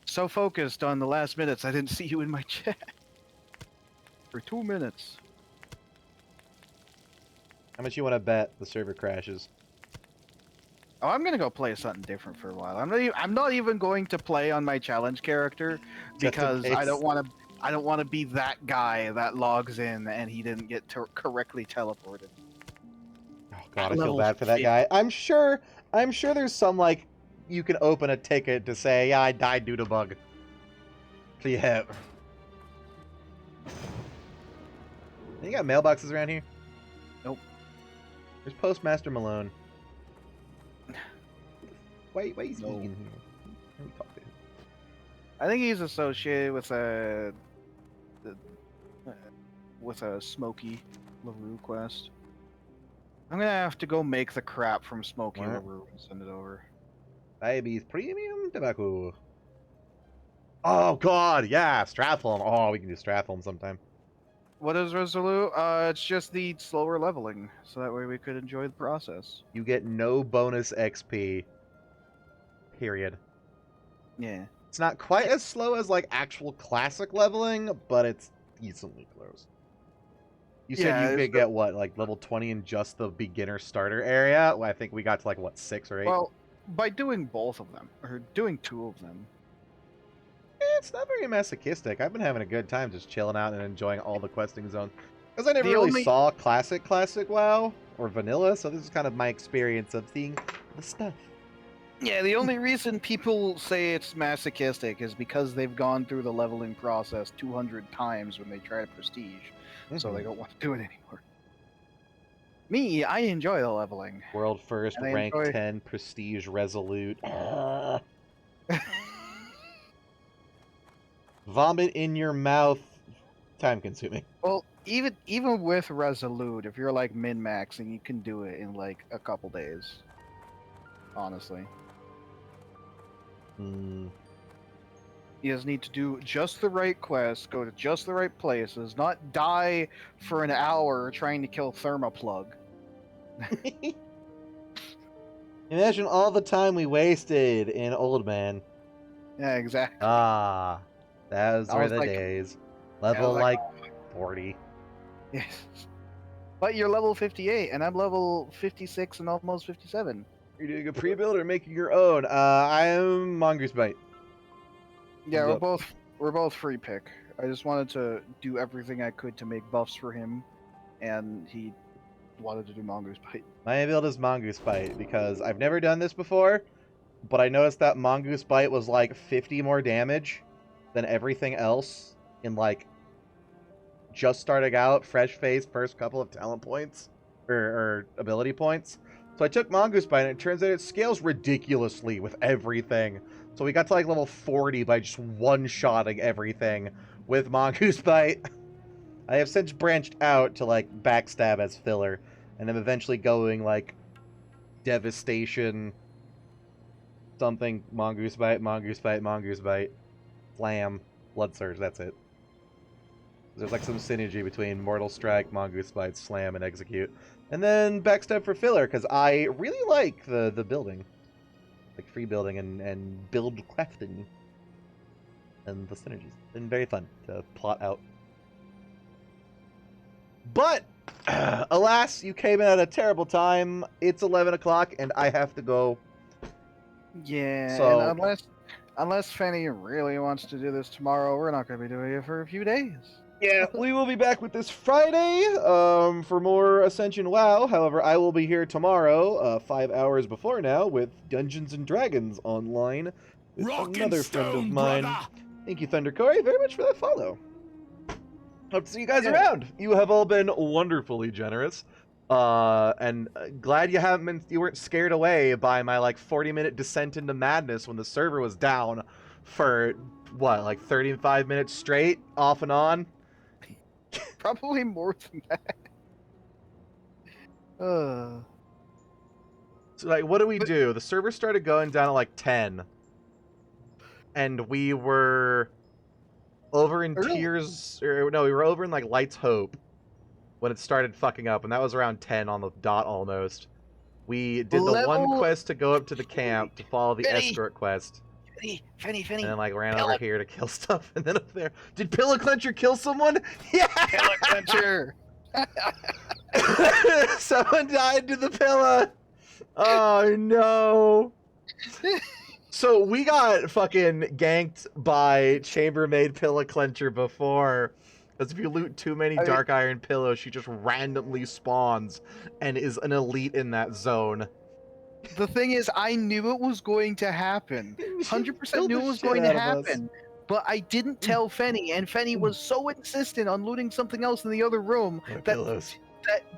so focused on the last minutes, I didn't see you in my chat. For 2 minutes. How much you want to bet the server crashes? Oh, I'm gonna go play something different for a while. I'm not even going to play on my challenge character because I don't want to be that guy that logs in and he didn't get correctly teleported. Oh god, I feel bad for that guy. I'm sure there's some like you can open a ticket to say, yeah, I died due to bug. Yeah. You got mailboxes around here? Nope. There's Postmaster Malone. Why is he in here? Let me talk to him. I think he's associated with a Smokey LaRue quest. I'm gonna have to go make the crap from Smokey LaRue and send it over. Diabetes Premium Tobacco. Oh god, yeah, Stratholm. Oh, we can do Stratholm sometime. What is Resolute? It's just the slower leveling, so that way we could enjoy the process. You get no bonus XP. Period. Yeah. It's not quite as slow as like actual classic leveling, but it's decently close. You said Yeah, you it's could get, what, like level 20 in just the beginner starter area? Well, I think we got to like, what, 6 or 8? Well, by doing both of them, or doing 2 of them. It's not very masochistic. I've been having a good time just chilling out and enjoying all the questing zones. Because I never The really only- saw classic WoW or vanilla, so this is kind of my experience of seeing the stuff. Yeah, the only reason people say it's masochistic is because they've gone through the leveling process 200 times when they try to prestige, so they don't want to do it anymore. Me, I enjoy the leveling. World first, And I rank enjoy- 10, prestige, resolute. Vomit in your mouth. Time consuming. Well, even with resolute, if you're like min-maxing, you can do it in like a couple days. Honestly. Hmm. You just need to do just the right quests, go to just the right places, not die for an hour trying to kill Thermoplug. Imagine all the time we wasted in Old Man. Yeah, exactly. Ah, those I were was the like- days. I was Level like, like 40. Yes. But you're level 58, and I'm level 56 and almost 57. You're doing a pre-build or making your own? I am Mongoose Bite. Yeah, What's up? we're both free pick. I just wanted to do everything I could to make buffs for him, and he wanted to do Mongoose Bite. My build is Mongoose Bite because I've never done this before, but I noticed that Mongoose Bite was like 50 more damage than everything else in like just starting out, fresh face, first couple of talent points or ability points. So I took Mongoose Bite, and it turns out it scales ridiculously with everything. So we got to like level 40 by just one-shotting everything with Mongoose Bite. I have since branched out to like backstab as filler, and I'm eventually going like Devastation, something, Mongoose Bite, Mongoose Bite, Mongoose Bite, Slam, Blood Surge, that's it. There's like some synergy between Mortal Strike, Mongoose Bite, Slam, and Execute. And then backstab for filler, because I really like the building. Like free building and build crafting. And the synergies. Been very fun to plot out. But, alas, you came in at a terrible time. It's 11 o'clock, and I have to go. Yeah, So- and unless Fanny really wants to do this tomorrow, we're not going to be doing it for a few days. Yeah, we will be back with this Friday for more Ascension WoW. However, I will be here tomorrow, 5 hours before now, with Dungeons & Dragons online with another friend of mine. Brother. Thank you, Thunder Corey, very much for that follow. Hope to see you guys around. You have all been wonderfully generous. And glad you weren't scared away by my like 40-minute descent into madness when the server was down for what, like 35 minutes straight, off and on. Probably more than that. So like, what do we do? The server started going down at like 10, and we were over in Tears, or no, we were over in like Light's Hope when it started fucking up, and that was around 10 on the dot almost. We did the one quest to go up to the camp to follow the escort quest. Fanny. And then like ran over here to kill stuff, and then up there. Did Pillow Clencher kill someone? Yeah! Pillow Clencher! Someone died to the pillow! Oh no! So we got fucking ganked by Chambermaid Pillow Clencher before. Because if you loot too many Dark Iron Pillows, she just randomly spawns and is an elite in that zone. The thing is, I knew it was going to happen. 100% knew it was going to happen. But I didn't tell Fenny, and Fenny was so insistent on looting something else in the other room that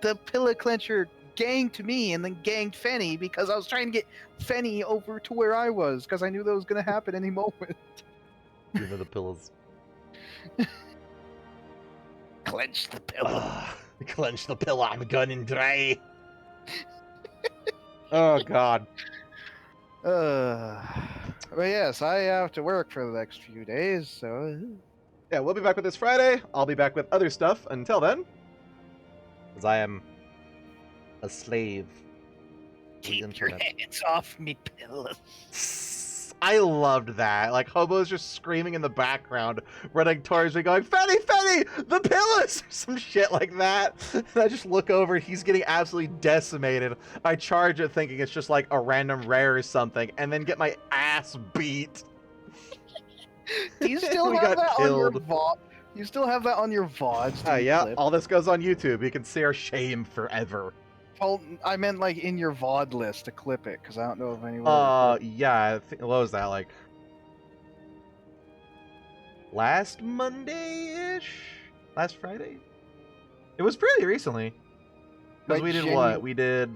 the Pillow Clencher ganged me and then ganged Fenny because I was trying to get Fenny over to where I was because I knew that was going to happen any moment. Give her the pillows. Clench the pillow. Clench the pillow, I'm gunning dry. Oh, God. But yes, I have to work for the next few days, so... Yeah, we'll be back with this Friday. I'll be back with other stuff until then. Because I am a slave. Keep your hands off me, pillows. I loved that. Like, Hobo's just screaming in the background, running towards me, going, Fetty, Fetty, the pillars! Some shit like that. And I just look over, he's getting absolutely decimated. I charge it thinking it's just like a random rare or something, and then get my ass beat. Do you still We have got that on your killed. VOD? You still have that on your VODs? to be Yeah, clipped? all this goes on YouTube. You can see our shame forever. Well, I meant like in your VOD list to clip it, because I don't know if anyone. Yeah, I think, what was that, like, last Monday-ish? Last Friday? It was pretty recently. Because Like, we did what? We did,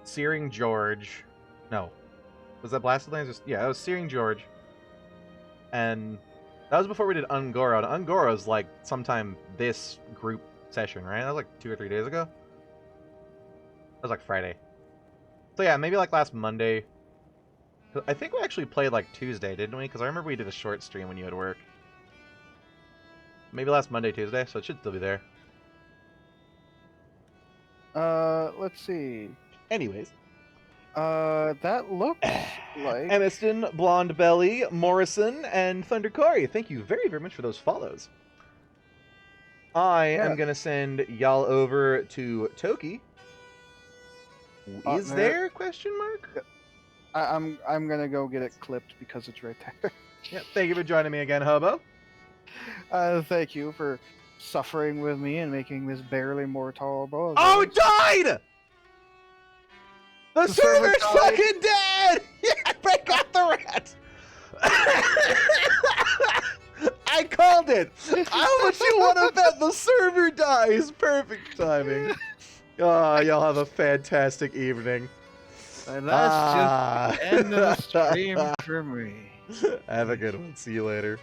Searing George. No. Was that Blasted Lands? Yeah, it was Searing George. And that was before we did Ungoro. And Ungoro's like sometime this group session, right? That was like 2 or 3 days ago. That was like Friday. So yeah, maybe like last Monday. I think we actually played like Tuesday, didn't we? Because I remember we did a short stream when you had work. Maybe last Monday, Tuesday, so it should still be there. Let's see. Anyways. That looks like Emiston, Blonde Belly, Morrison, and Thunder Corey. Thank you very, very much for those follows. I am going to send y'all over to Toki. Is there? Question mark? I'm gonna go get it clipped because it's right there. Yeah, thank you for joining me again, Hobo. Thank you for suffering with me and making this barely more tolerable. Oh, it died! The server's died. fucking dead! Yeah, break off the rat! I called it! How much you want to bet the server dies? Perfect timing. Oh, y'all have a fantastic evening. And that's just the end of the stream for me. Have a good one. See you later.